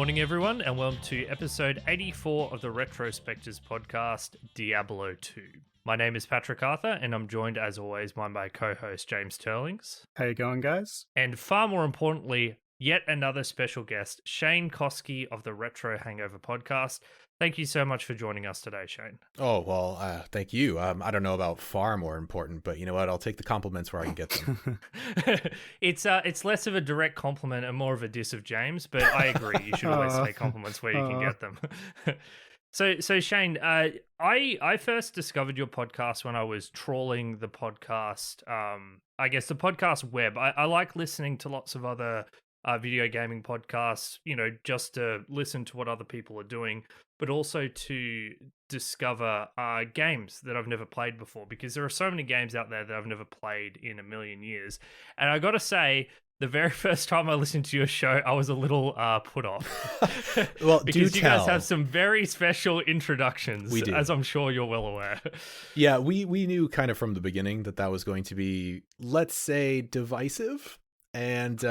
morning, everyone, and welcome to episode 84 of the Retro Spectives podcast, Diablo 2. My name is Patrick Arthur, and I'm joined, as always, by my co-host, James Turlings. How you going, guys? And far more importantly, yet another special guest, Shane Koski of the Retro Hangover Podcast. Thank you so much for joining us today, Shane. Oh, well, thank you. I don't know about far more important, but you know what? I'll take the compliments where I can get them. It's less of a direct compliment and more of a diss of James, but I agree. You should always take compliments where you can get them. So Shane, I first discovered your podcast when I was trawling the podcast, I guess the podcast web. I like listening to lots of other video gaming podcasts, you know, just to listen to what other people are doing, but also to discover games that I've never played before, because there are so many games out there that I've never played in a million years. And I got to say, the very first time I listened to your show, I was a little put off. Well, because you guys have some very special introductions, we do, as I'm sure you're well aware. Yeah, we knew kind of from the beginning that was going to be, let's say, divisive. And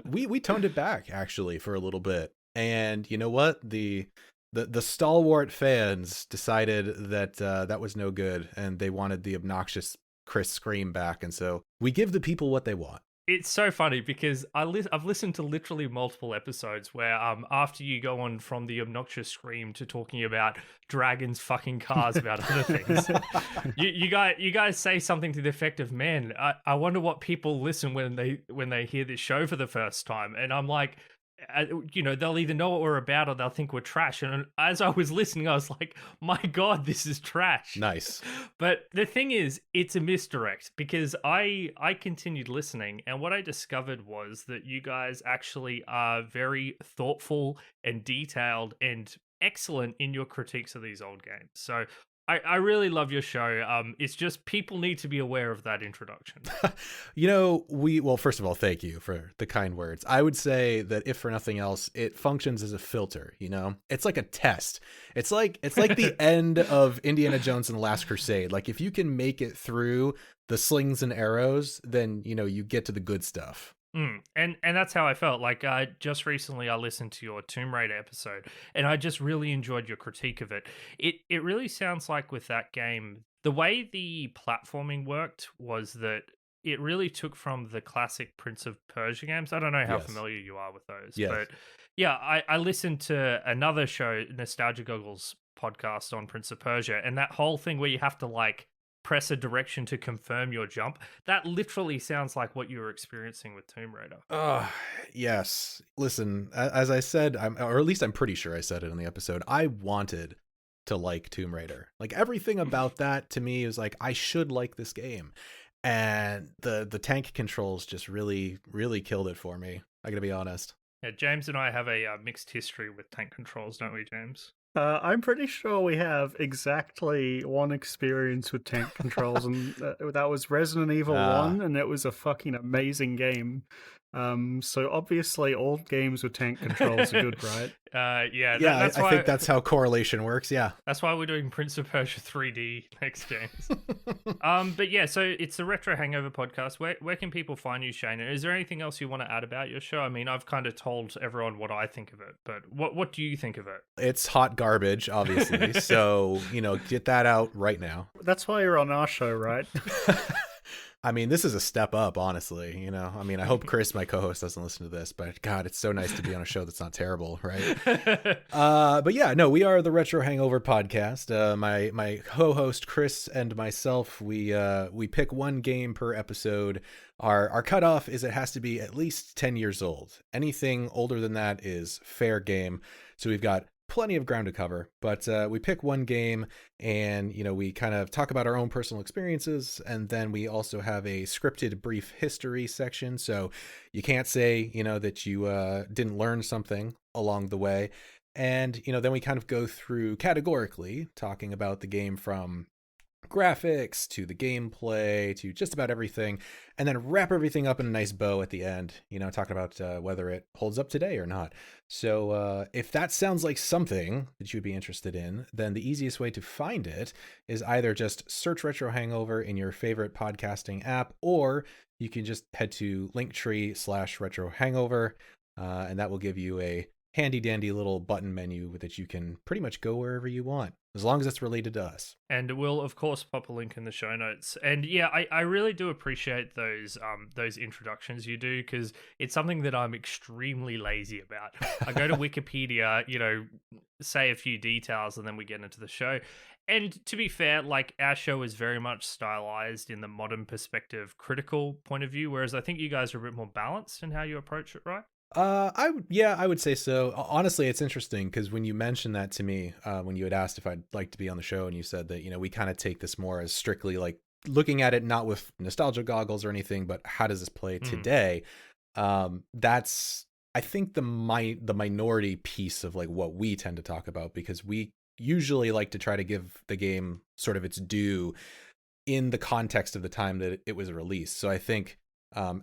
we toned it back, actually, for a little bit. And you know what? The stalwart fans decided that that was no good, and they wanted the obnoxious Chris scream back. And so we give the people what they want. It's so funny because I've listened to literally multiple episodes where after you go on from the obnoxious scream to talking about dragons fucking cars about other things, you guys say something to the effect of, man, I wonder what people listen when they hear this show for the first time. And I'm like, you know, they'll either know what we're about or they'll think we're trash. And as I was listening, I was like, my God, this is trash. Nice. But the thing is, it's a misdirect, because I continued listening, and what I discovered was that you guys actually are very thoughtful and detailed and excellent in your critiques of these old games. So I really love your show. It's just people need to be aware of that introduction. You know, well, first of all, thank you for the kind words. I would say that if for nothing else, it functions as a filter, you know? It's like a test. It's like the end of Indiana Jones and the Last Crusade. Like, if you can make it through the slings and arrows, then, you know, you get to the good stuff. And that's how I felt. Like, just recently I listened to your Tomb Raider episode, and I just really enjoyed your critique of it. It really sounds like with that game, the way the platforming worked was that it really took from the classic Prince of Persia games. I don't know how familiar you are with those, but yeah, I listened to another show, Nostalgia Goggles podcast on Prince of Persia, and that whole thing where you have to like press a direction to confirm your jump, that literally sounds like what you were experiencing with Tomb Raider. Yes. Listen, as I said, or at least I'm pretty sure I said it in the episode, I wanted to like Tomb Raider. Like, everything about that to me is like, I should like this game. And the tank controls just really, really killed it for me. I gotta be honest. Yeah, James and I have a mixed history with tank controls, don't we, James? I'm pretty sure we have exactly one experience with tank controls, and that was Resident Evil 1, and it was a fucking amazing game. So obviously all games with tank controls are good, right? That's why, I think that's how correlation works. Yeah, that's why we're doing Prince of Persia 3D next, James. But yeah, so it's the Retro Hangover Podcast. Where can people find you, Shane? Is there anything else you want to add about your show? I mean, I've kind of told everyone what I think of it, but what do you think of it? It's hot garbage, obviously. So, you know, get that out right now. That's why you're on our show, right? I mean, this is a step up, honestly. You know, I mean, I hope Chris, my co-host, doesn't listen to this, but God, it's so nice to be on a show that's not terrible, right? But yeah, no, we are the Retro Hangover Podcast. My co-host Chris and myself, we pick one game per episode. Our cutoff is it has to be at least 10 years old. Anything older than that is fair game. So we've got plenty of ground to cover, but we pick one game, and you know, we kind of talk about our own personal experiences, and then we also have a scripted brief history section, so you can't say, you know, that you didn't learn something along the way. And you know, then we kind of go through categorically talking about the game, from graphics to the gameplay to just about everything, and then wrap everything up in a nice bow at the end, you know, talking about whether it holds up today or not. So if that sounds like something that you'd be interested in, then the easiest way to find it is either just search Retro Hangover in your favorite podcasting app, or you can just head to Linktree/Retro Hangover, and that will give you a handy dandy little button menu that you can pretty much go wherever you want, as long as it's related to us. And we'll of course pop a link in the show notes. And yeah, I really do appreciate those introductions you do, because it's something that I'm extremely lazy about. I go to Wikipedia, say a few details, and then we get into the show. And to be fair, like, our show is very much stylized in the modern perspective, critical point of view, whereas I think you guys are a bit more balanced in how you approach it, right? I would say so. Honestly, it's interesting because when you mentioned that to me, when you had asked if I'd like to be on the show, and you said that, we kind of take this more as strictly like looking at it, not with nostalgia goggles or anything, but how does this play today? That's, I think, the minority piece of like what we tend to talk about, because we usually like to try to give the game sort of its due in the context of the time that it was released. So I think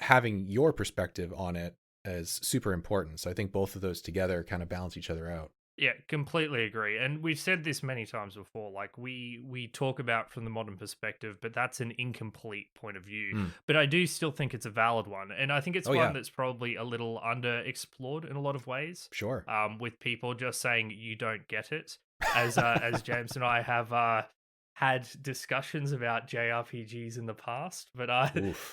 having your perspective on it is super important. So I think both of those together kind of balance each other out. Yeah, completely agree. And we've said this many times before, like we talk about from the modern perspective, but that's an incomplete point of view. But I do still think it's a valid one. And I think it's one that's probably a little underexplored in a lot of ways. Sure. With people just saying you don't get it. As James and I have had discussions about JRPGs in the past, but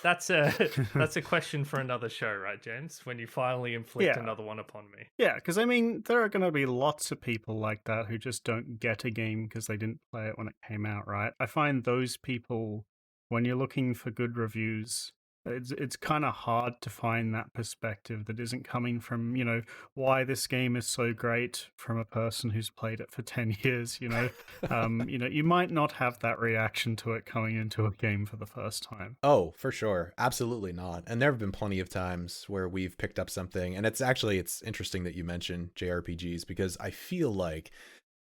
that's a question for another show, right, James? When you finally inflict another one upon me. Yeah, because I mean, there are going to be lots of people like that who just don't get a game because they didn't play it when it came out, right? I find those people, when you're looking for good reviews, it's kind of hard to find that perspective that isn't coming from, why this game is so great from a person who's played it for 10 years, you might not have that reaction to it coming into a game for the first time. Oh, for sure. Absolutely not. And there have been plenty of times where we've picked up something, and it's interesting that you mention JRPGs, because I feel like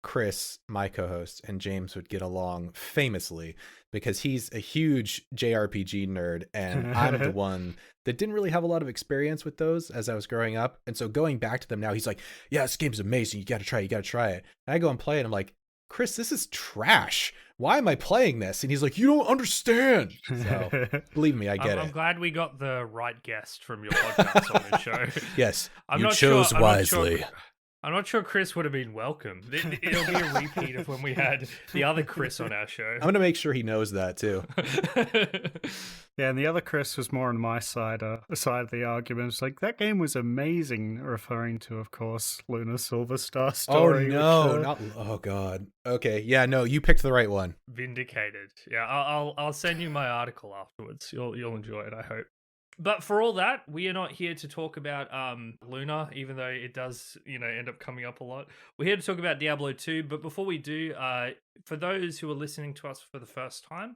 Chris, my co-host, and James would get along famously because he's a huge JRPG nerd, and I'm the one that didn't really have a lot of experience with those as I was growing up. And so going back to them now, he's like, yeah, this game's amazing. You got to try it. And I go and play it. I'm like, Chris, this is trash. Why am I playing this? And he's like, you don't understand. So believe me, I get it. I'm glad we got the right guest from your podcast on the show. Yes, you chose wisely. I'm not sure Chris would have been welcome. It'll be a repeat of when we had the other Chris on our show. I'm going to make sure he knows that too. Yeah, and the other Chris was more on my side of the argument. It's like, that game was amazing, referring to, of course, Luna Silverstar story. Oh, no, oh, God. Okay, yeah, no, you picked the right one. Vindicated. Yeah, I'll send you my article afterwards. You'll enjoy it, I hope. But for all that, we are not here to talk about Luna, even though it does, end up coming up a lot. We're here to talk about Diablo 2. But before we do, for those who are listening to us for the first time,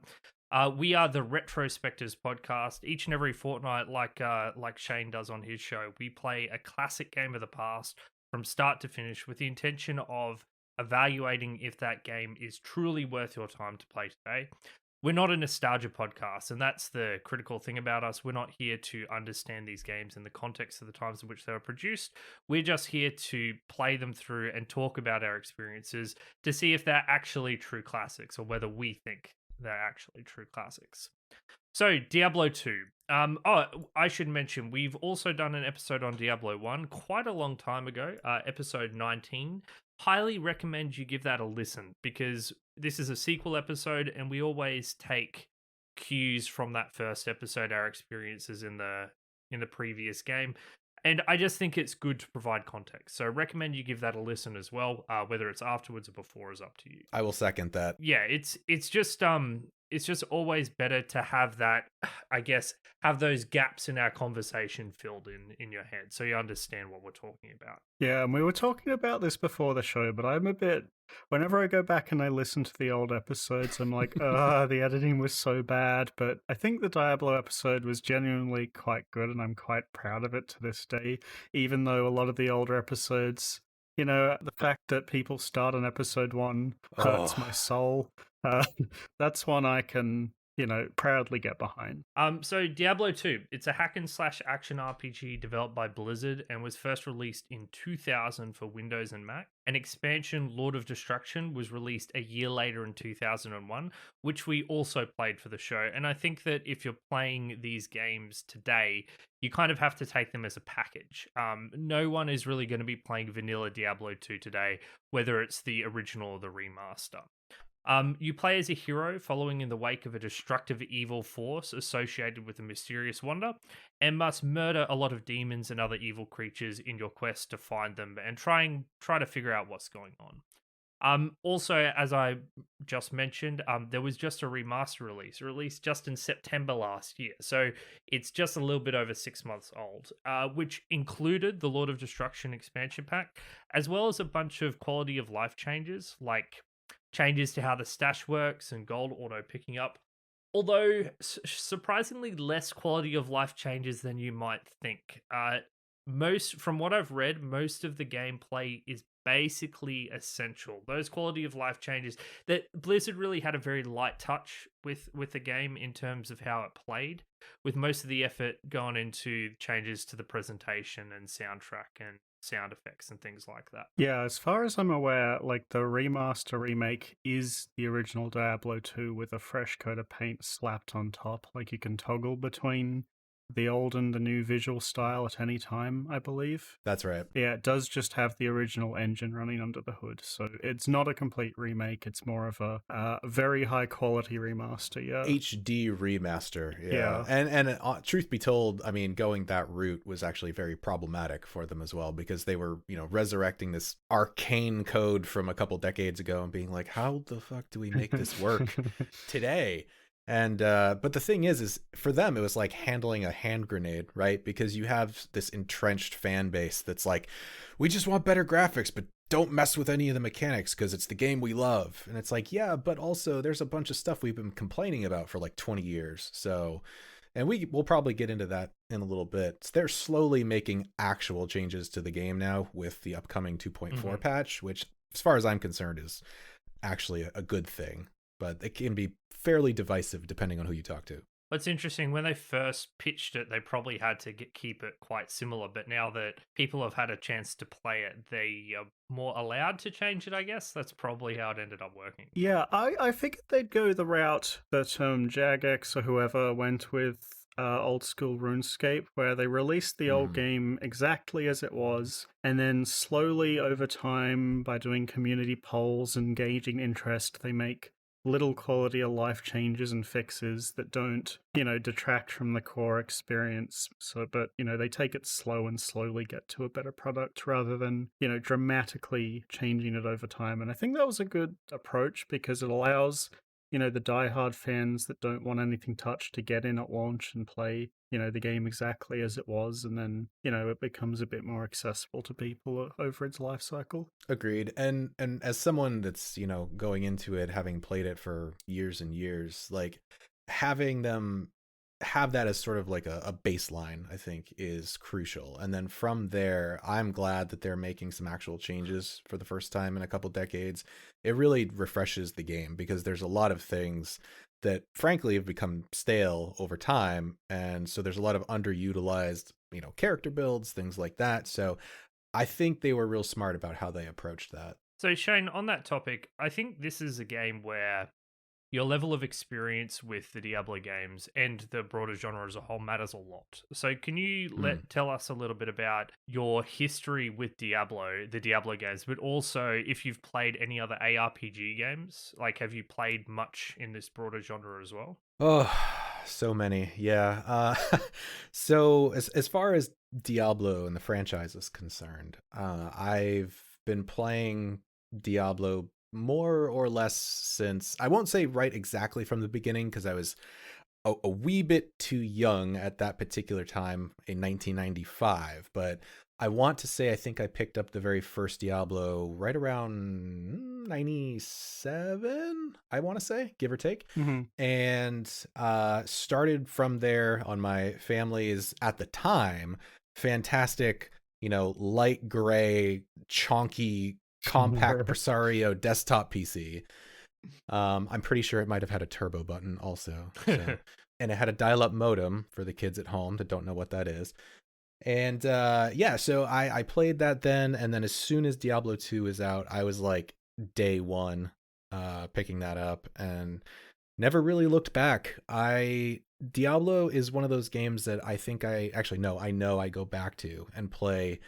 we are the Retro Spectives podcast. Each and every fortnight, like Shane does on his show, we play a classic game of the past from start to finish with the intention of evaluating if that game is truly worth your time to play today. We're not a nostalgia podcast, and that's the critical thing about us. We're not here to understand these games in the context of the times in which they were produced. We're just here to play them through and talk about our experiences to see if they're actually true classics, or whether we think they're actually true classics. So, Diablo 2. I should mention, we've also done an episode on Diablo 1 quite a long time ago, episode 19. Highly recommend you give that a listen, because this is a sequel episode and we always take cues from that first episode, our experiences in the previous game. And I just think it's good to provide context. So recommend you give that a listen as well, whether it's afterwards or before is up to you. I will second that. Yeah, it's just always better to have that, I guess, have those gaps in our conversation filled in your head so you understand what we're talking about. Yeah, and we were talking about this before the show, but I'm a bit, whenever I go back and I listen to the old episodes, I'm like, the editing was so bad. But I think the Diablo episode was genuinely quite good, and I'm quite proud of it to this day, even though a lot of the older episodes, the fact that people start on episode 1 hurts my soul. That's one I can, proudly get behind. So Diablo 2, it's a hack and slash action RPG developed by Blizzard and was first released in 2000 for Windows and Mac. an expansion, Lord of Destruction, was released a year later in 2001, which we also played for the show. And I think that if you're playing these games today, you kind of have to take them as a package. No one is really going to be playing vanilla Diablo 2 today, whether it's the original or the remaster. You play as a hero following in the wake of a destructive evil force associated with a mysterious wonder, and must murder a lot of demons and other evil creatures in your quest to find them and try to figure out what's going on. Also, as I just mentioned, there was just a remaster released just in September last year. So it's just a little bit over 6 months old, which included the Lord of Destruction expansion pack, as well as a bunch of quality of life changes, like changes to how the stash works and gold auto picking up. Although surprisingly less quality of life changes than you might think. From what I've read, most of the gameplay is basically essential. Those quality of life changes that Blizzard really had a very light touch with the game in terms of how it played, with most of the effort going into changes to the presentation and soundtrack and sound effects and things like that. Yeah, as far as I'm aware, like the remaster remake is the original Diablo 2 with a fresh coat of paint slapped on top. Like you can toggle between the old and the new visual style at any time, I believe. That's right. Yeah, it does just have the original engine running under the hood. So it's not a complete remake. It's more of a very high quality remaster. Yeah, HD remaster. Yeah. And truth be told, I mean, going that route was actually very problematic for them as well, because they were, resurrecting this arcane code from a couple decades ago and being like, how the fuck do we make this work today? And but the thing is for them it was like handling a hand grenade, right? Because you have this entrenched fan base that's like, we just want better graphics, but don't mess with any of the mechanics because it's the game we love. And it's like, yeah, but also there's a bunch of stuff we've been complaining about for like 20 years. So, and we'll probably get into that in a little bit. They're slowly making actual changes to the game now with the upcoming 2.4 patch, which as far as I'm concerned is actually a good thing. But it can be fairly divisive depending on who you talk to. What's interesting, when they first pitched it, they probably had to keep it quite similar. But now that people have had a chance to play it, they are more allowed to change it, I guess. That's probably how it ended up working. Yeah, I figured they'd go the route that Jagex or whoever went with old school RuneScape, where they released the old game exactly as it was, and then slowly over time, by doing community polls and gauging interest, they make little quality of life changes and fixes that don't, detract from the core experience. So, but, they take it slow and slowly get to a better product rather than, dramatically changing it over time. And I think that was a good approach because it allows, the diehard fans that don't want anything touched to get in at launch and play, the game exactly as it was. And then, it becomes a bit more accessible to people over its life cycle. Agreed. And as someone that's, going into it, having played it for years and years, like having them have that as sort of like a baseline, I think is crucial. And then from there, I'm glad that they're making some actual changes for the first time in a couple decades. It really refreshes the game because there's a lot of things that frankly have become stale over time. And so there's a lot of underutilized, character builds, things like that. So I think they were real smart about how they approached that. So Shane, on that topic, I think this is a game where your level of experience with the Diablo games and the broader genre as a whole matters a lot. So can you tell us a little bit about your history with Diablo, the Diablo games, but also if you've played any other ARPG games? Like, have you played much in this broader genre as well? Oh, so many. Yeah. So as far as Diablo and the franchise is concerned, I've been playing Diablo more or less since, I won't say right exactly from the beginning because I was a wee bit too young at that particular time in 1995, but I want to say I think I picked up the very first Diablo right around 97, I want to say, give or take, and started from there on my family's, at the time, fantastic, light gray, chonky, compact Presario desktop PC. I'm pretty sure it might have had a turbo button also. So. And it had a dial-up modem for the kids at home that don't know what that is. And yeah, so I played that then, and then as soon as Diablo 2 is out, I was like day one picking that up and never really looked back. Diablo is one of those games that I think I know I go back to and play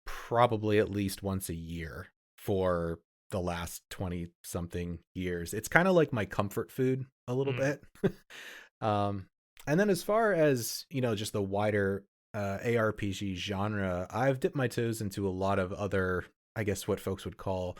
probably at least once a year for the last 20 something years. It's kind of like my comfort food a little bit. And then as far as, just the wider ARPG genre, I've dipped my toes into a lot of other, I guess what folks would call,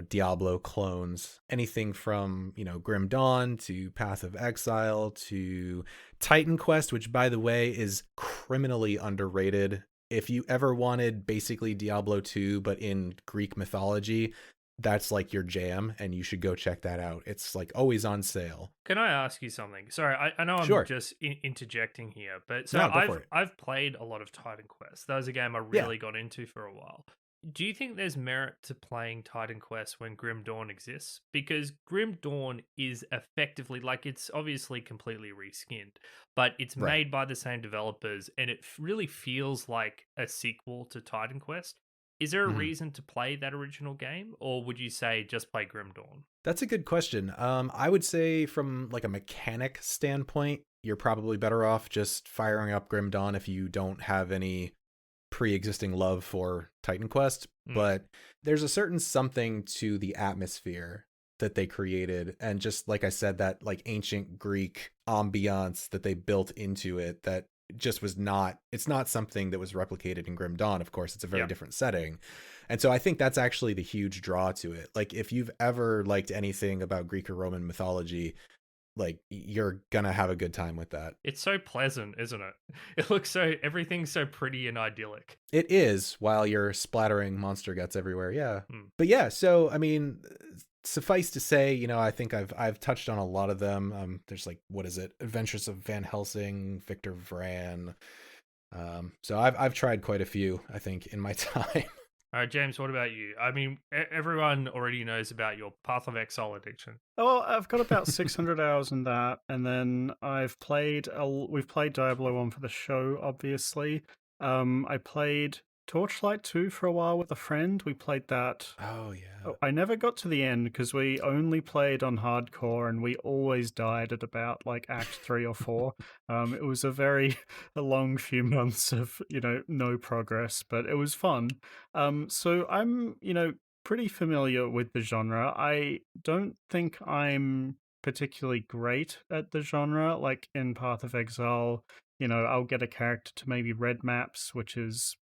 Diablo clones. Anything from, Grim Dawn to Path of Exile to Titan Quest, which by the way is criminally underrated. If you ever wanted basically Diablo 2 but in Greek mythology, that's like your jam, and you should go check that out. It's like always on sale. Can I ask you something? Sorry, I know I'm Sure. just interjecting here, but so No, I've played a lot of Titan Quest. That was a game I really got into for a while. Do you think there's merit to playing Titan Quest when Grim Dawn exists? Because Grim Dawn is effectively, like, it's obviously completely reskinned, but it's made by the same developers, and it really feels like a sequel to Titan Quest. Is there a reason to play that original game, or would you say just play Grim Dawn? That's a good question. I would say from like a mechanic standpoint, you're probably better off just firing up Grim Dawn if you don't have any pre-existing love for Titan Quest. But there's a certain something to the atmosphere that they created, and just like I said, that like ancient Greek ambiance that they built into it that just was not, it's not something that was replicated in Grim Dawn. Of course, it's a very different setting. And so I think that's actually the huge draw to it. Like if you've ever liked anything about Greek or Roman mythology, like you're gonna have a good time with that. It's so pleasant, isn't it? It looks so, everything's so pretty and idyllic. It is, while you're splattering monster guts everywhere. Yeah. But yeah, so I mean, suffice to say, I think I've touched on a lot of them. There's like, what is it? Adventures of Van Helsing, Victor Vran. So I've tried quite a few, I think, in my time. All right, James, what about you? I mean, everyone already knows about your Path of Exile addiction. Oh, I've got about 600 hours in that, and then we've played Diablo 1 for the show, obviously. I played Torchlight 2 for a while with a friend. We played that. Oh, yeah. I never got to the end because we only played on hardcore, and we always died at about like Act 3 or 4. It was a long few months of, no progress, but it was fun. So I'm, pretty familiar with the genre. I don't think I'm particularly great at the genre. Like in Path of Exile, I'll get a character to maybe red maps,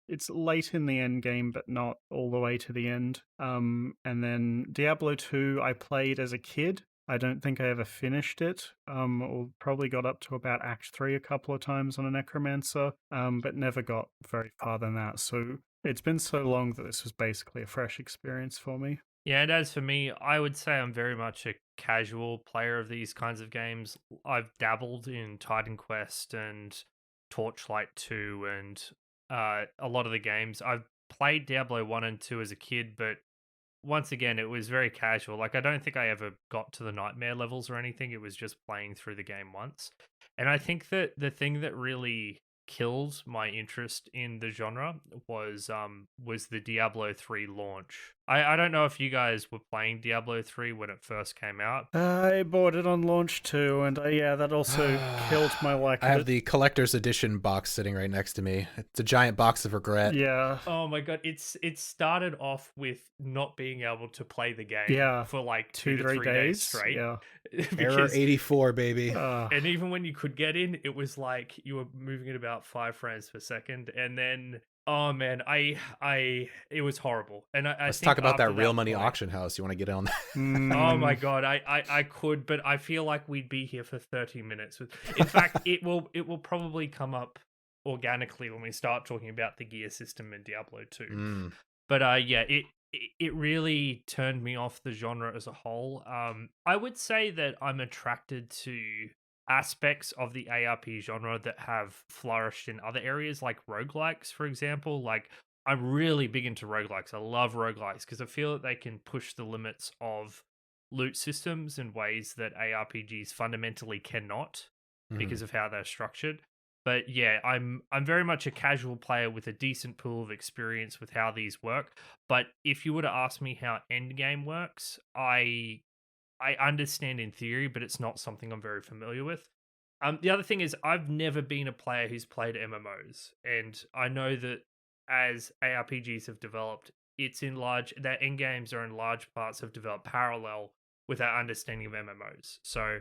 it's late in the end game, but not all the way to the end. And then Diablo 2, I played as a kid. I don't think I ever finished it. Or probably got up to about Act 3 a couple of times on a Necromancer, but never got very far than that. So it's been so long that this was basically a fresh experience for me. Yeah, and as for me, I would say I'm very much a casual player of these kinds of games. I've dabbled in Titan Quest and Torchlight 2 and a lot of the games. I've played Diablo 1 and 2 as a kid, but once again, it was very casual. Like, I don't think I ever got to the nightmare levels or anything. It was just playing through the game once. And I think that the thing that really killed my interest in the genre was the Diablo 3 launch. I don't know if you guys were playing Diablo 3 when it first came out. I bought it on launch too, and that also killed my like. I have the collector's edition box sitting right next to me. It's a giant box of regret. Yeah. Oh my god, it started off with not being able to play the game for like 2 to 3 days straight. Yeah. Error 84, baby. And even when you could get in, it was like you were moving at about 5 frames per second, and then oh man, it was horrible. And let's talk about that real money auction house. You want to get on that? Oh my god, I could, but I feel like we'd be here for 30 minutes. In fact, it will probably come up organically when we start talking about the gear system in Diablo 2. But it really turned me off the genre as a whole. I would say that I'm attracted to aspects of the ARP genre that have flourished in other areas, like roguelikes, for example. Like, I'm really big into roguelikes. I love roguelikes because I feel that they can push the limits of loot systems in ways that ARPGs fundamentally cannot because of how they're structured. But yeah, I'm very much a casual player with a decent pool of experience with how these work. But if you were to ask me how endgame works, I understand in theory, but it's not something I'm very familiar with. The other thing is I've never been a player who's played MMOs, and I know that as ARPGs have developed, their end games are in large parts have developed parallel with our understanding of MMOs. So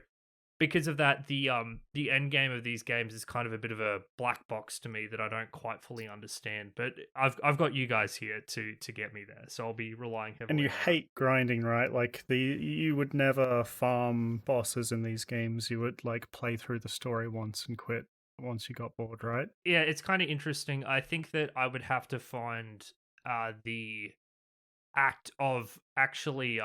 because of that, the end game of these games is kind of a bit of a black box to me that I don't quite fully understand. But I've got you guys here to get me there, so I'll be relying heavily. And you on hate grinding, right? Like you would never farm bosses in these games. You would like play through the story once and quit once you got bored, right? Yeah, it's kind of interesting. I think that I would have to find the act of actually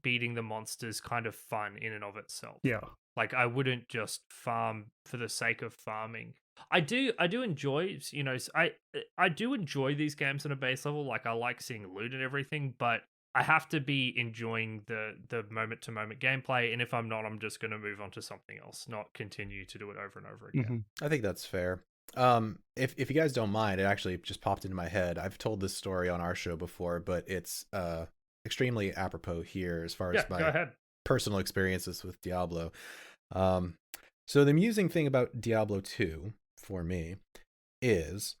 beating the monsters kind of fun in and of itself. Yeah. Like I wouldn't just farm for the sake of farming. I do enjoy, I do enjoy these games on a base level. Like I like seeing loot and everything, but I have to be enjoying the moment to moment gameplay. And if I'm not, I'm just going to move on to something else, not continue to do it over and over again. Mm-hmm. I think that's fair. If you guys don't mind, it actually just popped into my head. I've told this story on our show before, but it's extremely apropos here as far as my personal experiences with Diablo. So the amusing thing about Diablo 2 for me is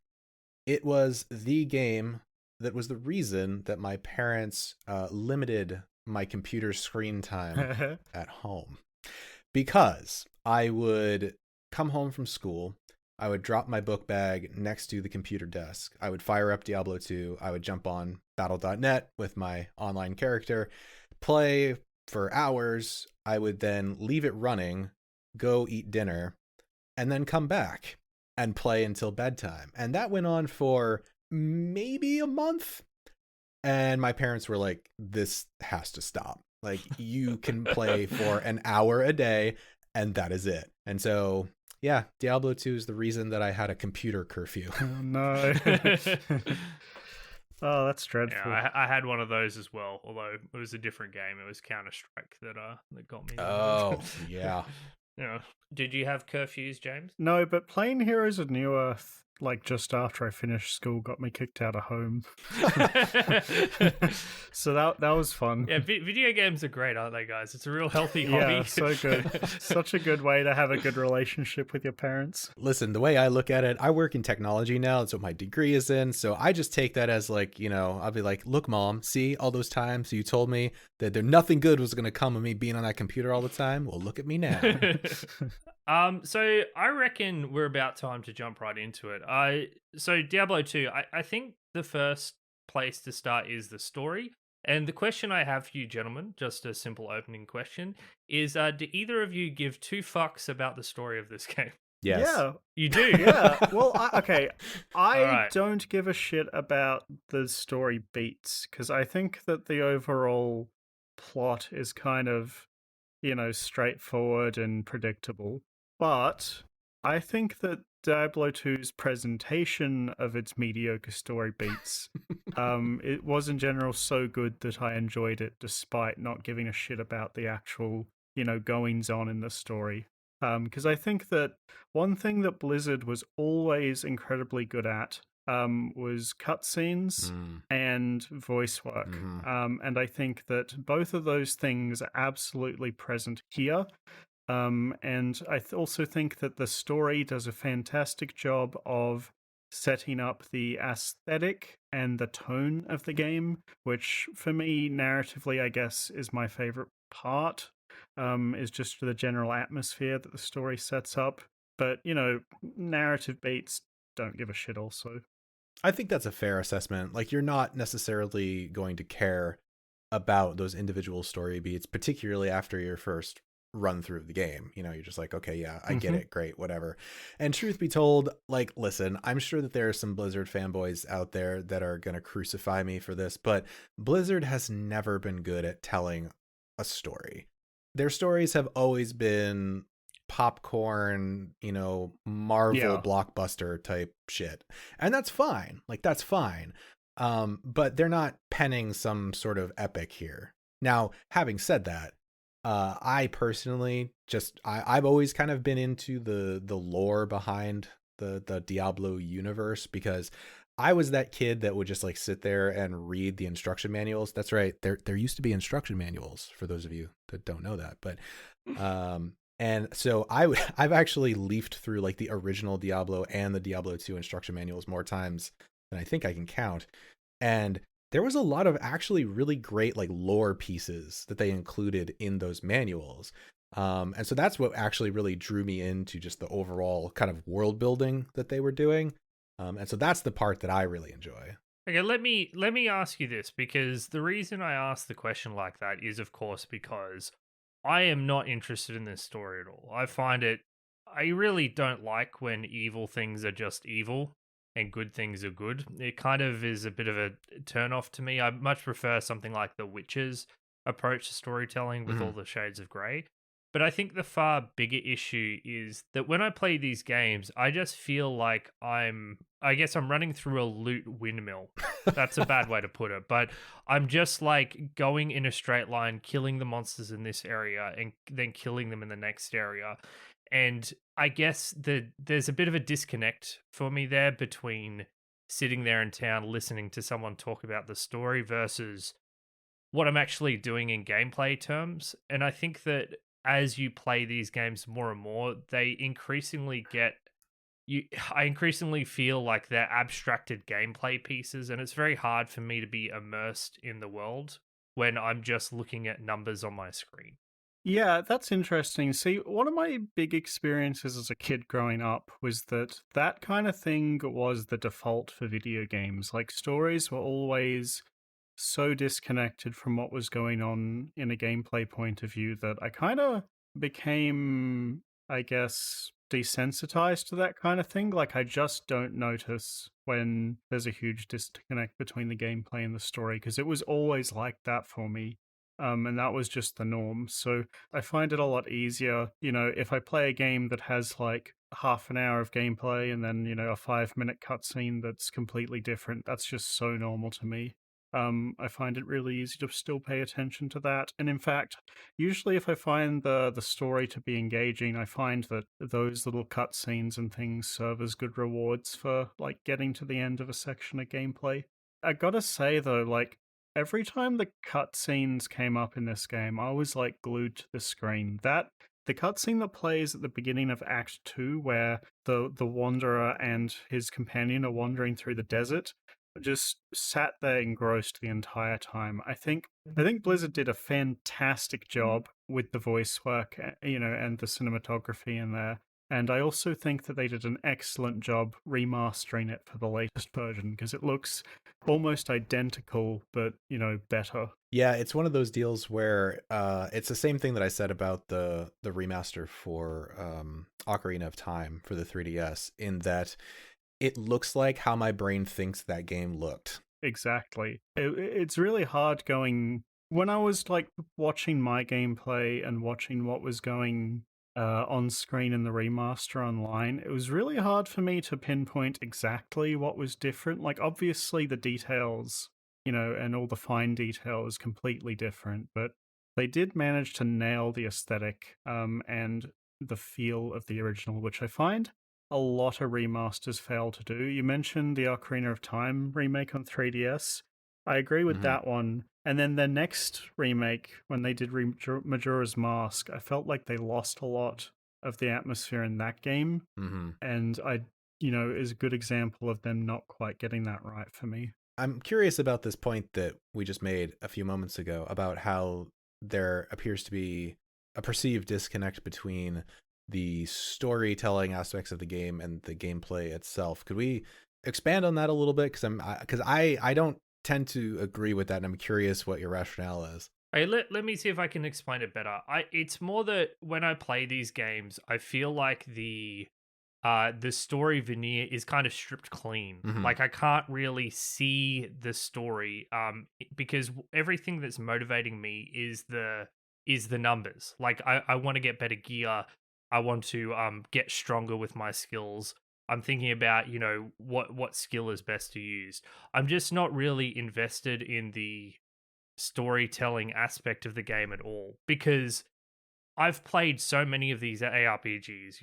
it was the game that was the reason that my parents limited my computer screen time at home, because I would come home from school, I would drop my book bag next to the computer desk, I would fire up Diablo 2, I would jump on battle.net with my online character, play for hours, I would then leave it running, go eat dinner, and then come back and play until bedtime. And that went on for maybe a month. And my parents were like, this has to stop. Like, you can play for an hour a day, and that is it. And so, yeah, Diablo 2 is the reason that I had a computer curfew. Oh, no. Oh, that's dreadful. Yeah, I had one of those as well, although it was a different game. It was Counter-Strike that got me. Oh, yeah. Yeah. Did you have curfews, James? No, but playing Heroes of New Earth, like just after I finished school, got me kicked out of home. So that was fun. Yeah, video games are great, aren't they, guys? It's a real healthy hobby. Yeah, so good. Such a good way to have a good relationship with your parents. Listen, the way I look at it, I work in technology now. That's what my degree is in. So I just take that as like, I'll be like, look, Mom, see all those times you told me that nothing good was going to come of me being on that computer all the time? Well, look at me now. So I reckon we're about time to jump right into it. So Diablo 2, I think the first place to start is the story. And the question I have for you, gentlemen, just a simple opening question, is do either of you give two fucks about the story of this game? Yes. Yeah. You do? Yeah. Well, I right. don't give a shit about the story beats, because I think that the overall plot is kind of, straightforward and predictable. But I think that Diablo 2's presentation of its mediocre story beats, it was in general so good that I enjoyed it despite not giving a shit about the actual, goings on in the story. Because I think that one thing that Blizzard was always incredibly good at was cutscenes and voice work. And I think that both of those things are absolutely present here. And I also think that the story does a fantastic job of setting up the aesthetic and the tone of the game, which for me, narratively, I guess, is my favorite part, is just the general atmosphere that the story sets up. But, narrative beats don't give a shit also. I think that's a fair assessment. Like, you're not necessarily going to care about those individual story beats, particularly after your first run through the game. You're just like, okay, yeah, I get it, great, whatever. And truth be told, like, listen, I'm sure that there are some Blizzard fanboys out there that are going to crucify me for this, but Blizzard has never been good at telling a story. Their stories have always been popcorn, Marvel blockbuster type shit. And that's fine. Like, that's fine. But they're not penning some sort of epic here. Now, having said that, I personally I've always kind of been into the lore behind the Diablo universe, because I was that kid that would just like sit there and read the instruction manuals. That's right. There used to be instruction manuals, for those of you that don't know that. But and so I've actually leafed through like the original Diablo and the Diablo 2 instruction manuals more times than I think I can count. And there was a lot of actually really great like lore pieces that they included in those manuals. And so that's what actually really drew me into just the overall kind of world building that they were doing. And so that's the part that I really enjoy. Okay, let me ask you this, because the reason I ask the question like that is, of course, because I am not interested in this story at all. I really don't like when evil things are just evil and good things are good. It kind of is a bit of a turn off to me. I much prefer something like The Witcher's approach to storytelling with all the shades of grey. But I think the far bigger issue is that when I play these games, I just feel like I guess I'm running through a loot windmill. That's a bad way to put it. But I'm just like going in a straight line, killing the monsters in this area and then killing them in the next area. And I guess there's a bit of a disconnect for me there between sitting there in town listening to someone talk about the story versus what I'm actually doing in gameplay terms. And I think that as you play these games more and more, I increasingly feel like they're abstracted gameplay pieces, and it's very hard for me to be immersed in the world when I'm just looking at numbers on my screen. Yeah, that's interesting. See, one of my big experiences as a kid growing up was that kind of thing was the default for video games. Like, stories were always so disconnected from what was going on in a gameplay point of view that I kind of became, I guess, desensitized to that kind of thing. Like, I just don't notice when there's a huge disconnect between the gameplay and the story, because it was always like that for me. And that was just the norm. So I find it a lot easier, if I play a game that has like half an hour of gameplay and then, a 5-minute cutscene that's completely different. That's just so normal to me. I find it really easy to still pay attention to that. And in fact, usually if I find the story to be engaging, I find that those little cutscenes and things serve as good rewards for like getting to the end of a section of gameplay. I gotta say though, like, every time the cutscenes came up in this game, I was like glued to the screen. The cutscene that plays at the beginning of Act 2, where the wanderer and his companion are wandering through the desert, just sat there engrossed the entire time. I think Blizzard did a fantastic job with the voice work, and the cinematography in there. And I also think that they did an excellent job remastering it for the latest version, because it looks almost identical, but, better. Yeah, it's one of those deals where it's the same thing that I said about the remaster for Ocarina of Time for the 3DS, in that it looks like how my brain thinks that game looked. Exactly. It's really hard going... When I was like watching my gameplay and watching what was going on screen in the remaster online, it was really hard for me to pinpoint exactly what was different. Like, obviously the details, and all the fine detail is completely different, but they did manage to nail the aesthetic and the feel of the original, which I find a lot of remasters fail to do. You mentioned the Ocarina of Time remake on 3DS. I agree with that one. And then their next remake, when they did Majora's Mask, I felt like they lost a lot of the atmosphere in that game. And is a good example of them not quite getting that right for me. I'm curious about this point that we just made a few moments ago about how there appears to be a perceived disconnect between the storytelling aspects of the game and the gameplay itself. Could we expand on that a little bit? Because I don't tend to agree with that, and I'm curious what your rationale is. Hey, let me see if I can explain it better. It's more that when I play these games, I feel like the story veneer is kind of stripped clean. Like, I can't really see the story because everything that's motivating me is the numbers. Like, I want to get better gear. I want to get stronger with my skills. I'm thinking about, what skill is best to use. I'm just not really invested in the storytelling aspect of the game at all, because I've played so many of these ARPGs,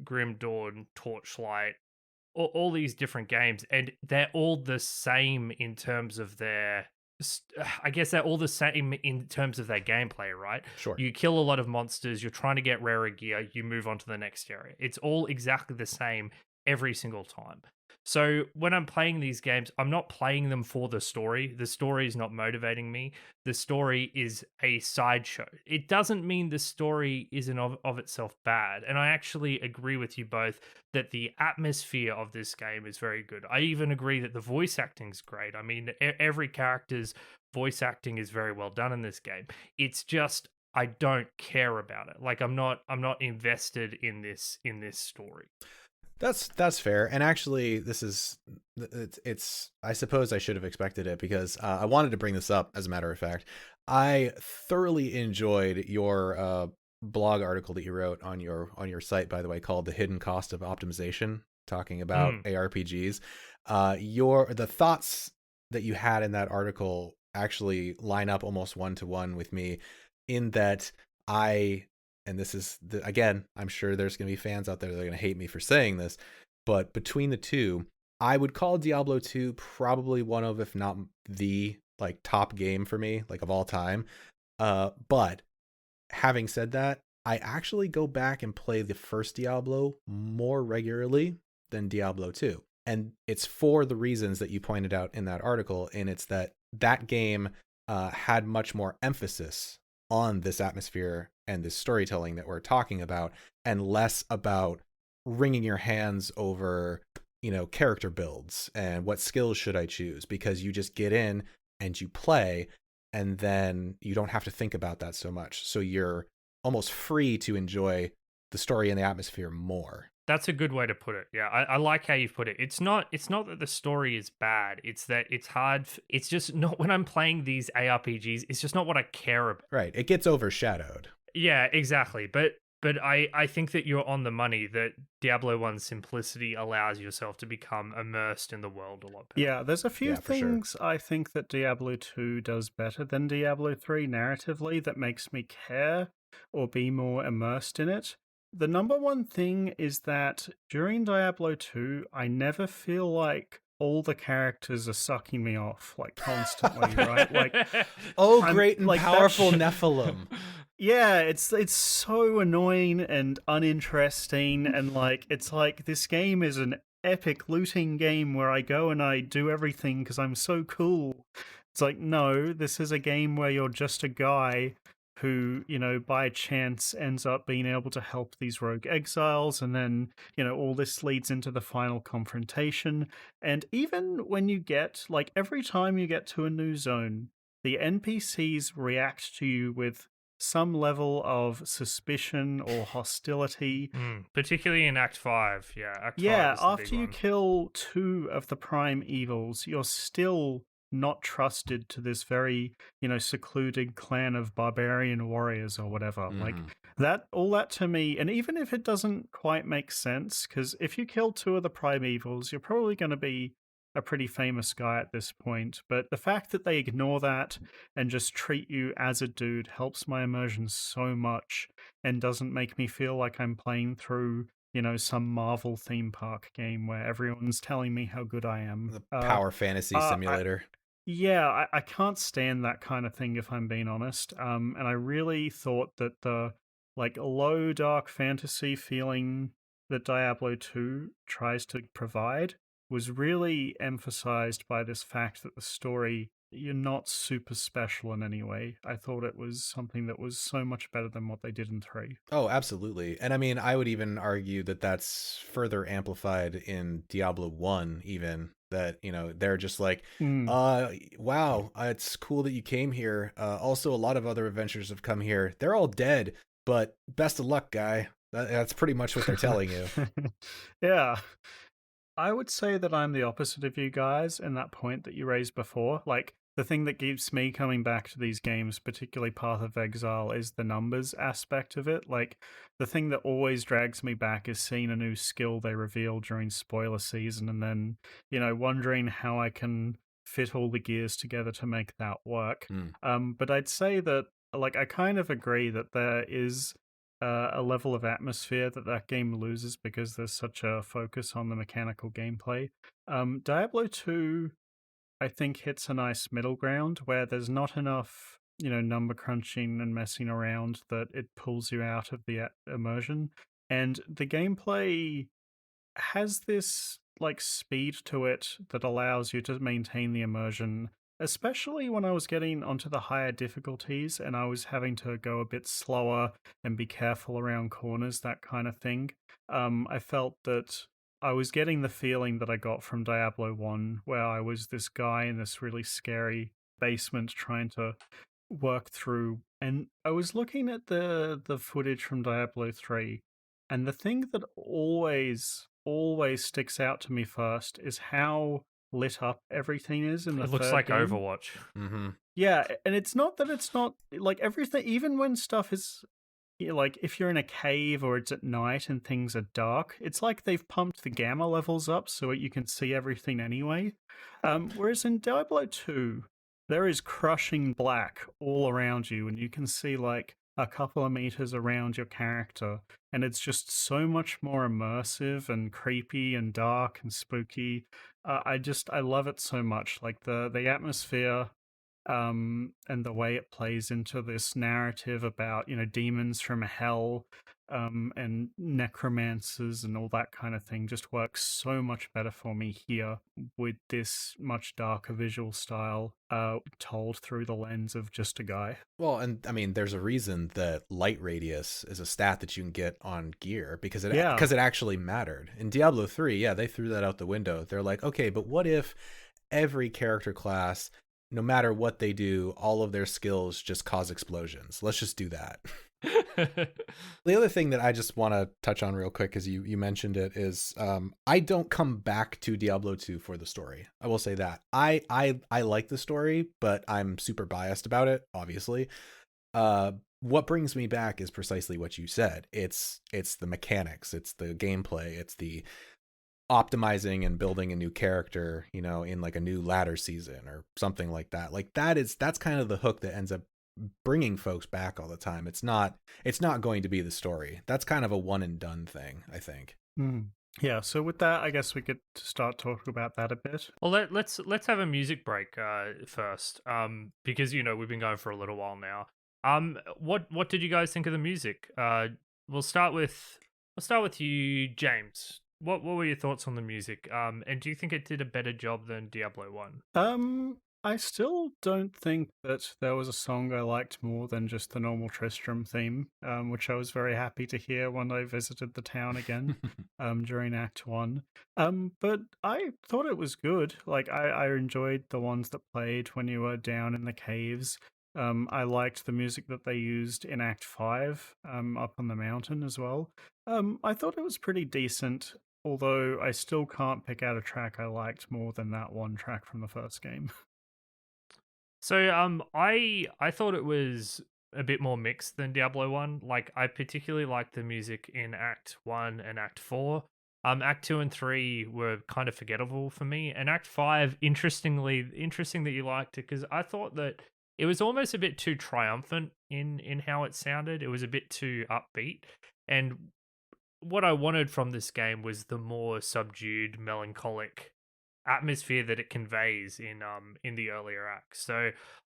Grim Dawn, Torchlight, all these different games, and they're all the same in terms of their. I guess they're all the same in terms of their gameplay, right? Sure. You kill a lot of monsters, you're trying to get rarer gear, you move on to the next area. It's all exactly the same every single time. So when I'm playing these games, I'm not playing them for the story. The story is not motivating me. The story is a sideshow. It doesn't mean the story isn't of itself bad. And I actually agree with you both that the atmosphere of this game is very good. I even agree that the voice acting is great. I mean, every character's voice acting is very well done in this game. It's just I don't care about it. Like I'm not invested in this story. That's fair. And actually, it's I suppose I should have expected it, because I wanted to bring this up. As a matter of fact, I thoroughly enjoyed your blog article that you wrote on your site, by the way, called "The Hidden Cost of Optimization," talking about ARPGs. The thoughts that you had in that article actually line up almost 1-to-1 with me, in that and this is, again, I'm sure there's going to be fans out there that are going to hate me for saying this, but between the two, I would call Diablo 2 probably one of, if not the top game for me, of all time. But having said that, I actually go back and play the first Diablo more regularly than Diablo 2. And it's for the reasons that you pointed out in that article, and it's that game had much more emphasis on this atmosphere and this storytelling that we're talking about, and less about wringing your hands over, character builds and what skills should I choose, because you just get in and you play, and then you don't have to think about that so much. So you're almost free to enjoy the story and the atmosphere more. That's a good way to put it. Yeah, I like how you've put it. It's not that the story is bad. It's that it's hard. It's just not, when I'm playing these ARPGs, it's just not what I care about. Right. It gets overshadowed. Yeah, exactly. But I think that you're on the money, that Diablo 1's simplicity allows yourself to become immersed in the world a lot better. Yeah, there's a few things I think that Diablo 2 does better than Diablo 3 narratively that makes me care or be more immersed in it. The number one thing is that during Diablo 2, I never feel like all the characters are sucking me off, constantly, right? Great and powerful Nephilim. Yeah, it's so annoying and uninteresting, and it's like this game is an epic looting game where I go and I do everything because I'm so cool. It's like, no, this is a game where you're just a guy who, by chance ends up being able to help these rogue exiles, and then, all this leads into the final confrontation. And even when you get, every time you get to a new zone, the NPCs react to you with some level of suspicion or hostility. Particularly in Act 5. Yeah, Act 5 is the after big you one. kill 2 of the prime evils, you're still not trusted to this very, secluded clan of barbarian warriors or whatever. All that to me, and even if it doesn't quite make sense, because if you kill 2 of the primevals, you're probably going to be a pretty famous guy at this point. But the fact that they ignore that and just treat you as a dude helps my immersion so much, and doesn't make me feel like I'm playing through, some Marvel theme park game where everyone's telling me how good I am. The power fantasy simulator. I can't stand that kind of thing, if I'm being honest. And I really thought that the low dark fantasy feeling that Diablo 2 tries to provide was really emphasized by this fact that the story, you're not super special in any way. I thought it was something that was so much better than what they did in 3. Oh, absolutely. And I mean, I would even argue that that's further amplified in Diablo 1, even. That, they're just like, wow, it's cool that you came here. Also, a lot of other adventurers have come here. They're all dead, but best of luck, guy. That's pretty much what they're telling you. Yeah. I would say that I'm the opposite of you guys in that point that you raised before. The thing that keeps me coming back to these games, particularly Path of Exile, is the numbers aspect of it. The thing that always drags me back is seeing a new skill they reveal during spoiler season, and then, wondering how I can fit all the gears together to make that work. But I'd say that, I kind of agree that there is a level of atmosphere that game loses because there's such a focus on the mechanical gameplay. Diablo 2, I think, hits a nice middle ground where there's not enough, number crunching and messing around that it pulls you out of the immersion. And the gameplay has this like speed to it that allows you to maintain the immersion, especially when I was getting onto the higher difficulties and I was having to go a bit slower and be careful around corners, that kind of thing. I felt that I was getting the feeling that I got from Diablo 1, where I was this guy in this really scary basement trying to work through. And I was looking at the footage from Diablo 3, and the thing that always sticks out to me first is how lit up everything is in the It looks third like game. Overwatch. Mm-hmm. Yeah, and it's not that it's not like everything, even when stuff is like if you're in a cave or it's at night and things are dark, it's like they've pumped the gamma levels up so that you can see everything anyway. Whereas in Diablo 2, there is crushing black all around you, and you can see like a couple of meters around your character, and it's just so much more immersive and creepy and dark and spooky. I love it so much. Like the atmosphere, and the way it plays into this narrative about demons from hell, and necromancers and all that kind of thing just works so much better for me here with this much darker visual style, told through the lens of just a guy. Well, and I mean, there's a reason that light radius is a stat that you can get on gear because it actually mattered. In Diablo 3, yeah, they threw that out the window. They're like, okay, but what if every character class, no matter what they do, all of their skills just cause explosions? Let's just do that. The other thing that I just want to touch on real quick, as you mentioned it, is I don't come back to Diablo 2 for the story. I will say that. I like the story, but I'm super biased about it, obviously. What brings me back is precisely what you said. It's the mechanics, it's the gameplay, it's the optimizing and building a new character, in like a new ladder season or something like that. Like that's kind of the hook that ends up bringing folks back all the time. It's not going to be the story. That's kind of a one and done thing, I think. Yeah, so with that, I guess we could start talking about that a bit. Well, let's have a music break first, because we've been going for a little while now. What did you guys think of the music? We'll start with you, James. What were your thoughts on the music? And do you think it did a better job than Diablo 1? I still don't think that there was a song I liked more than just the normal Tristram theme, which I was very happy to hear when I visited the town again during Act 1. But I thought it was good. Like, I enjoyed the ones that played when you were down in the caves. I liked the music that they used in Act 5, up on the mountain as well. I thought it was pretty decent, although I still can't pick out a track I liked more than that one track from the first game. So I thought it was a bit more mixed than Diablo 1. Like, I particularly liked the music in Act 1 and Act 4. Act 2 and 3 were kind of forgettable for me. And Act 5, interesting that you liked it, because I thought that it was almost a bit too triumphant in how it sounded. It was a bit too upbeat. And what I wanted from this game was the more subdued, melancholic atmosphere that it conveys in the earlier acts. So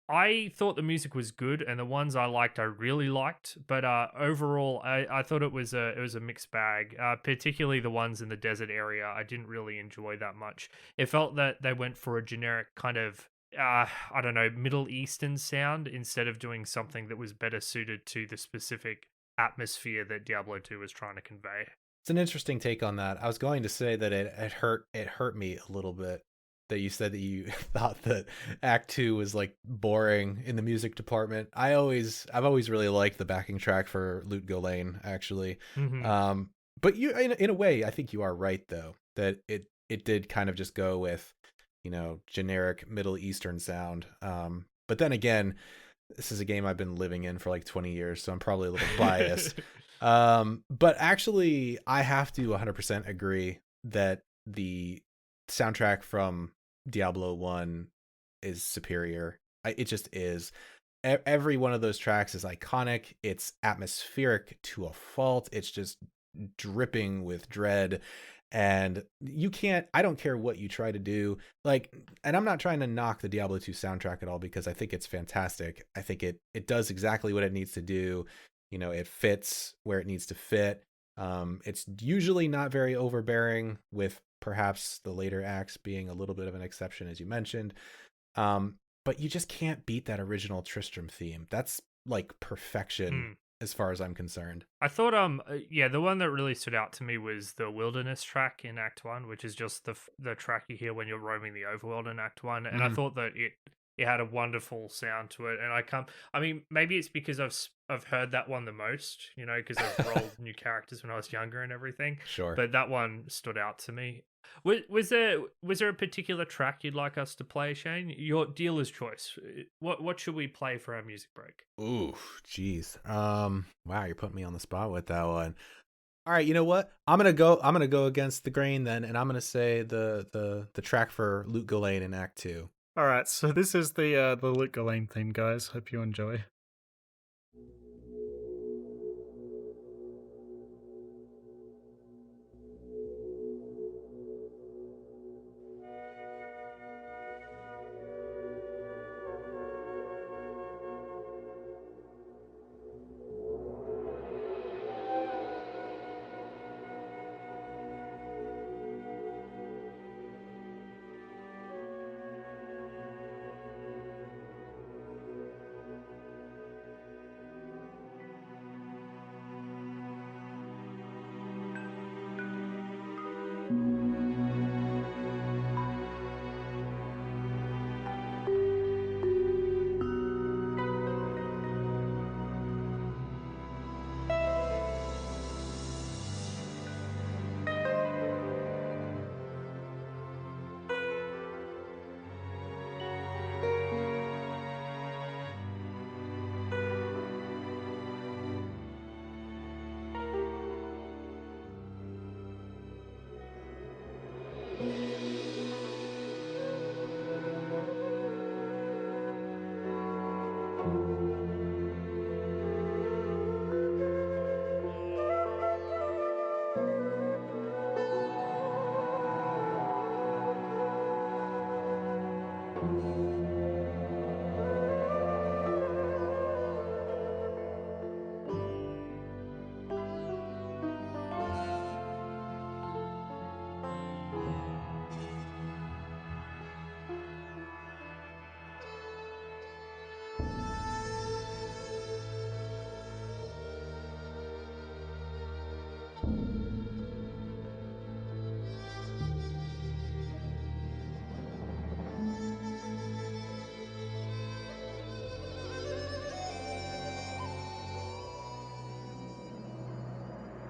I thought the music was good, and the ones I liked I really liked, but overall I thought it was a mixed bag, particularly the ones in the desert area. I didn't really enjoy that much. It felt that they went for a generic kind of I don't know, Middle Eastern sound instead of doing something that was better suited to the specific atmosphere that Diablo 2 was trying to convey. It's an interesting take on that. I was going to say that it hurt me a little bit that you said that you thought that Act 2 was like boring in the music department. I've always really liked the backing track for Loot Ghislaine, actually. Mm-hmm. But you in a way, I think you are right though, that it did kind of just go with, generic Middle Eastern sound. But then again, this is a game I've been living in for like 20 years, so I'm probably a little biased. But actually, I have to 100% agree that the soundtrack from Diablo 1 is superior. It just is. every one of those tracks is iconic. It's atmospheric to a fault. It's just dripping with dread. And I don't care what you try to do. Like, and I'm not trying to knock the Diablo 2 soundtrack at all, because I think it's fantastic. I think it does exactly what it needs to do. It fits where it needs to fit. It's usually not very overbearing, with perhaps the later acts being a little bit of an exception, as you mentioned. But you just can't beat that original Tristram theme. That's like perfection as far as I'm concerned. I thought, the one that really stood out to me was the Wilderness track in Act 1, which is just the track you hear when you're roaming the overworld in Act 1. And I thought that it had a wonderful sound to it. And maybe it's because I've heard that one the most, because I've rolled new characters when I was younger and everything. Sure. But that one stood out to me. Was there a particular track you'd like us to play, Shane? Your dealer's choice. What should we play for our music break? Ooh, jeez. Wow, you're putting me on the spot with that one. All right, you know what? I'm gonna go against the grain then, and I'm gonna say the track for Luke Ghislaine in Act 2. All right, so this is the Luke Ghislaine theme, guys. Hope you enjoy.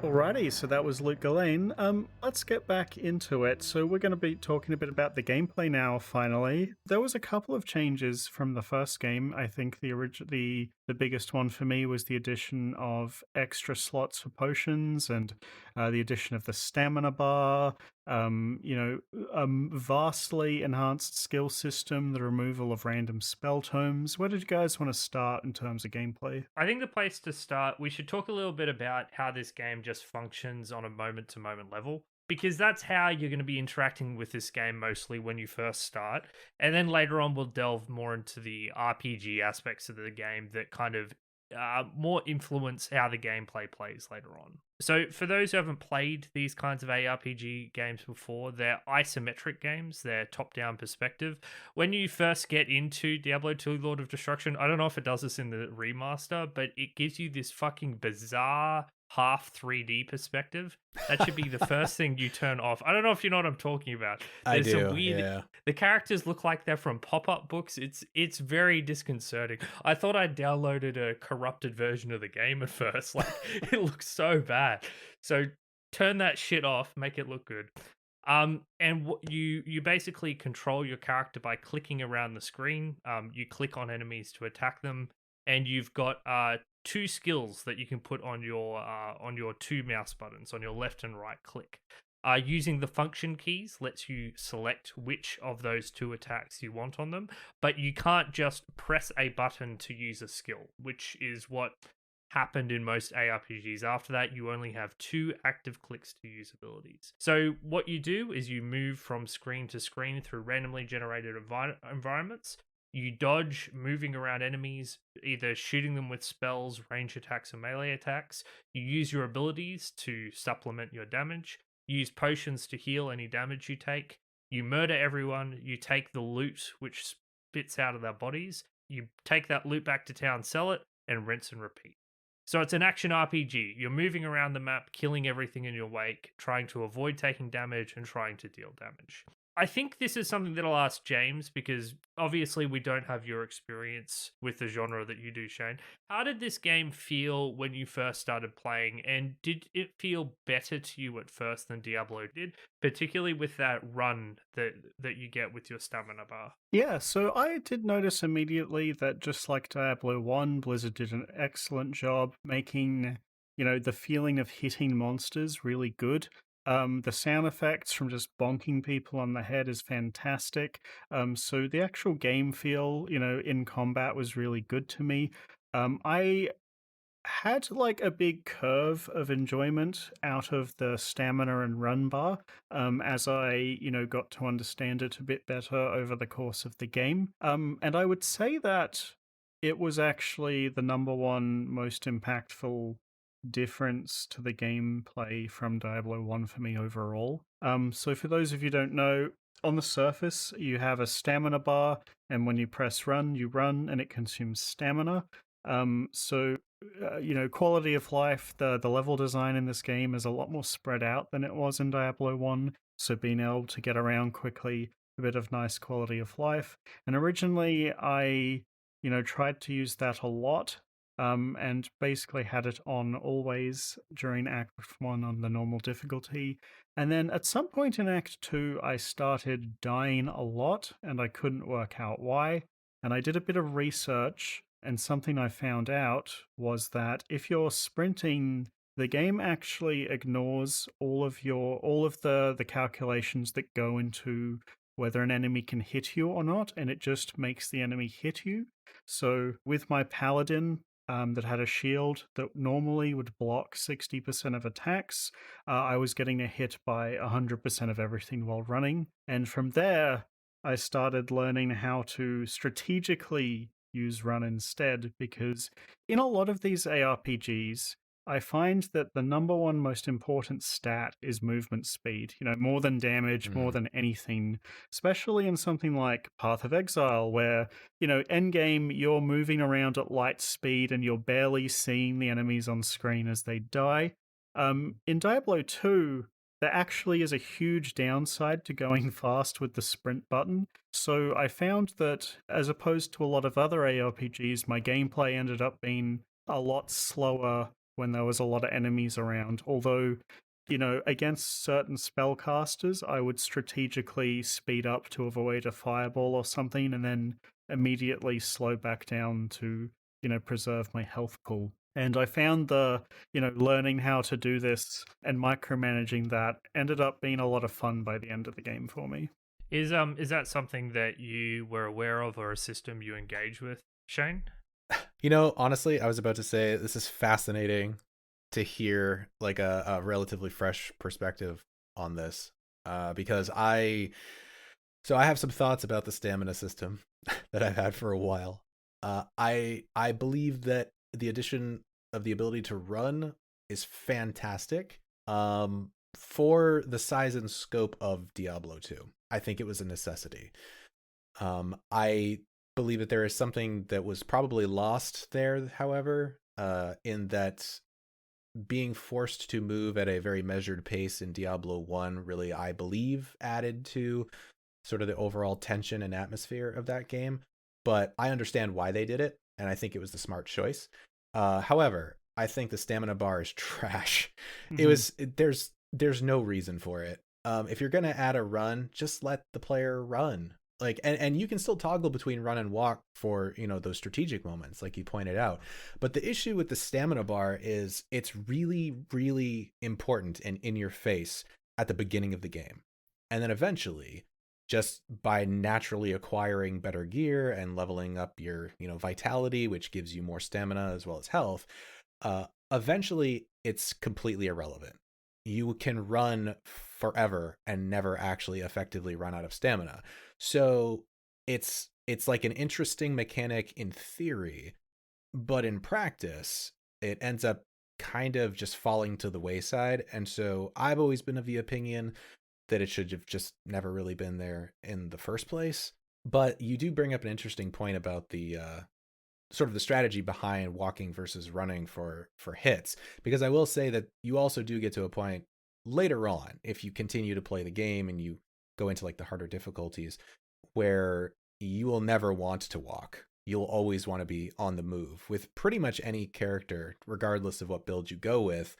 Alrighty, so that was Luke Ghislaine. Let's get back into it. So we're going to be talking a bit about the gameplay now, finally. There was a couple of changes from the first game. I think the biggest one for me was the addition of extra slots for potions and the addition of the stamina bar, vastly enhanced skill system, the removal of random spell tomes. Where did you guys want to start in terms of gameplay? I think the place to start, we should talk a little bit about how this game just functions on a moment-to-moment level, because that's how you're going to be interacting with this game mostly when you first start. And then later on, we'll delve more into the RPG aspects of the game that kind of more influence how the gameplay plays later on. So for those who haven't played these kinds of ARPG games before, they're isometric games, they're top-down perspective. When you first get into Diablo 2 Lord of Destruction, I don't know if it does this in the remaster, but it gives you this fucking bizarre half 3D perspective. That should be the first thing you turn off. I don't know if you know what I'm talking about. I do, some weird, yeah. The characters look like they're from pop-up books. It's very disconcerting. I thought I downloaded a corrupted version of the game at first. Like, it looks so bad. So turn that shit off, make it look good. And you basically control your character by clicking around the screen. You click on enemies to attack them, and you've got two skills that you can put on your two mouse buttons, on your left and right click. Using the function keys lets you select which of those 2 attacks you want on them, but you can't just press a button to use a skill, which is what happened in most ARPGs. After that, you only have 2 active clicks to use abilities. So what you do is you move from screen to screen through randomly generated environments. You dodge, moving around enemies, either shooting them with spells, range attacks, or melee attacks. You use your abilities to supplement your damage. You use potions to heal any damage you take. You murder everyone. You take the loot, which spits out of their bodies. You take that loot back to town, sell it, and rinse and repeat. So it's an action RPG. You're moving around the map, killing everything in your wake, trying to avoid taking damage and trying to deal damage. I think this is something that I'll ask James, because obviously we don't have your experience with the genre that you do, Shane. How did this game feel when you first started playing, and did it feel better to you at first than Diablo did, particularly with that run that you get with your stamina bar? Yeah, so I did notice immediately that just like Diablo 1, Blizzard did an excellent job making, the feeling of hitting monsters really good. The sound effects from just bonking people on the head is fantastic. So the actual game feel, in combat was really good to me. I had like a big curve of enjoyment out of the stamina and run bar as I, got to understand it a bit better over the course of the game. And I would say that it was actually the number one most impactful difference to the gameplay from Diablo 1 for me overall. So for those of you who don't know, on the surface, you have a stamina bar, and when you press run, you run, and it consumes stamina. Quality of life, the level design in this game is a lot more spread out than it was in Diablo 1, so being able to get around quickly, a bit of nice quality of life. And originally, I, tried to use that a lot, and basically had it on always during Act 1 on the normal difficulty. And then at some point in Act 2, I started dying a lot, and I couldn't work out why. And I did a bit of research, and something I found out was that if you're sprinting, the game actually ignores all of the calculations that go into whether an enemy can hit you or not, and it just makes the enemy hit you. So with my paladin, that had a shield that normally would block 60% of attacks, I was getting a hit by 100% of everything while running. And from there, I started learning how to strategically use run instead, because in a lot of these ARPGs, I find that the number one most important stat is movement speed, more than damage, more than anything, especially in something like Path of Exile, where, endgame, you're moving around at light speed and you're barely seeing the enemies on screen as they die. In Diablo 2, there actually is a huge downside to going fast with the sprint button. So I found that, as opposed to a lot of other ARPGs, my gameplay ended up being a lot slower when there was a lot of enemies around. Although, against certain spellcasters, I would strategically speed up to avoid a fireball or something, and then immediately slow back down to, preserve my health pool. And I found learning how to do this and micromanaging that ended up being a lot of fun by the end of the game for me. Is that something that you were aware of, or a system you engage with, Shane? Honestly, I was about to say this is fascinating to hear like a relatively fresh perspective on this, because I have some thoughts about the stamina system that I've had for a while. I believe that the addition of the ability to run is fantastic for the size and scope of Diablo 2. I think it was a necessity. I believe that there is something that was probably lost there, however, in that being forced to move at a very measured pace in Diablo 1 really, I believe, added to sort of the overall tension and atmosphere of that game. But I understand why they did it, and I think it was the smart choice. However, I think the stamina bar is trash. Mm-hmm. There's no reason for it. If you're gonna add a run, just let the player run. Like, and you can still toggle between run and walk for, those strategic moments, like you pointed out. But the issue with the stamina bar is it's really, really important and in your face at the beginning of the game. And then eventually, just by naturally acquiring better gear and leveling up your, vitality, which gives you more stamina as well as health, eventually it's completely irrelevant. You can run forever and never actually effectively run out of stamina. So it's like an interesting mechanic in theory, but in practice, it ends up kind of just falling to the wayside. And so I've always been of the opinion that it should have just never really been there in the first place. But you do bring up an interesting point about the sort of the strategy behind walking versus running for hits, because I will say that you also do get to a point later on, if you continue to play the game and you go into like the harder difficulties, where you will never want to walk. You'll always want to be on the move with pretty much any character, regardless of what build you go with.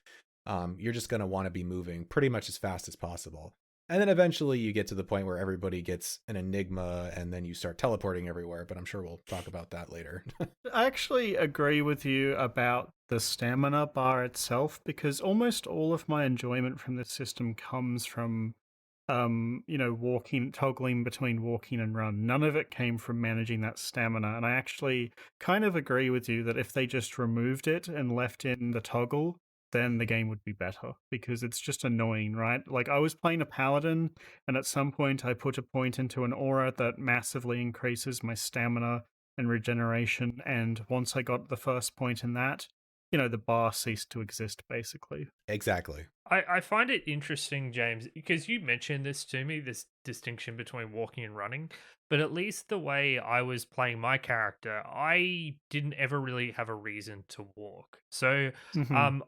You're just going to want to be moving pretty much as fast as possible. And then eventually you get to the point where everybody gets an enigma and then you start teleporting everywhere. But I'm sure we'll talk about that later. I actually agree with you about the stamina bar itself, because almost all of my enjoyment from this system comes from, toggling between walking and run. None of it came from managing that stamina. And I actually kind of agree with you that if they just removed it and left in the toggle, then the game would be better, because it's just annoying, right? Like, I was playing a paladin, and at some point I put a point into an aura that massively increases my stamina and regeneration, and once I got the first point in that, the bar ceased to exist, basically. Exactly. I find it interesting, James, because you mentioned this to me, this distinction between walking and running, but at least the way I was playing my character, I didn't ever really have a reason to walk. So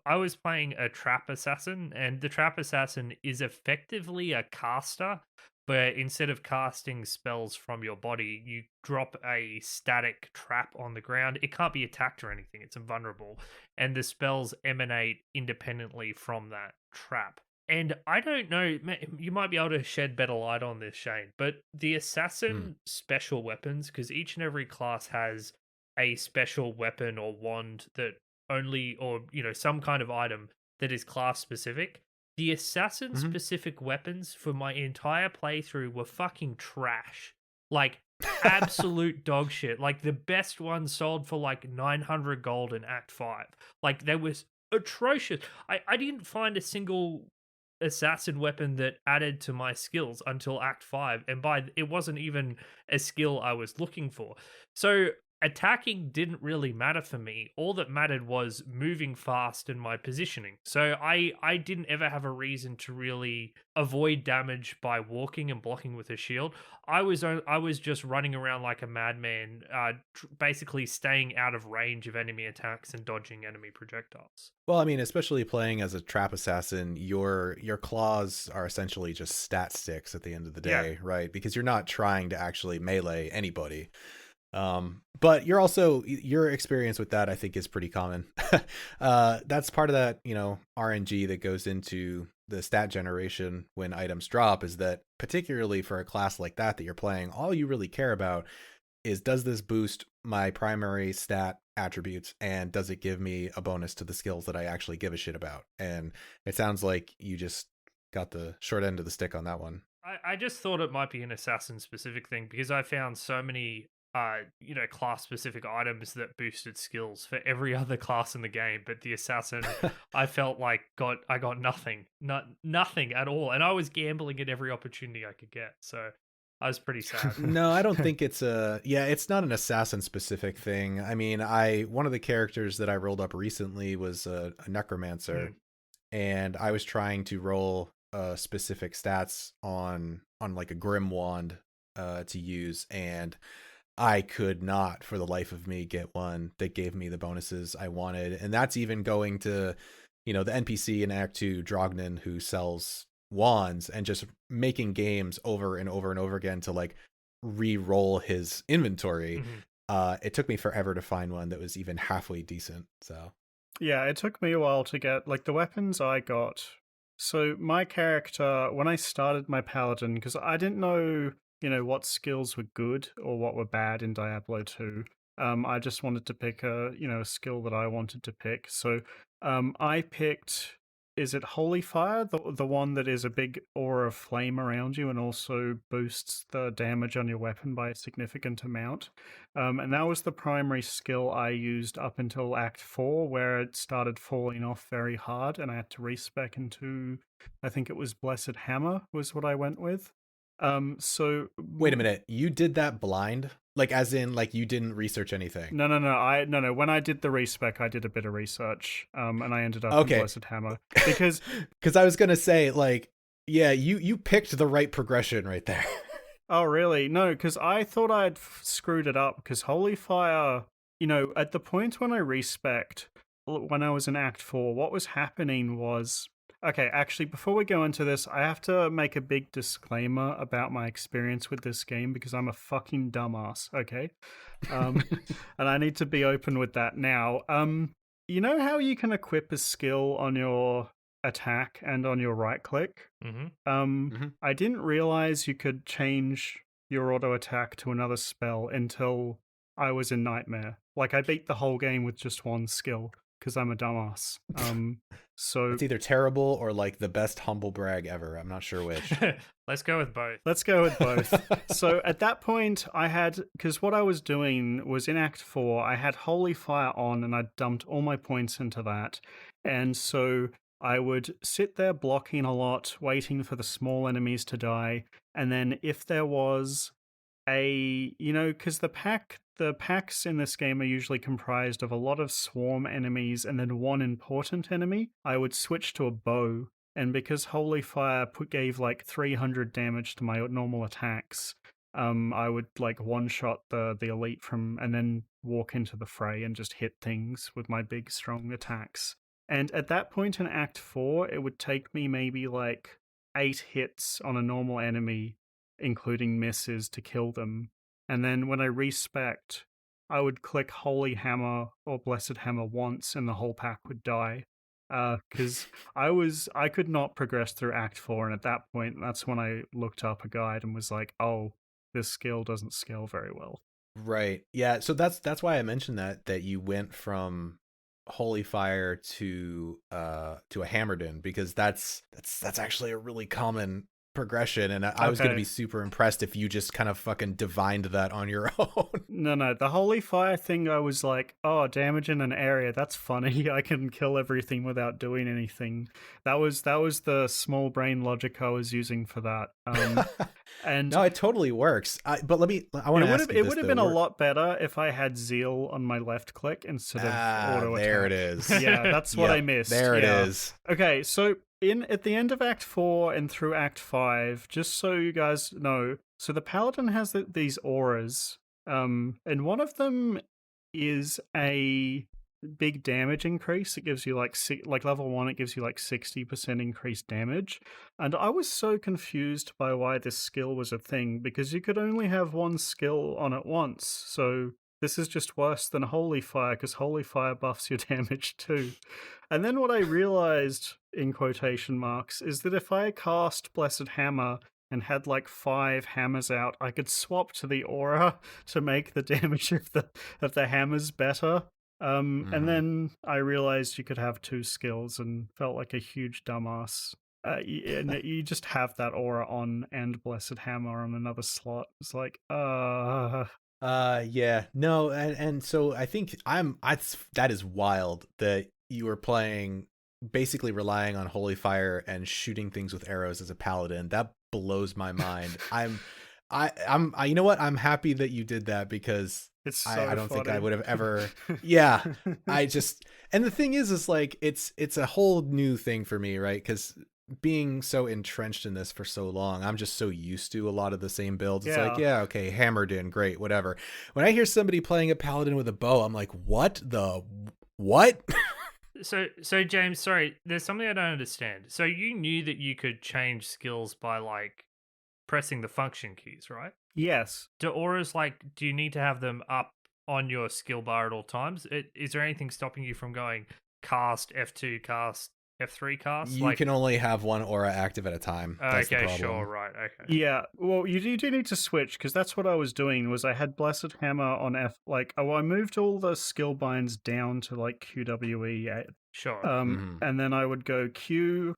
I was playing a trap assassin, and the trap assassin is effectively a caster, but instead of casting spells from your body, you drop a static trap on the ground. It can't be attacked or anything, it's invulnerable, and the spells emanate independently from that trap. And I don't know, you might be able to shed better light on this, Shane, but the assassin special weapons, because each and every class has a special weapon or wand that only, or, some kind of item that is class specific. The assassin specific weapons for my entire playthrough were fucking trash. Like, absolute dog shit. Like, the best one sold for like 900 gold in Act 5. Like, they was atrocious. I didn't find a single assassin weapon that added to my skills until Act 5, and it wasn't even a skill I was looking for. So attacking didn't really matter for me. All that mattered was moving fast and my positioning. So I didn't ever have a reason to really avoid damage by walking and blocking with a shield. I was just running around like a madman, basically staying out of range of enemy attacks and dodging enemy projectiles. Well, I mean, especially playing as a trap assassin, your claws are essentially just stat sticks at the end of the day, right? Because you're not trying to actually melee anybody. But your experience with that, I think, is pretty common. That's part of that, RNG that goes into the stat generation when items drop, is that particularly for a class like that you're playing, all you really care about is, does this boost my primary stat attributes, and does it give me a bonus to the skills that I actually give a shit about? And it sounds like you just got the short end of the stick on that one. I just thought it might be an assassin specific thing, because I found so many class specific items that boosted skills for every other class in the game, but the assassin I felt like I got nothing at all, and I was gambling at every opportunity I could get, so I was pretty sad. No, I don't think it's it's not an assassin specific thing. I mean, one of the characters that I rolled up recently was a necromancer, and I was trying to roll specific stats on like a grim wand to use, and I could not for the life of me get one that gave me the bonuses I wanted. And that's even going to, the NPC in Act 2, Drognin, who sells wands, and just making games over and over and over again to like re-roll his inventory. It took me forever to find one that was even halfway decent. So yeah, it took me a while to get like the weapons I got. So my character, when I started my paladin, because I didn't know what skills were good or what were bad in Diablo 2. I just wanted to pick a skill that I wanted to pick. So I picked is it Holy Fire, the one that is a big aura of flame around you and also boosts the damage on your weapon by a significant amount. And that was the primary skill I used up until Act 4, where it started falling off very hard, and I had to respec into, I think it was Blessed Hammer was what I went with. So wait a minute, you did that blind? Like, as in, like, you didn't research anything? No. No. When I did the respec, I did a bit of research, and I ended up in Blessed Hammer because I was gonna say, like, yeah, you picked the right progression right there. Oh, really? No, because I thought I'd screwed it up. Because Holy Fire, at the point when I respec'd, when I was in Act 4, what was happening was... Okay, actually, before we go into this, I have to make a big disclaimer about my experience with this game because I'm a fucking dumbass, okay? And I need to be open with that now. You know how you can equip a skill on your attack and on your right click? I didn't realize you could change your auto attack to another spell until I was in Nightmare. Like, I beat the whole game with just one skill because I'm a dumbass. So it's either terrible or like the best humble brag ever. I'm not sure which. Let's go with both. So at that point, I had, because what I was doing was in Act 4, I had Holy Fire on and I dumped all my points into that. And so I would sit there blocking a lot, waiting for the small enemies to die. And then if there was because the packs in this game are usually comprised of a lot of swarm enemies and then one important enemy, I would switch to a bow. And because Holy Fire gave like 300 damage to my normal attacks, I would like one-shot the elite and then walk into the fray and just hit things with my big, strong attacks. And at that point in Act 4, it would take me maybe like 8 hits on a normal enemy, including misses, to kill them. And then when I respec'd, I would click Holy Hammer or Blessed Hammer once and the whole pack would die. Because I could not progress through Act 4, and at that point, that's when I looked up a guide and was like, oh, this skill doesn't scale very well. Right. Yeah, so that's why I mentioned that you went from Holy Fire to a Hammerdin, because that's actually a really common progression, and I was going to be super impressed if you just kind of fucking divined that on your own. No, the Holy Fire thing, I was like, oh, damage in an area, that's funny. I can kill everything without doing anything. That was the small brain logic I was using for that. And no, it totally works. But I want to ask you this, it would have been a lot better if I had Zeal on my left click instead of auto attack. There it is. Yeah, that's what I missed. There it is. Okay, so at the end of Act 4 and through Act 5, just so you guys know, so the Paladin has these auras, and one of them is a big damage increase. It gives you like level 1, it gives you like 60% increased damage. And I was so confused by why this skill was a thing, because you could only have one skill on at once. So this is just worse than Holy Fire, because Holy Fire buffs your damage too. And then what I realized, in quotation marks, is that if I cast Blessed Hammer and had like 5 hammers out, I could swap to the aura to make the damage of the hammers better. And then I realized you could have 2 skills and felt like a huge dumbass. And you just have that aura on and Blessed Hammer on another slot. It's like, yeah, no, and so I think that is wild that you were playing, basically relying on Holy Fire and shooting things with arrows as a paladin. That blows my mind. I'm you know what? I'm happy that you did that, because it's so I don't funny. think I would have ever. Yeah, and the thing is like it's a whole new thing for me, right? Because being so entrenched in this for so long, I'm just so used to a lot of the same builds. It's like, yeah, okay, hammered in, great, whatever. When I hear somebody playing a paladin with a bow, I'm like, what? So James, sorry, there's something I don't understand. So you knew that you could change skills by like pressing the function keys, right? Yes. Do auras, do you need to have them up on your skill bar at all times? Is there anything stopping you from going cast F2, cast F3 cast? You can only have one aura active at a time. That's the Okay, problem. sure, right, okay. Yeah, well, you do need to switch, because that's what I was doing, was I had Blessed Hammer on F, I moved all the skill binds down to, QWE, Sure. and then I would go Q,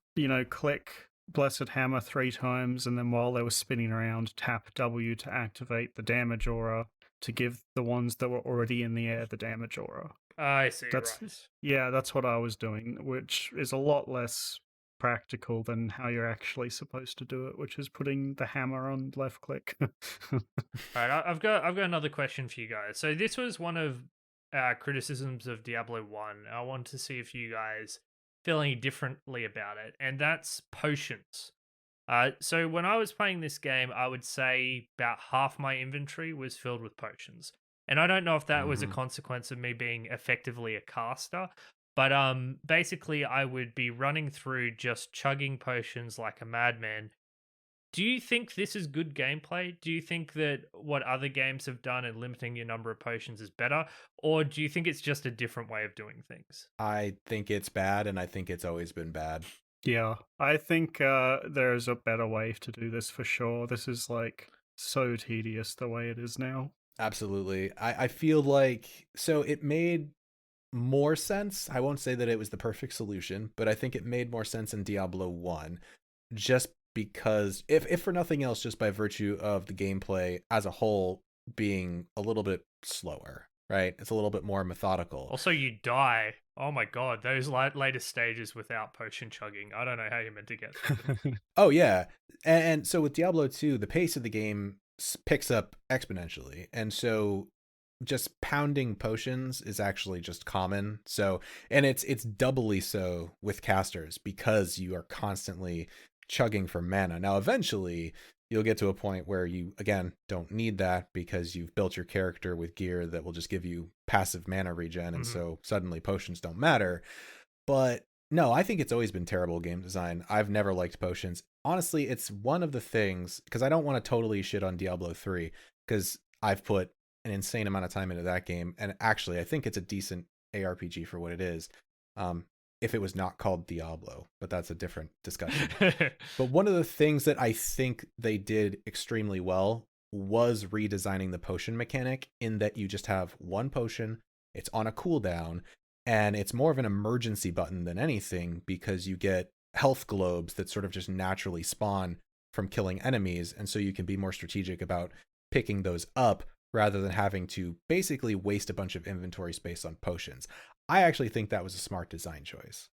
click Blessed Hammer 3 times, and then while they were spinning around, tap W to activate the damage aura, to give the ones that were already in the air the damage aura. I see, That's right. Yeah, that's what I was doing, which is a lot less practical than how you're actually supposed to do it, which is putting the hammer on left click. Alright, I've got another question for you guys. So this was one of criticisms of Diablo 1. I want to see if you guys feel any differently about it, and that's potions. So when I was playing this game, I would say about half my inventory was filled with potions. And I don't know if that was a consequence of me being effectively a caster, but basically I would be running through just chugging potions like a madman. Do you think this is good gameplay? Do you think that what other games have done in limiting your number of potions is better? Or do you think it's just a different way of doing things? I think it's bad, and I think it's always been bad. Yeah, I think there's a better way to do this for sure. This is so tedious the way it is now. Absolutely. I feel like, so it made more sense. I won't say that it was the perfect solution, but I think it made more sense in Diablo 1, just because, if for nothing else, just by virtue of the gameplay as a whole being a little bit slower, right? It's a little bit more methodical. Also, you die. Oh my god, those later stages without potion chugging. I don't know how you're meant to get through them. Oh, yeah. And so with Diablo 2, the pace of the game picks up exponentially. And so just pounding potions is actually just common. So, and it's doubly so with casters, because you are constantly chugging for mana. Now, eventually you'll get to a point where you, again, don't need that, because you've built your character with gear that will just give you passive mana regen. And so suddenly potions don't matter. But no, I think it's always been terrible game design. I've never liked potions. Honestly, it's one of the things, because I don't want to totally shit on Diablo 3, because I've put an insane amount of time into that game. And actually, I think it's a decent ARPG for what it is. If it was not called Diablo, but that's a different discussion. But one of the things that I think they did extremely well was redesigning the potion mechanic, in that you just have one potion, it's on a cooldown, and it's more of an emergency button than anything, because you get health globes that sort of just naturally spawn from killing enemies. And so you can be more strategic about picking those up, rather than having to basically waste a bunch of inventory space on potions. I actually think that was a smart design choice.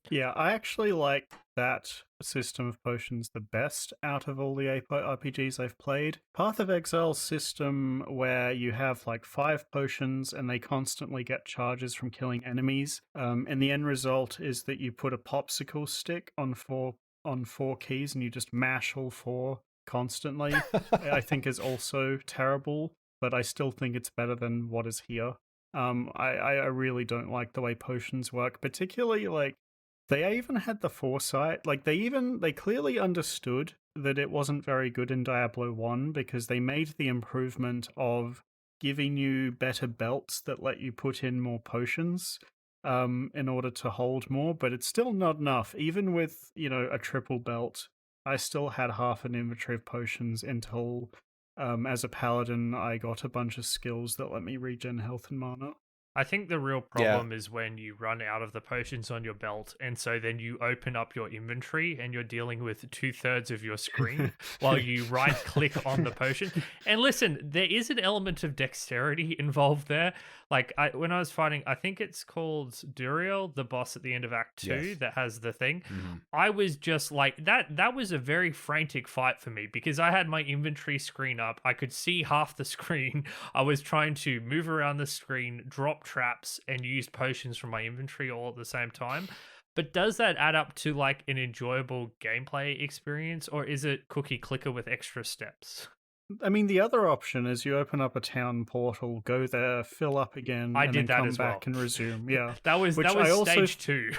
Yeah, I actually like that system of potions the best out of all the RPGs I've played. Path of Exile's system, where you have 5 potions and they constantly get charges from killing enemies, and the end result is that you put a popsicle stick on four keys and you just mash all 4 constantly. I think is also terrible, but I still think it's better than what is here. I really don't like the way potions work, particularly they even had the foresight. They clearly understood that it wasn't very good in Diablo 1, because they made the improvement of giving you better belts that let you put in more potions in order to hold more, but it's still not enough. Even with, a triple belt, I still had half an inventory of potions until as a paladin I got a bunch of skills that let me regen health and mana. I think the real problem is when you run out of the potions on your belt, and so then you open up your inventory and you're dealing with 2/3 of your screen while you right click on the potion. And listen, there is an element of dexterity involved there. When I was fighting, I think it's called Duriel, the boss at the end of Act 2 that has the thing. I was just that was a very frantic fight for me, because I had my inventory screen up. I could see half the screen. I was trying to move around the screen, drop traps, and use potions from my inventory all at the same time. But does that add up to an enjoyable gameplay experience, or is it cookie clicker with extra steps? I mean, the other option is you open up a town portal, go there, fill up again, and then come back and resume. Yeah, that was stage 2.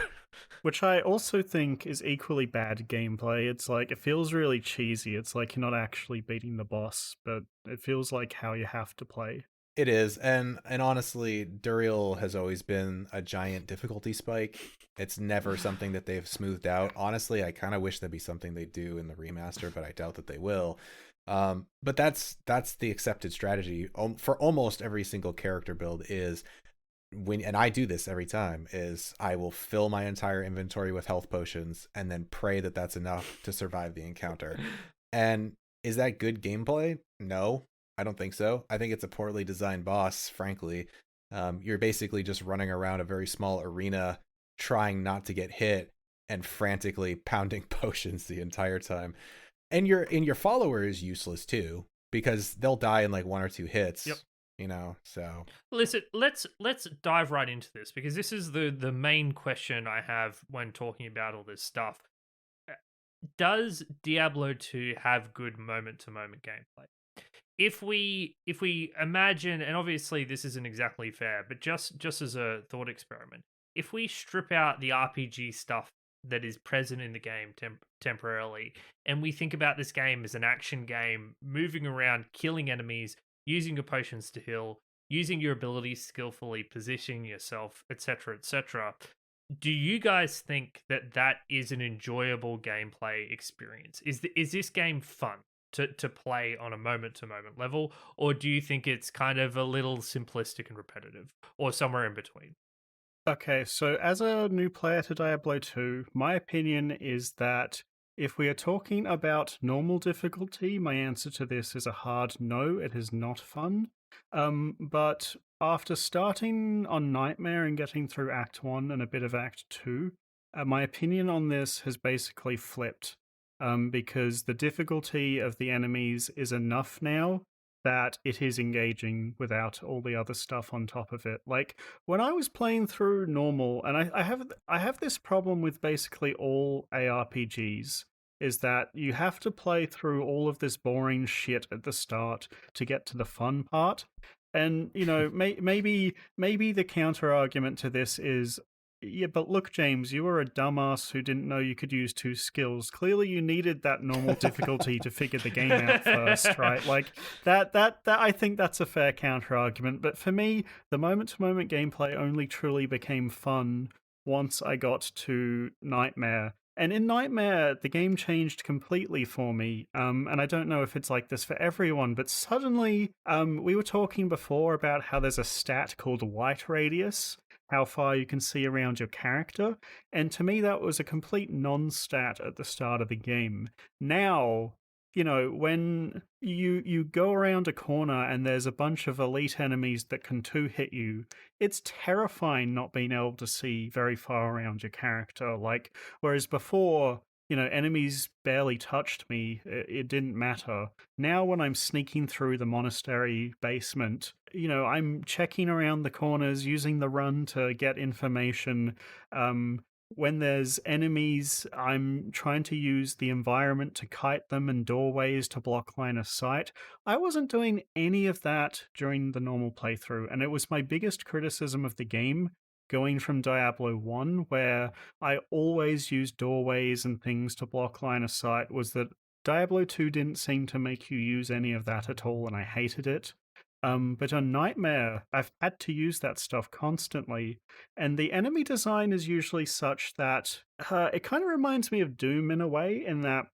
Which I also think is equally bad gameplay. It's it feels really cheesy. It's you're not actually beating the boss, but it feels like how you have to play. It is, and honestly, Duriel has always been a giant difficulty spike. It's never something that they've smoothed out. Honestly, I kind of wish that'd be something they do in the remaster, but I doubt that they will. But that's the accepted strategy for almost every single character build is and I do this every time, is I will fill my entire inventory with health potions and then pray that that's enough to survive the encounter. And is that good gameplay? No, I don't think so. I think it's a poorly designed boss, frankly. You're basically just running around a very small arena trying not to get hit and frantically pounding potions the entire time. And your follower is useless too, because they'll die in like 1 or 2 hits. Yep. So listen, let's dive right into this, because this is the main question I have when talking about all this stuff. Does Diablo 2 have good moment-to-moment gameplay? If we imagine, and obviously this isn't exactly fair, but just as a thought experiment, if we strip out the RPG stuff that is present in the game temporarily, and we think about this game as an action game, moving around, killing enemies, using your potions to heal, using your abilities skillfully, positioning yourself, etc., etc., do you guys think that is an enjoyable gameplay experience? Is this game fun to play on a moment-to-moment level, or do you think it's kind of a little simplistic and repetitive, or somewhere in between? Okay, so as a new player to Diablo 2, my opinion is that if we are talking about normal difficulty, my answer to this is a hard no, it is not fun. But after starting on Nightmare and getting through Act 1 and a bit of Act 2, my opinion on this has basically flipped. Because the difficulty of the enemies is enough now that it is engaging without all the other stuff on top of it. Like when I was playing through normal, and I have this problem with basically all ARPGs, is that you have to play through all of this boring shit at the start to get to the fun part. And maybe the counter argument to this is, yeah, but look, James, you were a dumbass who didn't know you could use 2 skills. Clearly, you needed that normal difficulty to figure the game out first, right? Like that. I think that's a fair counter argument. But for me, the moment-to-moment gameplay only truly became fun once I got to Nightmare. And in Nightmare, the game changed completely for me. And I don't know if it's like this for everyone, but suddenly, we were talking before about how there's a stat called white radius, how far you can see around your character. And to me, that was a complete non-stat at the start of the game. Now, when you go around a corner and there's a bunch of elite enemies that can 2-hit you, it's terrifying not being able to see very far around your character. Like, whereas before, enemies barely touched me, it didn't matter. Now when I'm sneaking through the monastery basement, I'm checking around the corners, using the run to get information. When there's enemies, I'm trying to use the environment to kite them and doorways to block line of sight. I wasn't doing any of that during the normal playthrough, and it was my biggest criticism of the game, going from Diablo 1, where I always used doorways and things to block line of sight, was that Diablo 2 didn't seem to make you use any of that at all, and I hated it. But on Nightmare, I've had to use that stuff constantly, and the enemy design is usually such that it kind of reminds me of Doom in a way, in that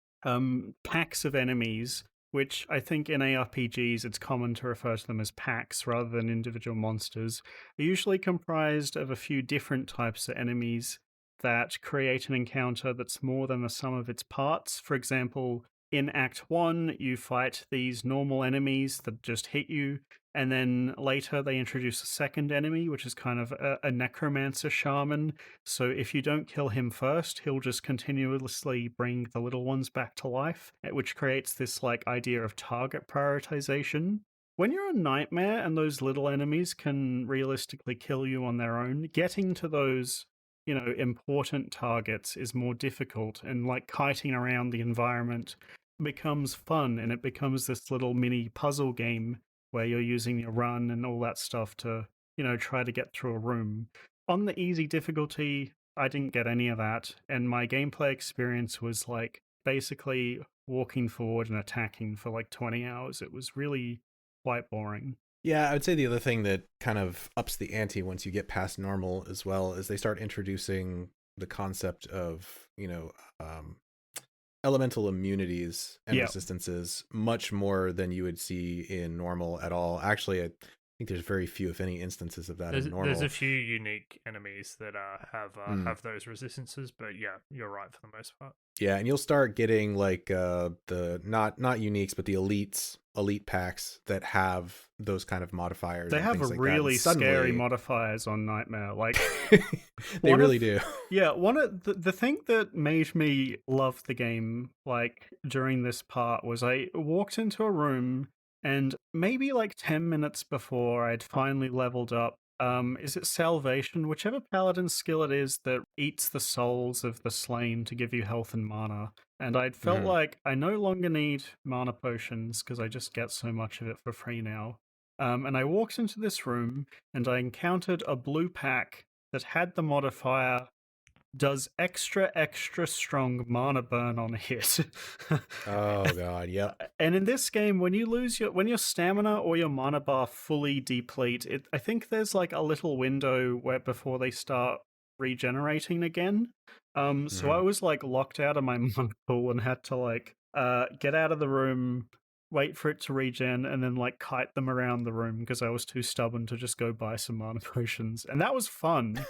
packs of enemies, which I think in ARPGs it's common to refer to them as packs rather than individual monsters, are usually comprised of a few different types of enemies that create an encounter that's more than the sum of its parts. For example, in Act 1, you fight these normal enemies that just hit you, and then later they introduce a second enemy, which is kind of a necromancer shaman. So if you don't kill him first, he'll just continuously bring the little ones back to life, which creates this idea of target prioritization. When you're a Nightmare and those little enemies can realistically kill you on their own, getting to those important targets is more difficult, and kiting around the environment becomes fun, and it becomes this little mini puzzle game where you're using your run and all that stuff to try to get through a room. On the easy difficulty, I didn't get any of that, and my gameplay experience was basically walking forward and attacking for 20 hours. It was really quite boring. Yeah, I would say the other thing that kind of ups the ante once you get past normal as well is they start introducing the concept of, elemental immunities and Yeah. resistances much more than you would see in normal at all. Actually, I think there's very few, if any, instances of that in normal. There's a few unique enemies that have those resistances, but yeah, you're right for the most part. Yeah, and you'll start getting like the not uniques, but the elite packs that have those kind of modifiers. They and have things a like really that. Suddenly, scary modifiers on Nightmare. Like they really do. Yeah, one of the thing that made me love the game, like during this part, was I walked into a room and maybe like 10 minutes before I'd finally leveled up. Is it Salvation? Whichever paladin skill it is that eats the souls of the slain to give you health and mana. And I'd felt like I no longer need mana potions because I just get so much of it for free now. And I walked into this room and I encountered a blue pack that had the modifier does extra strong mana burn on a hit. Oh god, yep. And in this game, when your stamina or your mana bar fully deplete, I think there's like a little window where before they start regenerating again. So I was like locked out of my mana pool and had to like get out of the room, wait for it to regen, and then like kite them around the room because I was too stubborn to just go buy some mana potions, and that was fun.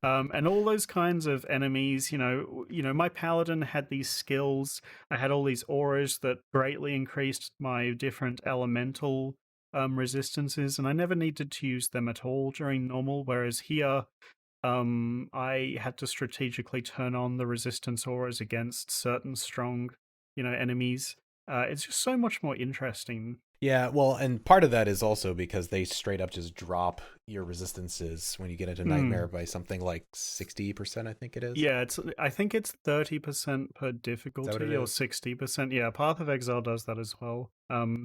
And all those kinds of enemies, my paladin had these skills. I had all these auras that greatly increased my different elemental resistances, and I never needed to use them at all during normal. Whereas here, I had to strategically turn on the resistance auras against certain strong, enemies. It's just so much more interesting. Yeah, well, and part of that is also because they straight up just drop your resistances when you get into Nightmare by something like 60%, I think it is. Yeah, I think it's 30% per difficulty or 60%. Yeah, Path of Exile does that as well.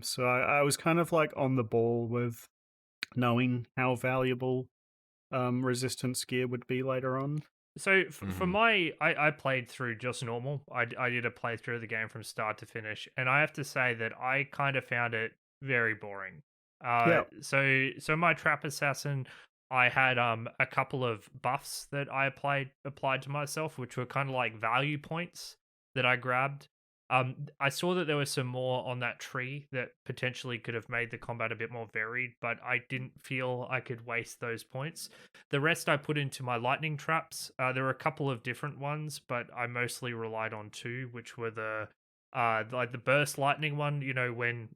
So I was kind of like on the ball with knowing how valuable resistance gear would be later on. So for I played through just normal. I did a playthrough of the game from start to finish, and I have to say that I kind of found it very boring. So my trap assassin, I had a couple of buffs that I applied to myself, which were kind of like value points that I grabbed. I saw that there was some more on that tree that potentially could have made the combat a bit more varied, but I didn't feel I could waste those points. The rest I put into my lightning traps. There were a couple of different ones, but I mostly relied on two, which were the burst lightning one, when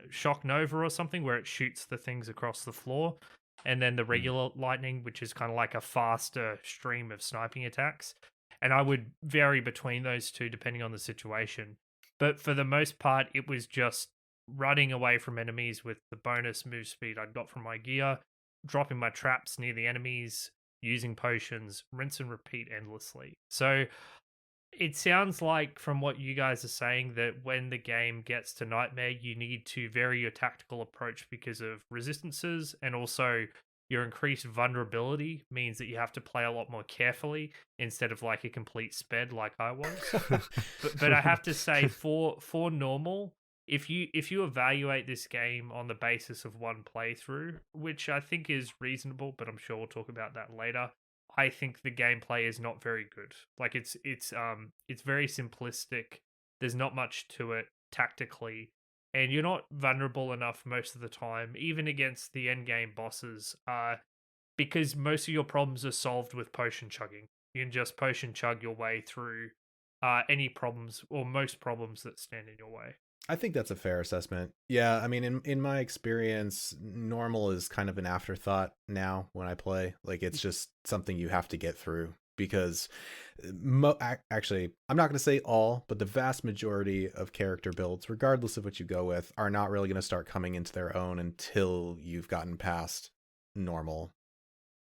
Shock Nova or something, where it shoots the things across the floor, and then the regular lightning, which is kind of like a faster stream of sniping attacks. And I would vary between those two depending on the situation. But for the most part, it was just running away from enemies with the bonus move speed I got from my gear, dropping my traps near the enemies, using potions, rinse and repeat endlessly. So it sounds like from what you guys are saying that when the game gets to Nightmare, you need to vary your tactical approach because of resistances, and also your increased vulnerability means that you have to play a lot more carefully instead of like a complete sped like I was. but I have to say, for normal, if you evaluate this game on the basis of one playthrough, which I think is reasonable, but I'm sure we'll talk about that later, I think the gameplay is not very good. Like it's very simplistic. There's not much to it tactically. And you're not vulnerable enough most of the time, even against the endgame bosses, because most of your problems are solved with potion chugging. You can just potion chug your way through any problems or most problems that stand in your way. I think that's a fair assessment. Yeah, I mean, in my experience, normal is kind of an afterthought now when I play. Like, it's just something you have to get through. Because actually, I'm not going to say all, but the vast majority of character builds, regardless of what you go with, are not really going to start coming into their own until you've gotten past normal,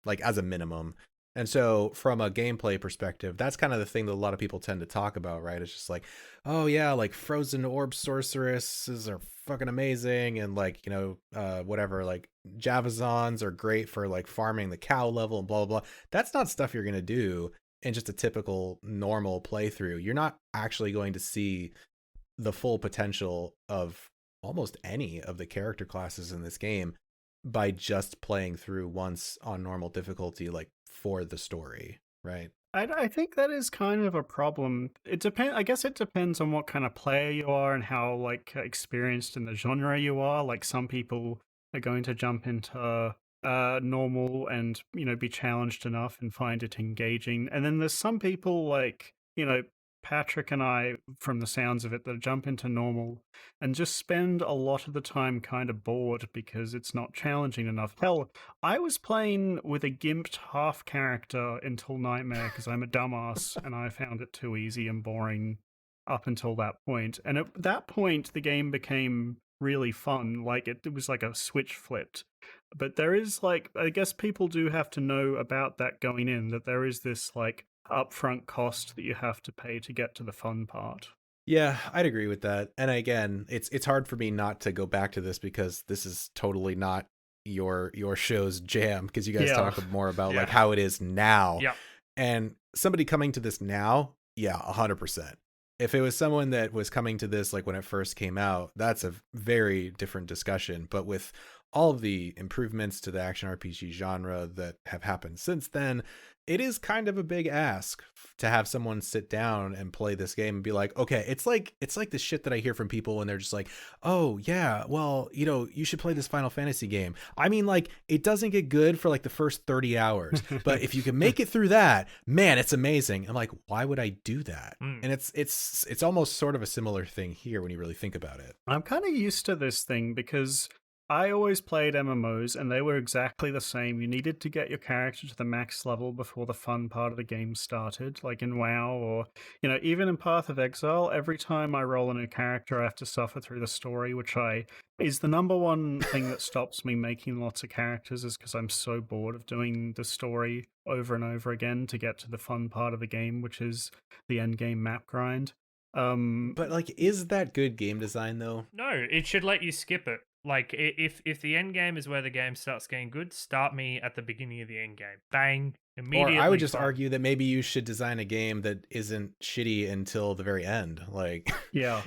like as a minimum. And so from a gameplay perspective, that's kind of the thing that a lot of people tend to talk about, right? It's just like, oh yeah, like frozen orb sorceresses are fucking amazing. And like, whatever, like Javazons are great for like farming the cow level and blah, blah, blah. That's not stuff you're going to do in just a typical normal playthrough. You're not actually going to see the full potential of almost any of the character classes in this game by just playing through once on normal difficulty, like for the story, right? I think that is kind of a problem. I guess it depends on what kind of player you are and how like experienced in the genre you are. Like some people are going to jump into normal and be challenged enough and find it engaging, and then there's some people like Patrick and I, from the sounds of it, that jump into normal and just spend a lot of the time kind of bored because it's not challenging enough. Hell, I was playing with a gimped half character until Nightmare because I'm a dumbass and I found it too easy and boring up until that point. And at that point, the game became really fun. Like it was like a switch flipped. But there is like, I guess people do have to know about that going in, that there is this like upfront cost that you have to pay to get to the fun part. Yeah, I'd agree with that. And again, it's hard for me not to go back to this because this is totally not your show's jam, because you guys talk more about like how it is now. Yeah. And somebody coming to this now, 100%. If it was someone that was coming to this like when it first came out, that's a very different discussion. But with all of the improvements to the action RPG genre that have happened since then, it is kind of a big ask to have someone sit down and play this game and be like, okay, it's like the shit that I hear from people when they're just like, oh yeah, well, you should play this Final Fantasy game. I mean, like, it doesn't get good for like the first 30 hours, but if you can make it through that, man, it's amazing. I'm like, why would I do that? And it's almost sort of a similar thing here when you really think about it. I'm kind of used to this thing because I always played MMOs and they were exactly the same. You needed to get your character to the max level before the fun part of the game started, like in WoW or, even in Path of Exile. Every time I roll a new character, I have to suffer through the story, which is the number one thing that stops me making lots of characters, is because I'm so bored of doing the story over and over again to get to the fun part of the game, which is the end game map grind. But like, is that good game design though? No, it should let you skip it. Like, if the end game is where the game starts getting good, start me at the beginning of the end game. Bang, immediately. Or I would just argue that maybe you should design a game that isn't shitty until the very end. Like, yeah,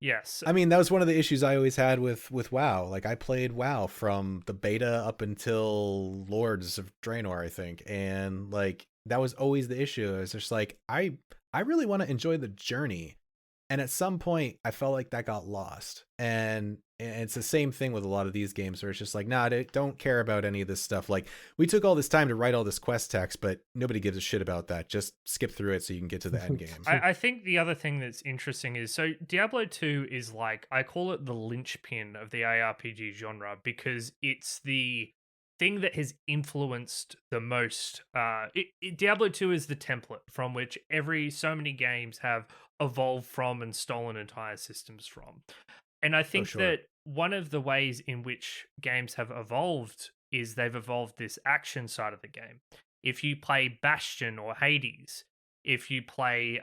Yes. I mean, that was one of the issues I always had with WoW. Like, I played WoW from the beta up until Lords of Draenor, I think, and like that was always the issue. It's just like I really want to enjoy the journey. And at some point, I felt like that got lost. And it's the same thing with a lot of these games where it's just like, nah, don't care about any of this stuff. Like, we took all this time to write all this quest text, but nobody gives a shit about that. Just skip through it so you can get to the end game. I think the other thing that's interesting is, so Diablo 2 is like, I call it the linchpin of the ARPG genre because it's the thing that has influenced the most. Diablo 2 is the template from which so many games have evolved from and stolen entire systems from. And I think that one of the ways in which games have evolved is they've evolved this action side of the game. If you play Bastion or Hades, if you play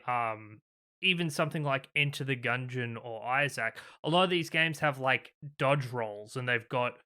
even something like Enter the Gungeon or Isaac, a lot of these games have like dodge rolls and they've got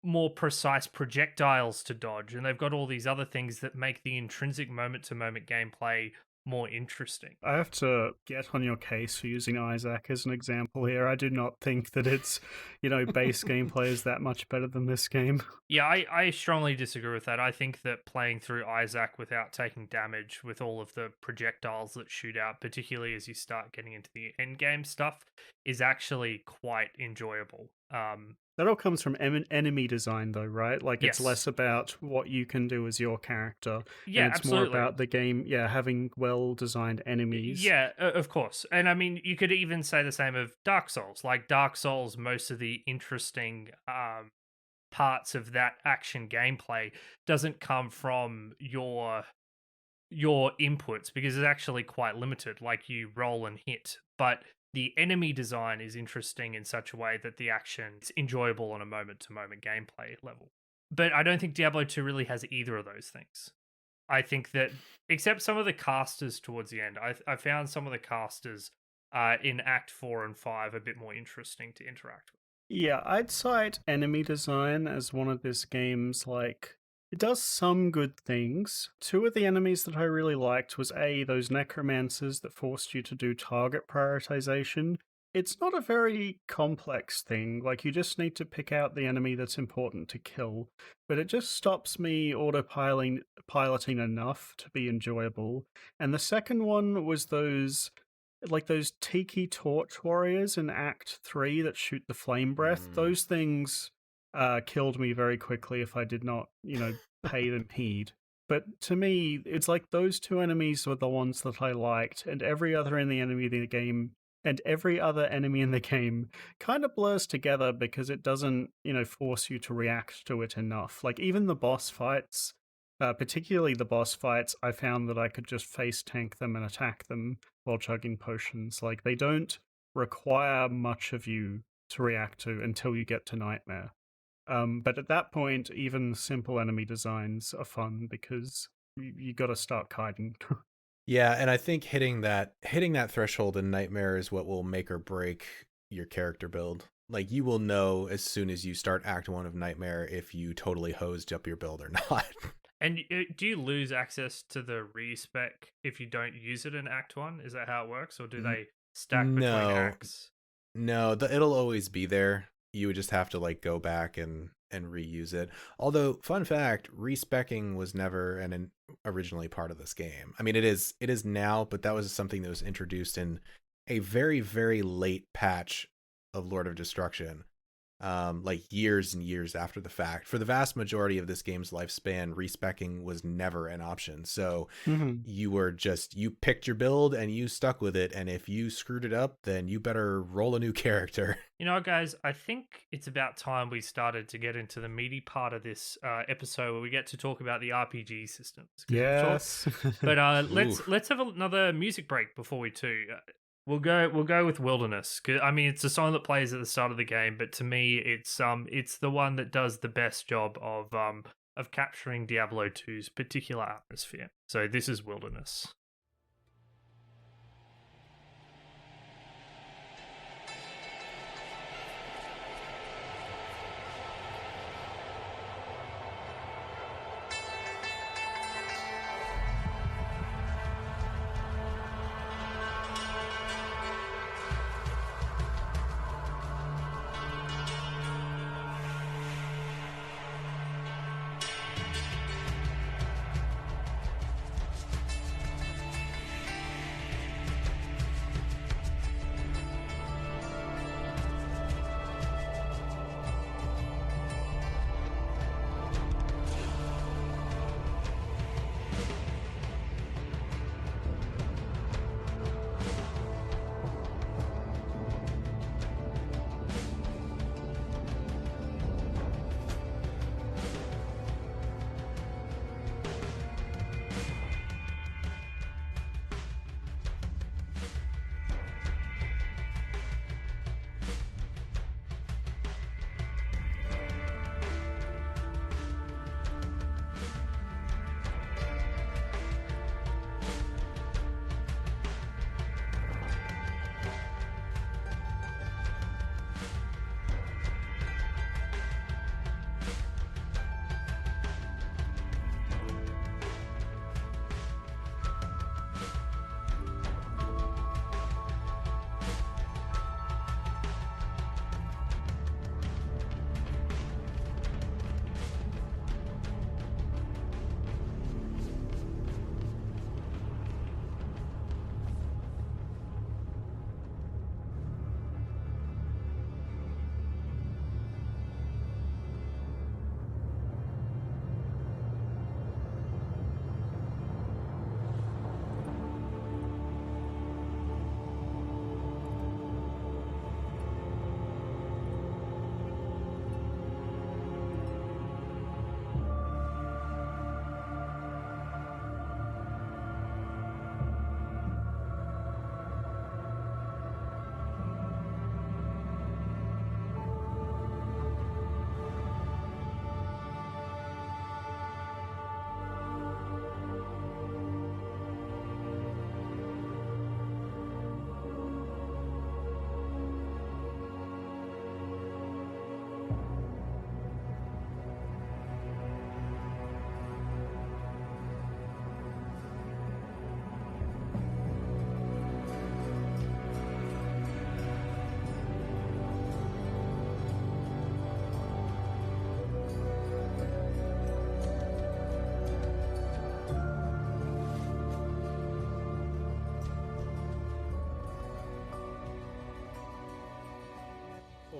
more precise projectiles to dodge, and they've got all these other things that make the intrinsic moment-to-moment gameplay more interesting. I have to get on your case for using Isaac as an example here. I do not think that its, base gameplay is that much better than this game. Yeah, I strongly disagree with that. I think that playing through Isaac without taking damage with all of the projectiles that shoot out, particularly as you start getting into the endgame stuff, is actually quite enjoyable. That all comes from enemy design, though, right? Like, it's Yes. less about what you can do as your character. Yeah, and it's absolutely. more about the game, having well-designed enemies. Yeah, of course. And I mean, you could even say the same of Dark Souls. Like, Dark Souls, most of the interesting parts of that action gameplay doesn't come from your inputs, because it's actually quite limited. Like, you roll and hit, but the enemy design is interesting in such a way that the action is enjoyable on a moment-to-moment gameplay level. But I don't think Diablo 2 really has either of those things. I think that, except some of the casters towards the end, I found some of the casters in Act 4 and 5 a bit more interesting to interact with. Yeah, I'd cite enemy design as one of this game's, like, it does some good things. Two of the enemies that I really liked was those necromancers that forced you to do target prioritization. it's not a very complex thing. Like, you just need to pick out the enemy that's important to kill, but it just stops me piloting enough to be enjoyable. And the second one was those tiki torch warriors in Act 3 that shoot the flame breath. Those things killed me very quickly if I did not, pay them heed. But to me, it's like those two enemies were the ones that I liked, and every other enemy in the game kind of blurs together because it doesn't, force you to react to it enough. Like, even the boss fights, particularly the boss fights, I found that I could just face tank them and attack them while chugging potions. Like, they don't require much of you to react to until you get to Nightmare. But at that point, even simple enemy designs are fun because you got to start kiting. Yeah, and I think hitting that threshold in Nightmare is what will make or break your character build. Like, you will know as soon as you start Act 1 of Nightmare if you totally hosed up your build or not. And do you lose access to the respec if you don't use it in Act 1? Is that how it works? Or do they stack between acts? No, it'll always be there. You would just have to like go back and reuse it. Although, fun fact, respecing was never an originally part of this game. I mean, it is now, but that was something that was introduced in a very, very late patch of Lord of Destruction. Like years and years after the fact. For the vast majority of this game's lifespan, respecing was never an option. So you picked your build and you stuck with it. And if you screwed it up, then you better roll a new character. You know, guys, I think it's about time we started to get into the meaty part of this episode where we get to talk about the RPG systems. Yes. But let's have another music break before we do. We'll go with Wilderness. I mean, it's a song that plays at the start of the game, but to me, it's the one that does the best job of capturing Diablo 2's particular atmosphere. So this is Wilderness.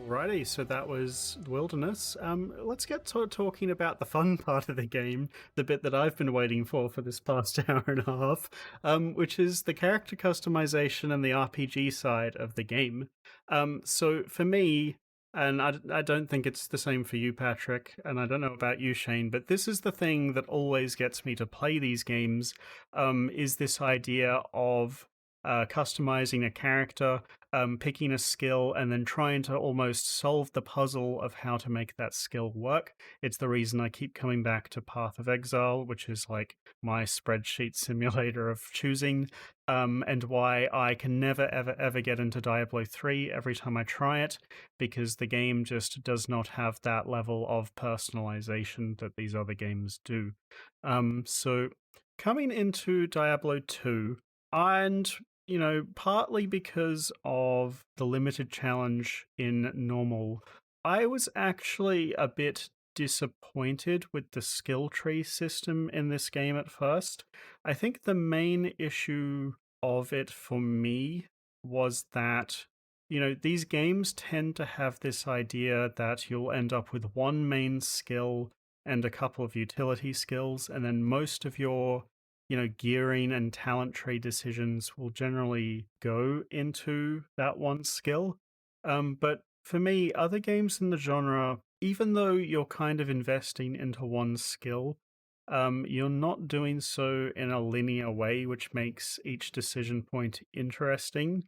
Alrighty, so that was Wilderness. Let's get to talking about the fun part of the game, the bit that I've been waiting for this past hour and a half, which is the character customization and the RPG side of the game. So for me, and I don't think it's the same for you, Patrick, and I don't know about you, Shane, but this is the thing that always gets me to play these games, is this idea of customizing a character, picking a skill, and then trying to almost solve the puzzle of how to make that skill work. It's the reason I keep coming back to Path of Exile, which is like my spreadsheet simulator of choosing, and why I can never, ever, ever get into Diablo 3 every time I try it, because the game just does not have that level of personalization that these other games do. So coming into Diablo 2, and partly because of the limited challenge in normal, I was actually a bit disappointed with the skill tree system in this game at first. I think the main issue of it for me was that, these games tend to have this idea that you'll end up with one main skill and a couple of utility skills, and then most of your gearing and talent tree decisions will generally go into that one skill. But for me, other games in the genre, even though you're kind of investing into one skill, you're not doing so in a linear way, which makes each decision point interesting.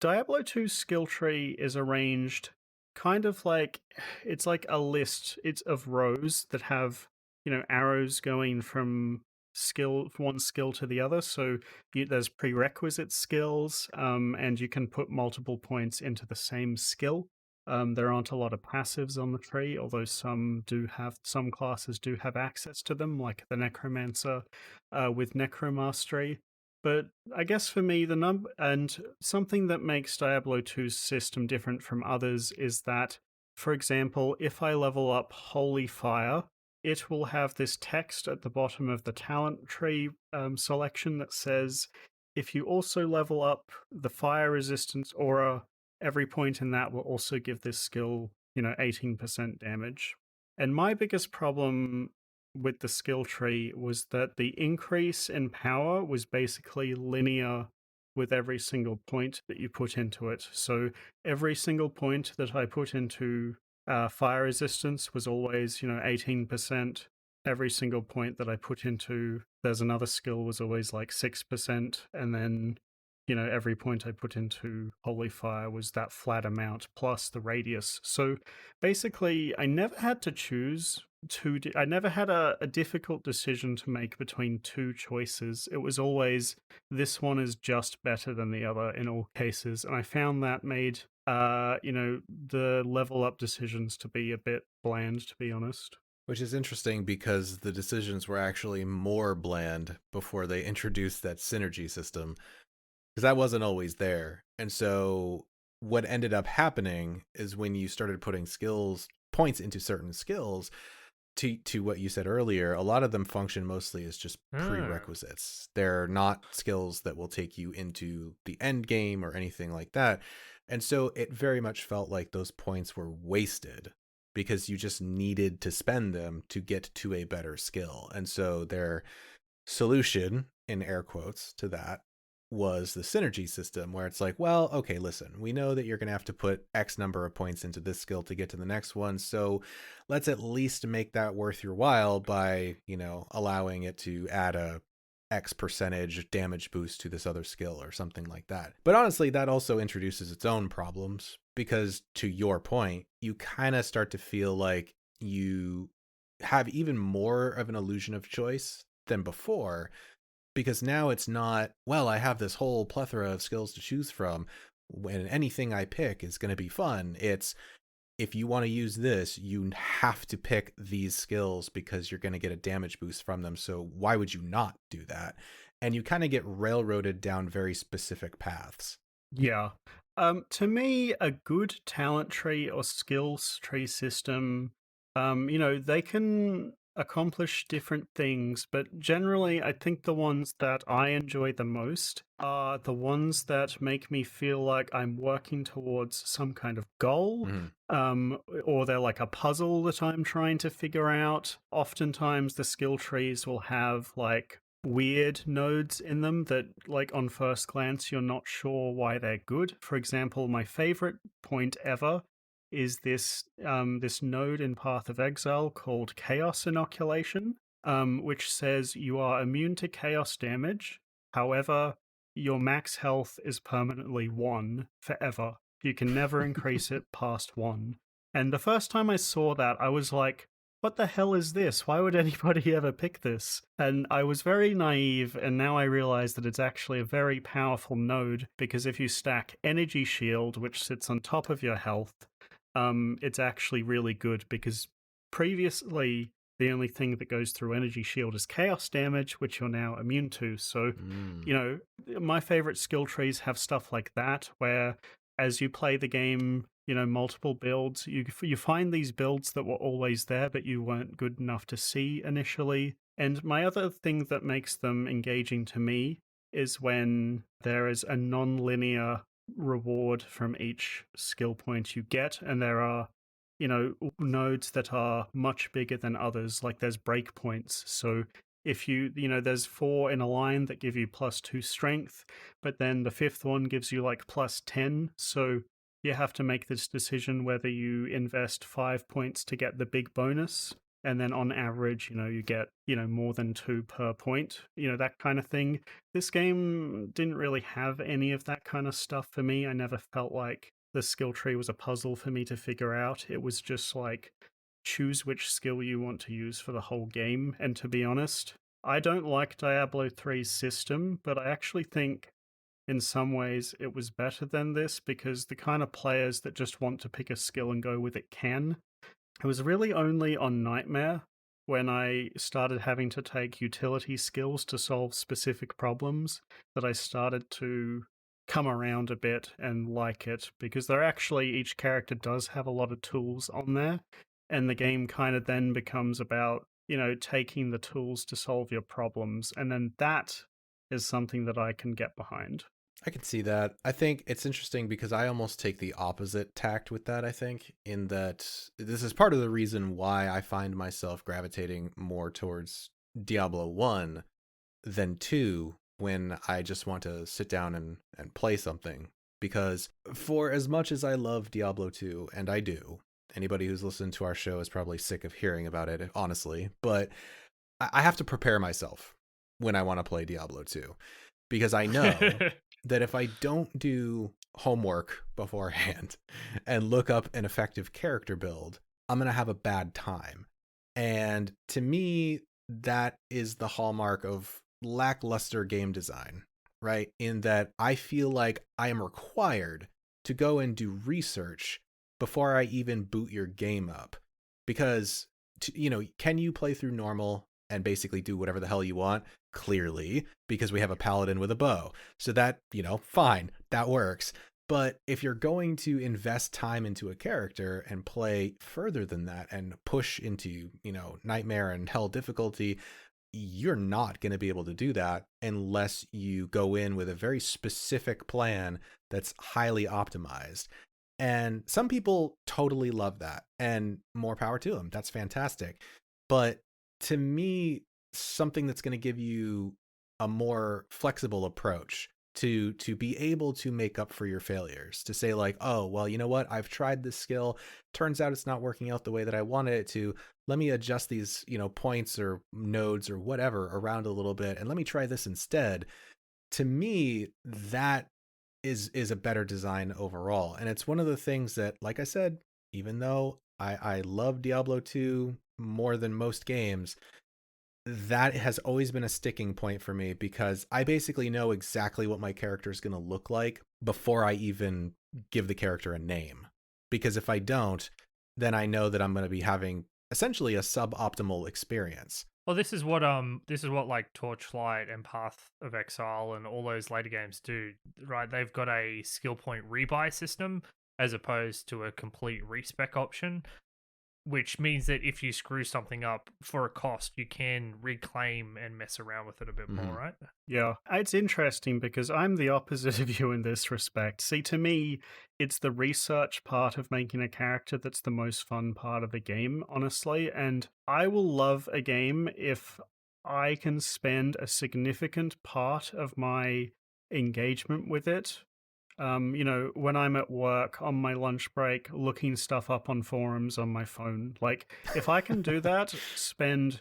Diablo 2's skill tree is arranged kind of like, it's like a list. It's of rows that have, arrows going from one skill to the other. So there's prerequisite skills, and you can put multiple points into the same skill. There aren't a lot of passives on the tree, although some classes do have access to them, like the Necromancer with Necromastery. But I guess for me, and something that makes Diablo 2's system different from others is that, for example, if I level up Holy Fire, it will have this text at the bottom of the talent tree selection that says, if you also level up the fire resistance aura, every point in that will also give this skill, 18% damage. And my biggest problem with the skill tree was that the increase in power was basically linear with every single point that you put into it. So every single point that I put into fire resistance was always, 18%. Every single point that I put into there's another skill was always like 6%. And then, every point I put into Holy Fire was that flat amount plus the radius. So basically, I never had to choose I never had a difficult decision to make between two choices. It was always, this one is just better than the other in all cases. And I found that made the level up decisions to be a bit bland, to be honest. Which is interesting because the decisions were actually more bland before they introduced that synergy system, because that wasn't always there. And so what ended up happening is when you started putting points into certain skills, to what you said earlier, a lot of them function mostly as just prerequisites. They're not skills that will take you into the end game or anything like that. And so it very much felt like those points were wasted because you just needed to spend them to get to a better skill. And so their solution, in air quotes, to that was the synergy system, where it's like, well, okay, listen, we know that you're going to have to put X number of points into this skill to get to the next one. So let's at least make that worth your while by, allowing it to add a X percentage damage boost to this other skill or something like that. But honestly, that also introduces its own problems, because to your point, you kind of start to feel like you have even more of an illusion of choice than before, because now it's not, well, I have this whole plethora of skills to choose from, when anything I pick is going to be fun. It's, if you want to use this, you have to pick these skills because you're going to get a damage boost from them. So why would you not do that? And you kind of get railroaded down very specific paths. Yeah. To me, a good talent tree or skills tree system, they can accomplish different things, but generally, I think the ones that I enjoy the most are the ones that make me feel like I'm working towards some kind of goal, or they're like a puzzle that I'm trying to figure out. Oftentimes, the skill trees will have like weird nodes in them that, like, on first glance, you're not sure why they're good. For example, my favorite point ever is this node in Path of Exile called Chaos Inoculation, which says you are immune to chaos damage. However, your max health is permanently 1 forever. You can never increase it past 1. And the first time I saw that, I was like, what the hell is this? Why would anybody ever pick this? And I was very naive, and now I realize that it's actually a very powerful node, because if you stack Energy Shield, which sits on top of your health, it's actually really good, because previously the only thing that goes through Energy Shield is chaos damage, which you're now immune to. So, you know, my favorite skill trees have stuff like that, where as you play the game, you know, multiple builds, you find these builds that were always there, but you weren't good enough to see initially. And my other thing that makes them engaging to me is when there is a non-linear reward from each skill point you get, and there are, you know, nodes that are much bigger than others. Like there's breakpoints, so if you know, there's 4 in a line that give you +2 strength, but then the 5th one gives you like +10, so you have to make this decision whether you invest 5 points to get the big bonus, and then on average, you know, you get, you know, more than 2 per point, you know, that kind of thing. This game didn't really have any of that kind of stuff for me. I never felt like the skill tree was a puzzle for me to figure out. It was just like, choose which skill you want to use for the whole game. And to be honest, I don't like Diablo 3's system, but I actually think in some ways it was better than this, because the kind of players that just want to pick a skill and go with it can. It was really only on Nightmare when I started having to take utility skills to solve specific problems that I started to come around a bit and like it, because they're actually, each character does have a lot of tools on there, and the game kind of then becomes about, you know, taking the tools to solve your problems, and then that is something that I can get behind. I can see that. I think it's interesting because I almost take the opposite tact with that, I think, in that this is part of the reason why I find myself gravitating more towards Diablo 1 than 2 when I just want to sit down and play something. Because for as much as I love Diablo 2, and I do, anybody who's listened to our show is probably sick of hearing about it, honestly, but I have to prepare myself when I want to play Diablo 2. Because I know that if I don't do homework beforehand and look up an effective character build, I'm going to have a bad time. And to me, that is the hallmark of lackluster game design, right? In that I feel like I am required to go and do research before I even boot your game up. Because, you know, can you play through normal and basically do whatever the hell you want? Clearly, because we have a paladin with a bow. So that, you know, fine, that works. But if you're going to invest time into a character and play further than that and push into, you know, nightmare and hell difficulty, you're not going to be able to do that unless you go in with a very specific plan that's highly optimized. And some people totally love that, and more power to them. That's fantastic. But to me, something that's going to give you a more flexible approach to be able to make up for your failures, to say like, oh, well, you know what? I've tried this skill. Turns out it's not working out the way that I wanted it to. Let me adjust these, you know, points or nodes or whatever around a little bit, and let me try this instead. To me, that is a better design overall. And it's one of the things that, like I said, even though I love Diablo 2 more than most games, that has always been a sticking point for me, because I basically know exactly what my character is going to look like before I even give the character a name. Because if I don't, then I know that I'm going to be having essentially a suboptimal experience. Well, this is what like Torchlight and Path of Exile and all those later games do, right? They've got a skill point rebuy system as opposed to a complete respec option. which means that if you screw something up for a cost, you can reclaim and mess around with it a bit more, right? Yeah, it's interesting because I'm the opposite of you in this respect. See, to me, it's the research part of making a character that's the most fun part of a game, honestly. And I will love a game if I can spend a significant part of my engagement with it. When I'm at work on my lunch break, looking stuff up on forums on my phone. Like, if I can do that, spend,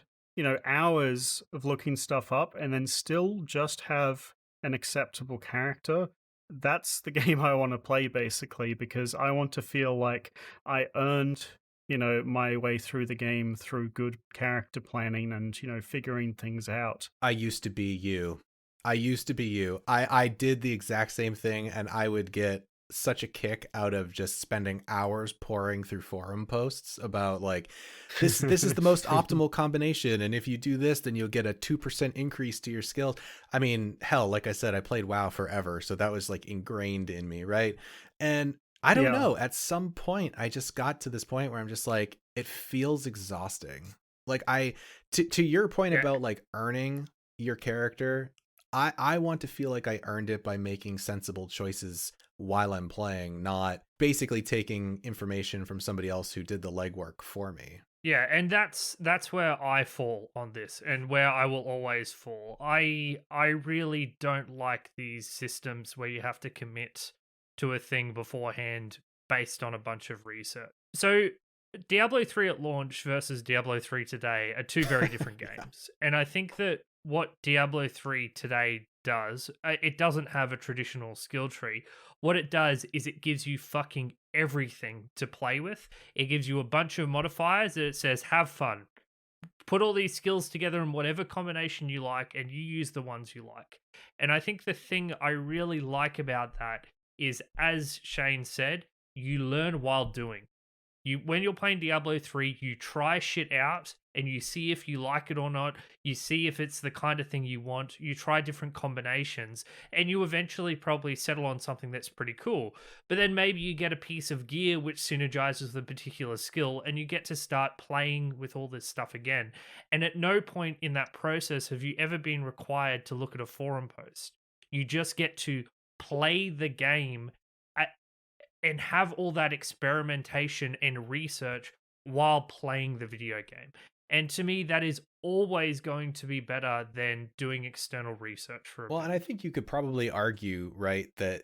hours of looking stuff up and then still just have an acceptable character, that's the game I want to play, basically, because I want to feel like I earned, my way through the game through good character planning and, figuring things out. I used to be you. I did the exact same thing, and I would get such a kick out of just spending hours poring through forum posts about like this is the most optimal combination, and if you do this then you'll get a 2% increase to your skills. I mean, hell, like I said, I played WoW forever, so that was like ingrained in me, right? And I don't know, at some point I just got to this point where I'm just like, it feels exhausting. Like to your point about like earning your character, I want to feel like I earned it by making sensible choices while I'm playing, not basically taking information from somebody else who did the legwork for me. Yeah, and that's where I fall on this, and where I will always fall. I really don't like these systems where you have to commit to a thing beforehand based on a bunch of research. So Diablo 3 at launch versus Diablo 3 today are two very different games. And I think that what Diablo 3 today does, it doesn't have a traditional skill tree. What it does is it gives you fucking everything to play with. It gives you a bunch of modifiers that it says, have fun. Put all these skills together in whatever combination you like, and you use the ones you like. And I think the thing I really like about that is, as Shane said, you learn while doing. When you're playing Diablo 3, you try shit out and you see if you like it or not. You see if it's the kind of thing you want. You try different combinations and you eventually probably settle on something that's pretty cool. But then maybe you get a piece of gear which synergizes with a particular skill and you get to start playing with all this stuff again. And at no point in that process have you ever been required to look at a forum post. You just get to play the game and have all that experimentation and research while playing the video game. And to me, that is always going to be better than doing external research for a Well, and I think you could probably argue, right, that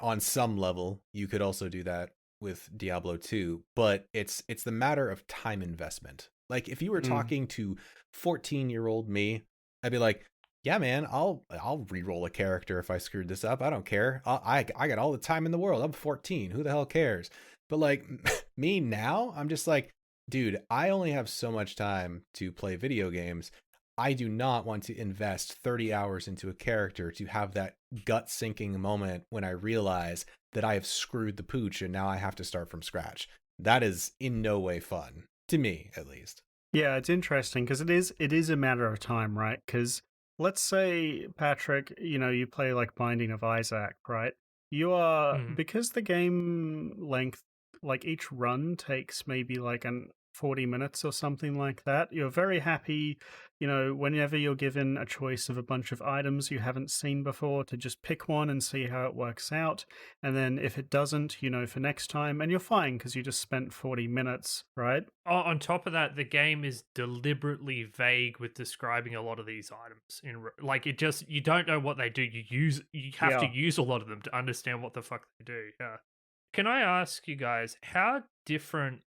on some level, you could also do that with Diablo 2, but it's the matter of time investment. Like, if you were talking to 14-year-old me, I'd be like, yeah, man, I'll re-roll a character if I screwed this up. I don't care. I got all the time in the world. I'm 14. Who the hell cares? But like me now, I'm just like, dude, I only have so much time to play video games. I do not want to invest 30 hours into a character to have that gut-sinking moment when I realize that I have screwed the pooch and now I have to start from scratch. That is in no way fun, to me at least. Yeah, it's interesting because it is a matter of time, right? Because let's say, Patrick, you play like Binding of Isaac, right? You are, because the game length, like each run takes maybe like 40 minutes or something like that. You're very happy, whenever you're given a choice of a bunch of items you haven't seen before, to just pick one and see how it works out. And then if it doesn't, for next time, and you're fine because you just spent 40 minutes, right? On top of that, the game is deliberately vague with describing a lot of these items. You don't know what they do. You have to use a lot of them to understand what the fuck they do. Yeah. Can I ask you guys, how different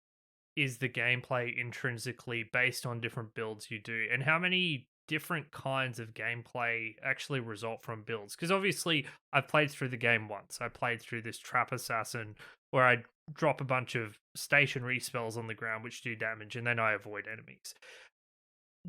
is the gameplay intrinsically based on different builds you do, and how many different kinds of gameplay actually result from builds? Because obviously I've played through the game once. I played through this trap assassin where I drop a bunch of stationary spells on the ground which do damage and then I avoid enemies.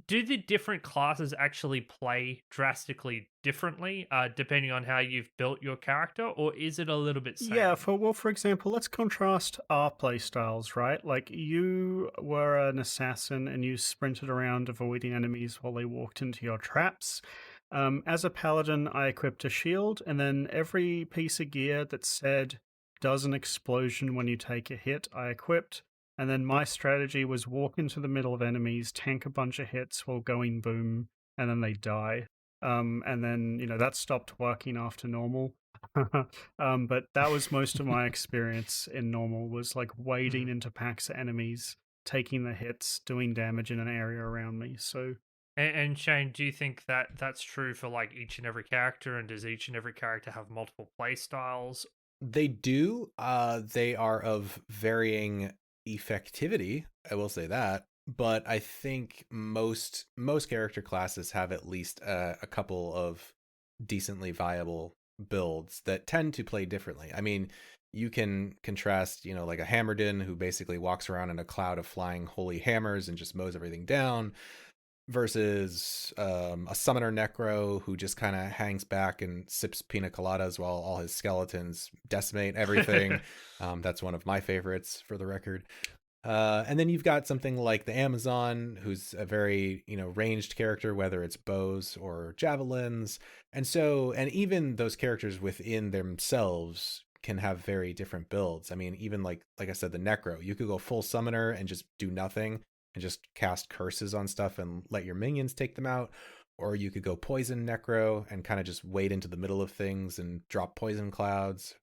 Do the different classes actually play drastically differently depending on how you've built your character, or is it a little bit same? Yeah, for example, let's contrast our play styles, right? Like, you were an assassin and you sprinted around avoiding enemies while they walked into your traps. As a paladin, I equipped a shield, and then every piece of gear that said does an explosion when you take a hit, I equipped. And then my strategy was walk into the middle of enemies, tank a bunch of hits while going boom, and then they die. And then, that stopped working after normal. But that was most of my experience in normal, was like wading into packs of enemies, taking the hits, doing damage in an area around me. So And Shane, do you think that that's true for like each and every character? And does each and every character have multiple play styles? They do. They are of varying effectivity, I will say that. But I think most character classes have at least a couple of decently viable builds that tend to play differently. I mean, you can contrast, like a Hammerdin who basically walks around in a cloud of flying holy hammers and just mows everything down, versus a summoner Necro who just kind of hangs back and sips pina coladas while all his skeletons decimate everything. That's one of my favorites, for the record. And then you've got something like the Amazon, who's a very, ranged character, whether it's bows or javelins. And even those characters within themselves can have very different builds. I mean, even like I said, the Necro, you could go full summoner and just do nothing and just cast curses on stuff and let your minions take them out. Or you could go poison Necro and kind of just wade into the middle of things and drop poison clouds.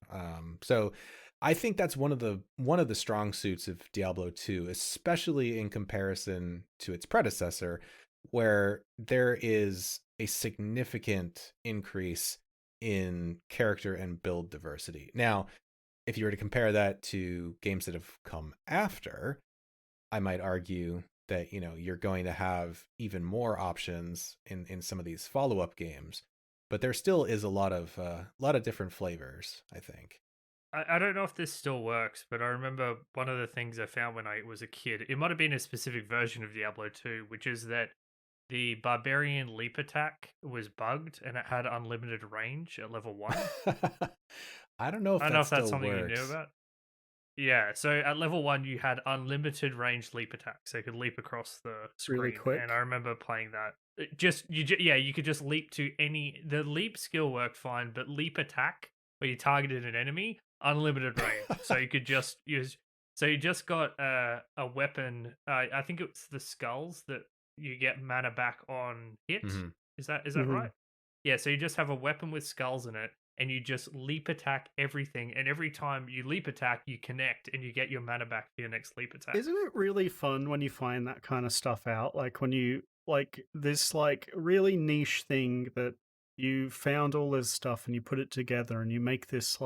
So I think that's one of the strong suits of Diablo 2, especially in comparison to its predecessor, where there is a significant increase in character and build diversity. Now, if you were to compare that to games that have come after, I might argue that, you're going to have even more options in some of these follow-up games, but there still is a lot of different flavors, I think. I don't know if this still works, but I remember one of the things I found when I was a kid, it might have been a specific version of Diablo 2, which is that the barbarian leap attack was bugged and it had unlimited range at level 1. I don't know if that's something you knew about. Yeah, so at level 1 you had unlimited range leap attack, so you could leap across the screen. Really quick. And I remember playing that. You could just leap to the leap skill worked fine, but leap attack where you targeted an enemy, unlimited range. So you could just use. So you just got a weapon. I think it's the skulls that you get mana back on hit. Mm-hmm. Is that right? Yeah. So you just have a weapon with skulls in it, and you just leap attack everything. And every time you leap attack, you connect, and you get your mana back for your next leap attack. Isn't it really fun when you find that kind of stuff out? Like when you this really niche thing that you found all this stuff and you put it together and you make this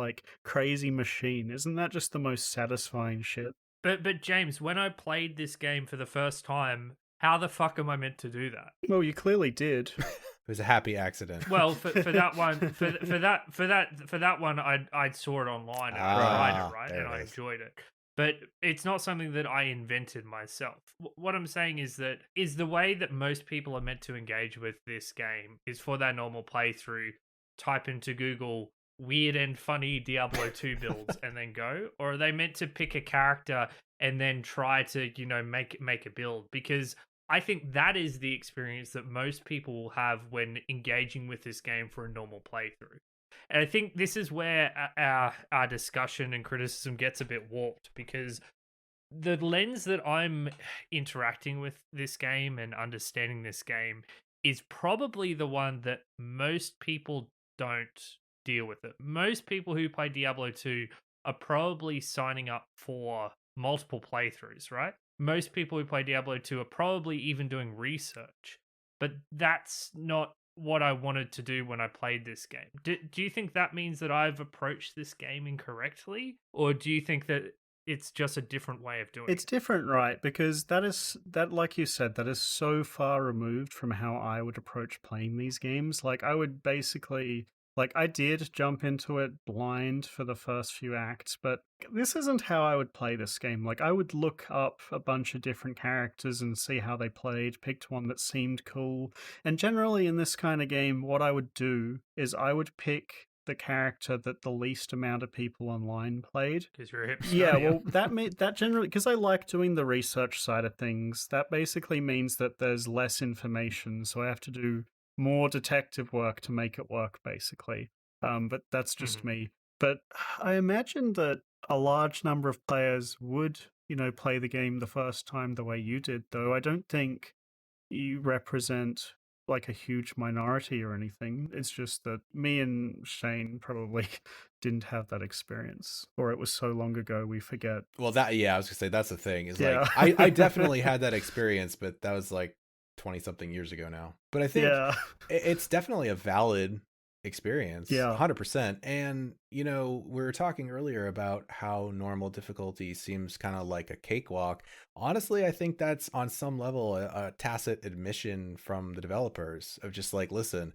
crazy machine. Isn't that just the most satisfying shit? But James, when I played this game for the first time, how the fuck am I meant to do that? Well, you clearly did. It was a happy accident. Well, for that one, for that one, I saw it online and I tried it, right, and I enjoyed it. But it's not something that I invented myself. What I'm saying is that the way that most people are meant to engage with this game is for their normal playthrough, type into Google weird and funny Diablo 2 builds and then go? Or are they meant to pick a character and then try to, make a build? Because I think that is the experience that most people will have when engaging with this game for a normal playthrough. And I think this is where our discussion and criticism gets a bit warped, because the lens that I'm interacting with this game and understanding this game is probably the one that most people don't deal with it. Most people who play Diablo 2 are probably signing up for multiple playthroughs, right? Most people who play Diablo 2 are probably even doing research, but that's not what I wanted to do when I played this game. Do you think that means that I've approached this game incorrectly? Or do you think that it's just a different way of doing it? It's different, right? Because that, like you said, that is so far removed from how I would approach playing these games. I would basically... I did jump into it blind for the first few acts, but this isn't how I would play this game. I would look up a bunch of different characters and see how they played, picked one that seemed cool. And generally in this kind of game, what I would do is I would pick the character that the least amount of people online played. Because you're a hipster. Yeah, well, that generally... Because I like doing the research side of things, that basically means that there's less information, so I have to do more detective work to make it work, basically. But that's just me. But I imagine that a large number of players would, play the game the first time the way you did, though. I don't think you represent like a huge minority or anything. It's just that me and Shane probably didn't have that experience, or it was so long ago we forget. Well, I was gonna say that's the thing is Yeah. like I definitely had that experience, but that was like 20 something years ago now. But I think Yeah. it's definitely a valid experience. Yeah. 100%. And we were talking earlier about how normal difficulty seems kind of like a cakewalk. Honestly, I think that's on some level a tacit admission from the developers of just like, listen,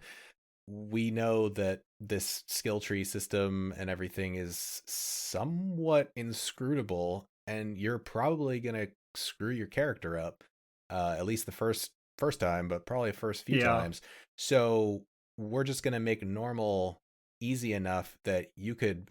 we know that this skill tree system and everything is somewhat inscrutable, and you're probably gonna screw your character up, at least the first time, but probably the first few times. So we're just gonna make normal easy enough that you could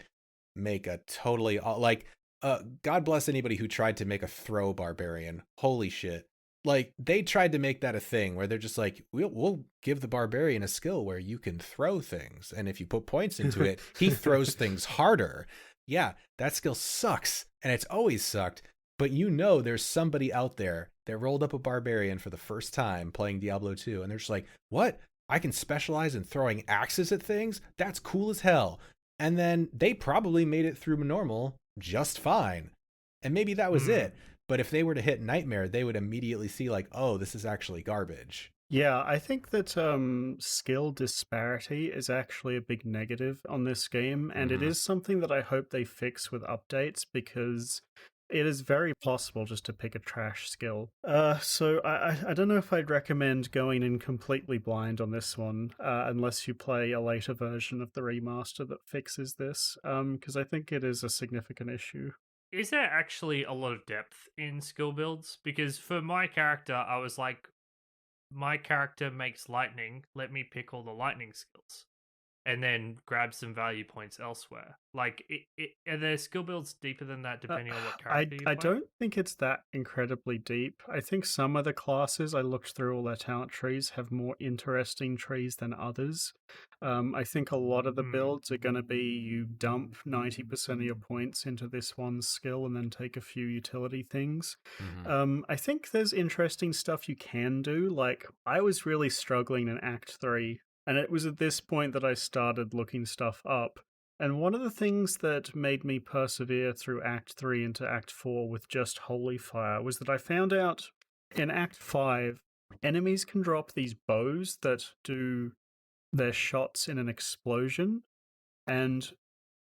make a totally like God bless anybody who tried to make a throw barbarian. Holy shit. Like they tried to make that a thing where they're just like, we'll give the barbarian a skill where you can throw things, and if you put points into it, he throws things harder. Yeah, that skill sucks, and it's always sucked. But there's somebody out there that rolled up a barbarian for the first time playing Diablo 2, and they're just like, what? I can specialize in throwing axes at things? That's cool as hell. And then they probably made it through normal just fine. And maybe that was it. But if they were to hit Nightmare, they would immediately see like, oh, this is actually garbage. Yeah, I think that skill disparity is actually a big negative on this game, and it is something that I hope they fix with updates, because it is very possible just to pick a trash skill. So I don't know if I'd recommend going in completely blind on this one, unless you play a later version of the remaster that fixes this, because I think it is a significant issue. Is there actually a lot of depth in skill builds? Because for my character, I was like, my character makes lightning, let me pick all the lightning skills, and then grab some value points elsewhere. Like, are there skill builds deeper than that, depending on what character you play? I don't think it's that incredibly deep. I think some of the classes, I looked through all their talent trees, have more interesting trees than others. I think a lot of the builds are going to be you dump 90% of your points into this one skill and then take a few utility things. I think there's interesting stuff you can do. Like, I was really struggling in Act 3, and it was at this point that I started looking stuff up. And one of the things that made me persevere through Act 3 into Act 4 with just Holy Fire was that I found out in Act 5, enemies can drop these bows that do their shots in an explosion. And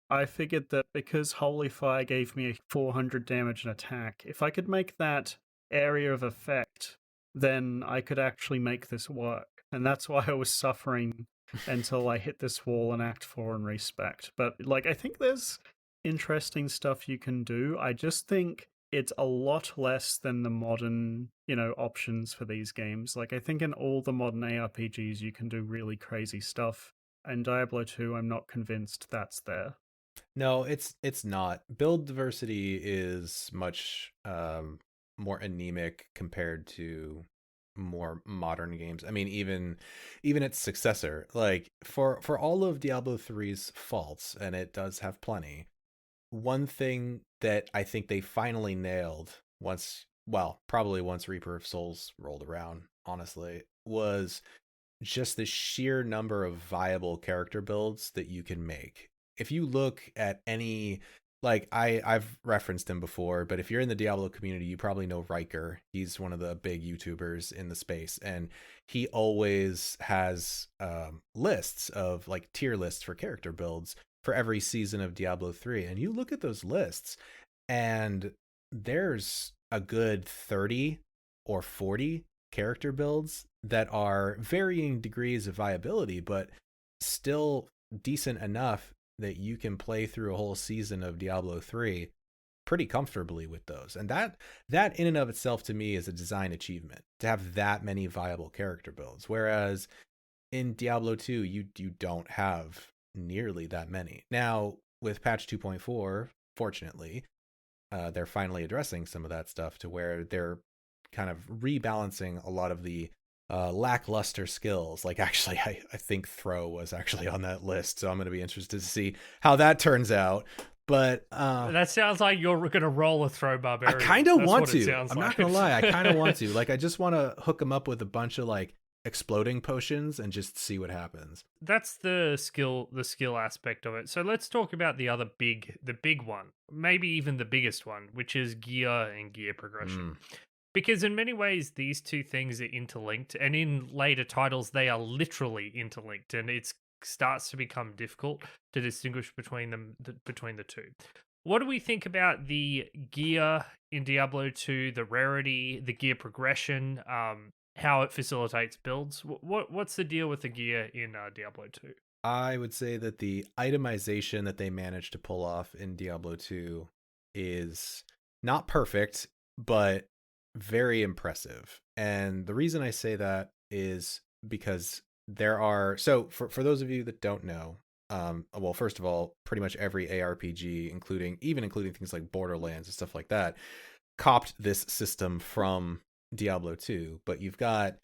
I figured that because Holy Fire gave me 400 damage and attack, if I could make that area of effect, then I could actually make this work. And that's why I was suffering until I hit this wall in Act 4 and respect. But like, I think there's interesting stuff you can do. I just think it's a lot less than the modern, options for these games. Like, I think in all the modern ARPGs you can do really crazy stuff. And Diablo 2, I'm not convinced that's there. No, it's not. Build diversity is much more anemic compared to more modern games. I mean, even its successor, like for all of Diablo 3's faults, and it does have plenty, one thing that I think they finally nailed probably once Reaper of Souls rolled around, honestly, was just the sheer number of viable character builds that you can make. If you look at any, like I've referenced him before, but if you're in the Diablo community, you probably know Riker. He's one of the big YouTubers in the space, and he always has lists of like tier lists for character builds for every season of Diablo 3. And you look at those lists, and there's a good 30 or 40 character builds that are varying degrees of viability, but still decent enough that you can play through a whole season of Diablo 3 pretty comfortably with those. And that in and of itself to me is a design achievement, to have that many viable character builds. Whereas in Diablo 2, you don't have nearly that many. Now, with patch 2.4, fortunately, they're finally addressing some of that stuff to where they're kind of rebalancing a lot of the lackluster skills. Like actually, I think throw was actually on that list, so I'm going to be interested to see how that turns out. But that sounds like you're going to roll a throw barbarian. I kind of want to. I'm not going to lie. I kind of want to. Like, I just want to hook him up with a bunch of like exploding potions and just see what happens. That's the skill aspect of it. So let's talk about the big one, maybe even the biggest one, which is gear and gear progression. Because in many ways, these two things are interlinked, and in later titles, they are literally interlinked, and it starts to become difficult to distinguish between the two. What do we think about the gear in Diablo 2, the rarity, the gear progression, how it facilitates builds? What's the deal with the gear in Diablo 2? I would say that the itemization that they managed to pull off in Diablo 2 is not perfect, but very impressive. And the reason I say that is because there are, so for those of you that don't know, well, first of all, pretty much every ARPG, including things like Borderlands and stuff like that, copped this system from Diablo 2. But you've got,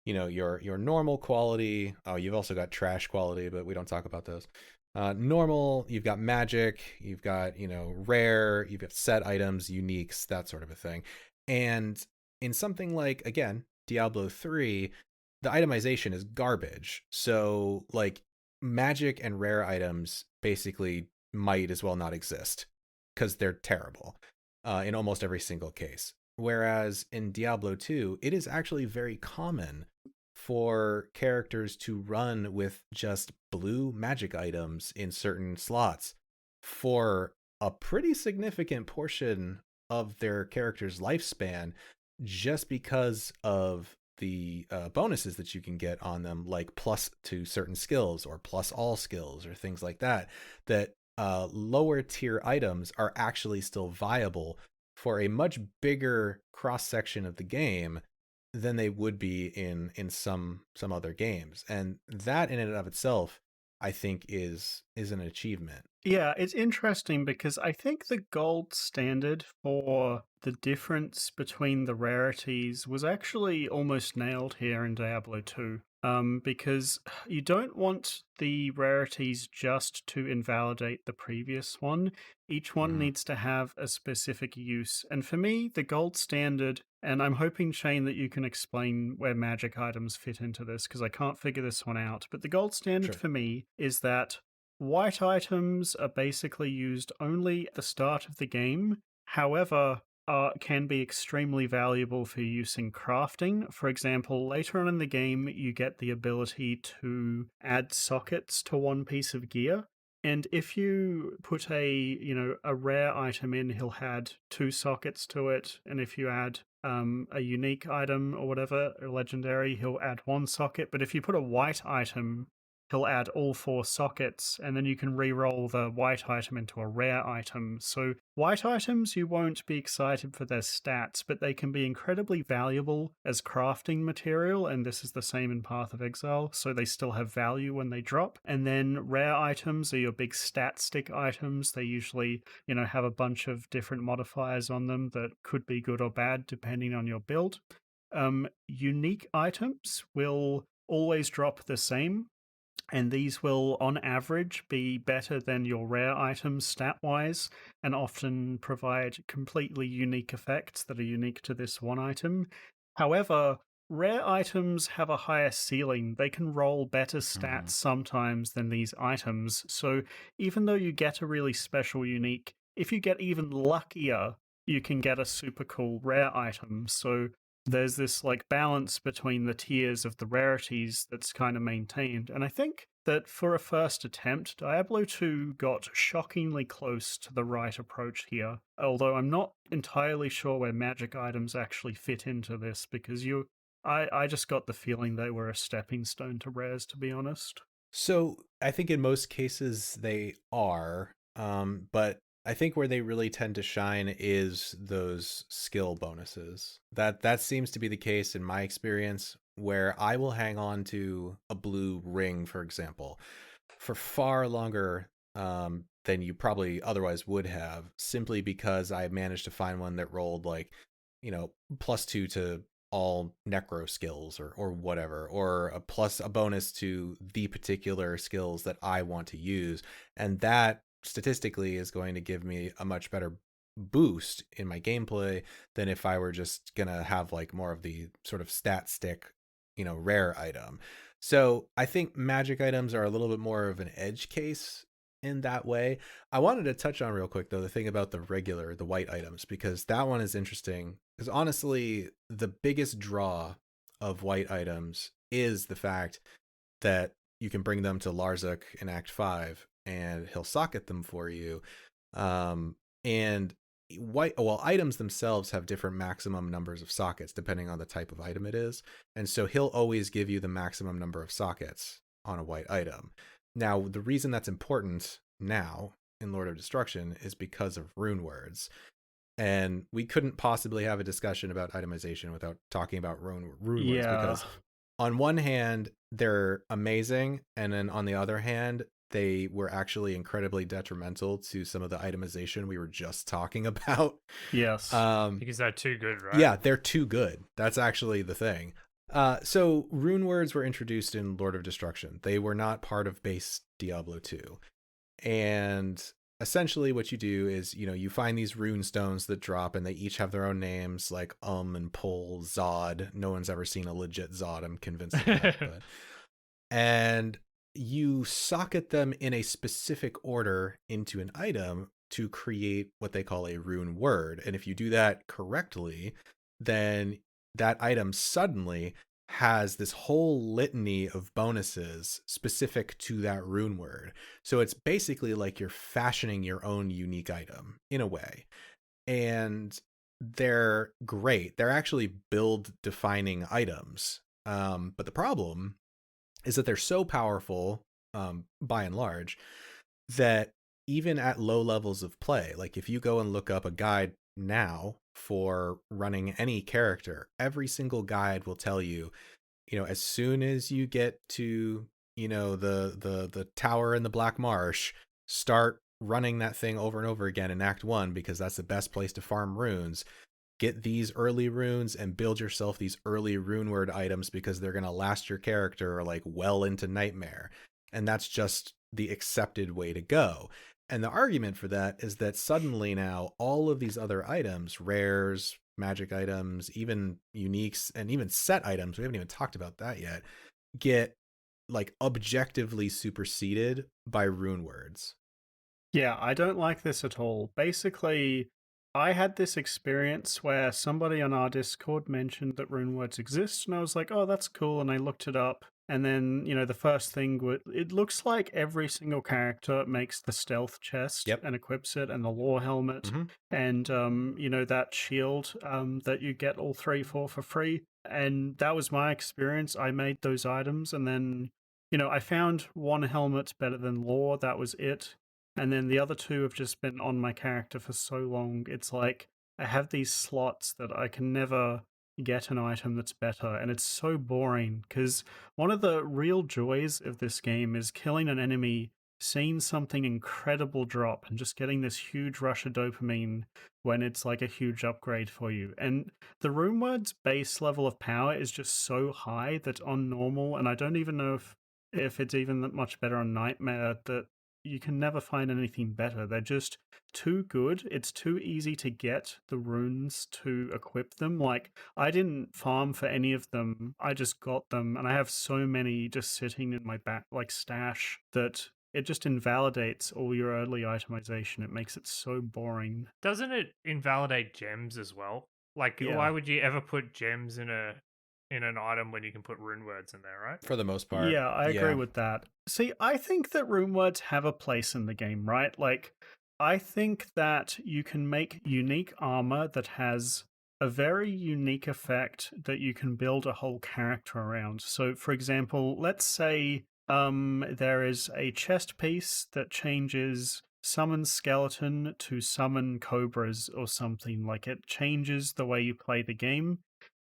your normal quality. Oh, you've also got trash quality, but we don't talk about those. Normal, you've got magic, you've got, rare, you've got set items, uniques, that sort of a thing. And in something like, again, Diablo 3, the itemization is garbage. So like magic and rare items basically might as well not exist because they're terrible in almost every single case. Whereas in Diablo 2, it is actually very common for characters to run with just blue magic items in certain slots for a pretty significant portion of their character's lifespan, just because of the bonuses that you can get on them, like plus to certain skills or plus all skills or things like that, that lower tier items are actually still viable for a much bigger cross section of the game than they would be in some other games. And that in and of itself, I think is an achievement. Yeah, it's interesting because I think the gold standard for the difference between the rarities was actually almost nailed here in Diablo 2. Because you don't want the rarities just to invalidate the previous one. Each one needs to have a specific use. And for me, the gold standard, and I'm hoping, Shane, that you can explain where magic items fit into this, because I can't figure this one out. But the gold standard for me is that white items are basically used only at the start of the game. However, can be extremely valuable for use in crafting. For example, later on in the game, you get the ability to add sockets to one piece of gear. And if you put a rare item in, he'll add 2 sockets to it. And if you add a unique item or whatever, a legendary, he'll add 1 socket. But if you put a white item, he'll add all 4 sockets, and then you can re-roll the white item into a rare item. So white items, you won't be excited for their stats, but they can be incredibly valuable as crafting material, and this is the same in Path of Exile, so they still have value when they drop. And then rare items are your big stat stick items. They usually, have a bunch of different modifiers on them that could be good or bad depending on your build. Unique items will always drop the same, and these will, on average, be better than your rare items stat-wise, and often provide completely unique effects that are unique to this one item. However, rare items have a higher ceiling. They can roll better stats sometimes than these items, so even though you get a really special unique, if you get even luckier, you can get a super cool rare item. So there's this balance between the tiers of the rarities that's kind of maintained. And I think that for a first attempt, Diablo 2 got shockingly close to the right approach here. Although I'm not entirely sure where magic items actually fit into this, because I just got the feeling they were a stepping stone to rares, to be honest. So I think in most cases they are, but I think where they really tend to shine is those skill bonuses. That seems to be the case in my experience, where I will hang on to a blue ring, for example, for far longer than you probably otherwise would have, simply because I managed to find one that rolled +2 to all necro skills or whatever, or a plus a bonus to the particular skills that I want to use. And that statistically is going to give me a much better boost in my gameplay than if I were just gonna have like more of the sort of stat stick, rare item. So I think magic items are a little bit more of an edge case in that way. I wanted to touch on real quick though the thing about the white items, because that one is interesting, because honestly the biggest draw of white items is the fact that you can bring them to Larzuk in Act 5 and he'll socket them for you. And items themselves have different maximum numbers of sockets depending on the type of item it is, and so he'll always give you the maximum number of sockets on a white item. Now, the reason that's important now in Lord of Destruction is because of rune words. And we couldn't possibly have a discussion about itemization without talking about rune words, because on one hand, they're amazing, and then on the other hand, they were actually incredibly detrimental to some of the itemization we were just talking about. Yes. Because they're too good, right? Yeah, they're too good. That's actually the thing. So rune words were introduced in Lord of Destruction. They were not part of base Diablo 2. And essentially what you do is, you find these rune stones that drop, and they each have their own names, like and Pol, Zod. No one's ever seen a legit Zod, I'm convinced of that. But, and you socket them in a specific order into an item to create what they call a rune word. And if you do that correctly, then that item suddenly has this whole litany of bonuses specific to that rune word. So it's basically like you're fashioning your own unique item in a way. And they're great. They're actually build defining items. But the problem is that they're so powerful, by and large, that even at low levels of play, like if you go and look up a guide now for running any character, every single guide will tell you, as soon as you get to, the tower in the Black Marsh, start running that thing over and over again in Act 1, because that's the best place to farm runes. Get these early runes and build yourself these early rune word items, because they're going to last your character like well into Nightmare. And that's just the accepted way to go. And the argument for that is that suddenly now all of these other items, rares, magic items, even uniques, and even set items, we haven't even talked about that yet, get like objectively superseded by rune words. Yeah, I don't like this at all. Basically, I had this experience where somebody on our Discord mentioned that rune words exist, and I was like, oh, that's cool, and I looked it up. And then, the first thing, it looks like every single character makes the stealth chest and equips it, and the lore helmet, and, that shield that you get all 3 for free. And that was my experience. I made those items, and then, I found one helmet better than lore. That was it. And then the other 2 have just been on my character for so long. It's like I have these slots that I can never get an item that's better, and it's so boring, because one of the real joys of this game is killing an enemy, seeing something incredible drop, and just getting this huge rush of dopamine when it's like a huge upgrade for you. And the rune word's base level of power is just so high that on normal, and I don't even know if it's even that much better on Nightmare, that you can never find anything better. They're just too good. It's too easy to get the runes to equip them. Like, I didn't farm for any of them. I just got them, and I have so many just sitting in my back, like stash, that it just invalidates all your early itemization. It makes it so boring. Doesn't it invalidate gems as well? Like, why would you ever put gems in an item when you can put rune words in there, right? For the most part. Yeah, I agree with that. See, I think that rune words have a place in the game, right? Like, I think that you can make unique armor that has a very unique effect that you can build a whole character around. So, for example, let's say there is a chest piece that changes summon skeleton to summon cobras or something. Like, it changes the way you play the game.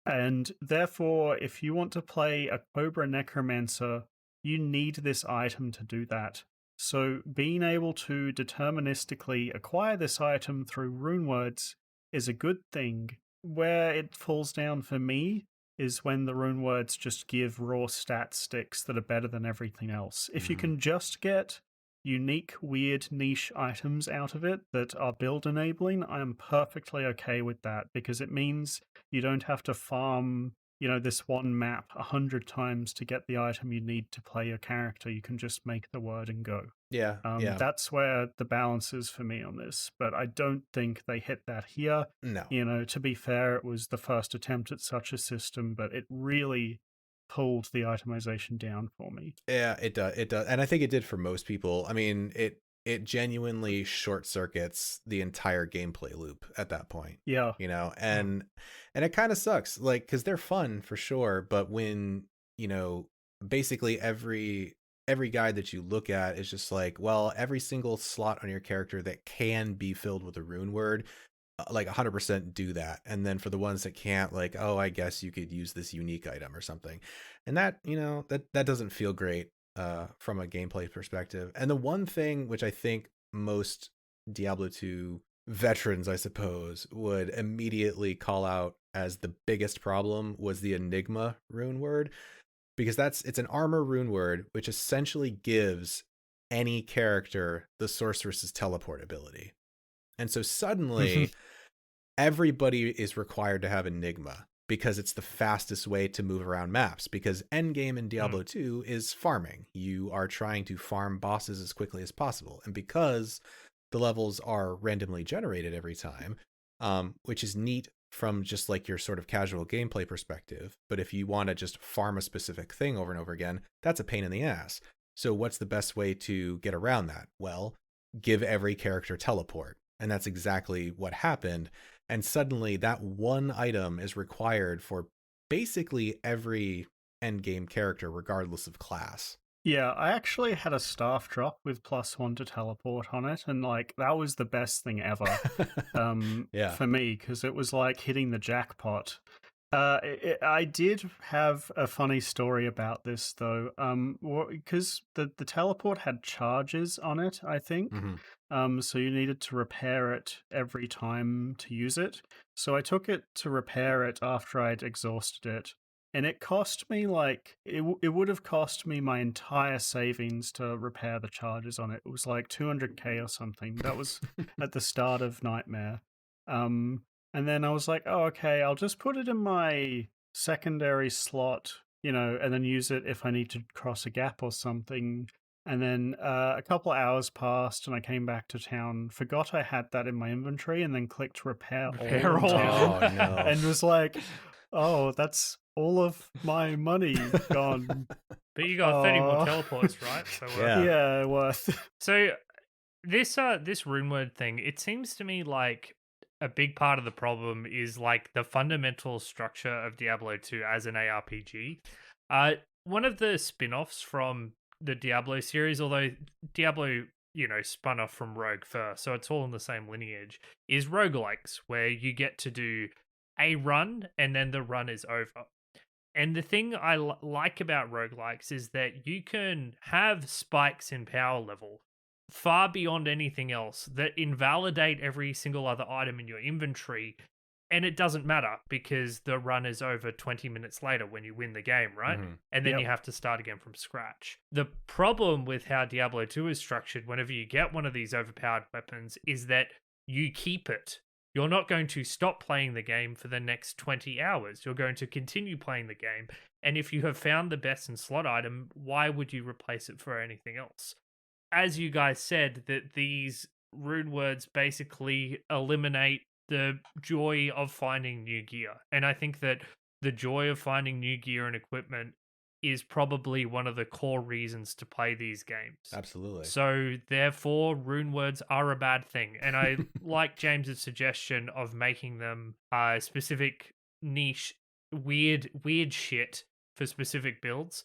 And therefore, if you want to play a Cobra Necromancer, you need this item to do that. So being able to deterministically acquire this item through rune words is a good thing. Where it falls down for me is when the rune words just give raw stat sticks that are better than everything else. If you can just get unique, weird, niche items out of it that are build enabling, I am perfectly okay with that, because it means you don't have to farm, this one map 100 times to get the item you need to play your character. You can just make the word and go. Yeah, yeah. That's where the balance is for me on this, but I don't think they hit that here. No. To be fair, it was the first attempt at such a system, but it really pulled the itemization down for me. Yeah, it does. It does. And I think it did for most people. I mean, it genuinely short circuits the entire gameplay loop at that point. Yeah. And it kind of sucks, like, because they're fun for sure, but when, basically every guide that you look at is just like, well, every single slot on your character that can be filled with a rune word, like 100% do that. And then for the ones that can't, like, oh, I guess you could use this unique item or something. And that, that doesn't feel great from a gameplay perspective. And the one thing which I think most Diablo 2 veterans, I suppose, would immediately call out as the biggest problem was the Enigma rune word, because it's an armor rune word which essentially gives any character the sorceress's teleport ability. And so suddenly everybody is required to have Enigma, because it's the fastest way to move around maps, because endgame in Diablo 2 is farming. You are trying to farm bosses as quickly as possible. And because the levels are randomly generated every time, which is neat from just like your sort of casual gameplay perspective. But if you want to just farm a specific thing over and over again, that's a pain in the ass. So what's the best way to get around that? Well, give every character teleport. And that's exactly what happened. And suddenly that one item is required for basically every endgame character, regardless of class. Yeah, I actually had a staff drop with +1 to teleport on it, and that was the best thing ever for me, because it was like hitting the jackpot. I did have a funny story about this, though, because the teleport had charges on it, I think. So you needed to repair it every time to use it. So I took it to repair it after I'd exhausted it. And it cost me it would have cost me my entire savings to repair the charges on it. It was like 200k or something. That was at the start of Nightmare. And then I was like, oh, okay, I'll just put it in my secondary slot, and then use it if I need to cross a gap or something. And then a couple of hours passed, and I came back to town, forgot I had that in my inventory, and then clicked repair all. Oh, no. And was like, oh, that's all of my money gone. But you got 30 more teleports, right? So yeah, worth. So this rune word thing, it seems to me like a big part of the problem is like the fundamental structure of Diablo 2 as an ARPG. One of the spin-offs from the Diablo series, although Diablo, spun off from Rogue first, so it's all in the same lineage, is roguelikes, where you get to do a run and then the run is over. And the thing I like about roguelikes is that you can have spikes in power level far beyond anything else that invalidate every single other item in your inventory, and it doesn't matter because the run is over 20 minutes later when you win the game, right? And then you have to start again from scratch. The problem with how Diablo 2 is structured, whenever you get one of these overpowered weapons, is that you keep it. You're not going to stop playing the game for the next 20 hours. You're going to continue playing the game. And if you have found the best in slot item, why would you replace it for anything else? As you guys said, that these rune words basically eliminate the joy of finding new gear. And I think that the joy of finding new gear and equipment is probably one of the core reasons to play these games. Absolutely. So therefore, rune words are a bad thing. And I like James's suggestion of making them specific niche, weird shit for specific builds,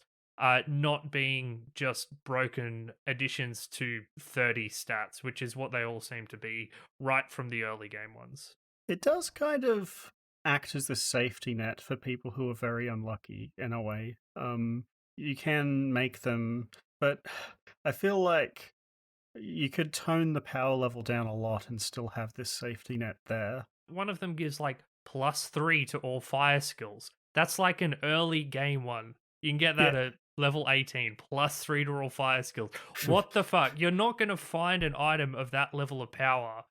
not being just broken additions to 30 stats, which is what they all seem to be right from the early game ones. It does kind of act as the safety net for people who are very unlucky in a way. You can make them, but I feel like you could tone the power level down a lot and still have this safety net there. One of them gives like +3 to all fire skills. That's like an early game one. You can get that at level 18 plus 3 to roll fire skills. What the fuck? You're not going to find an item of that level of power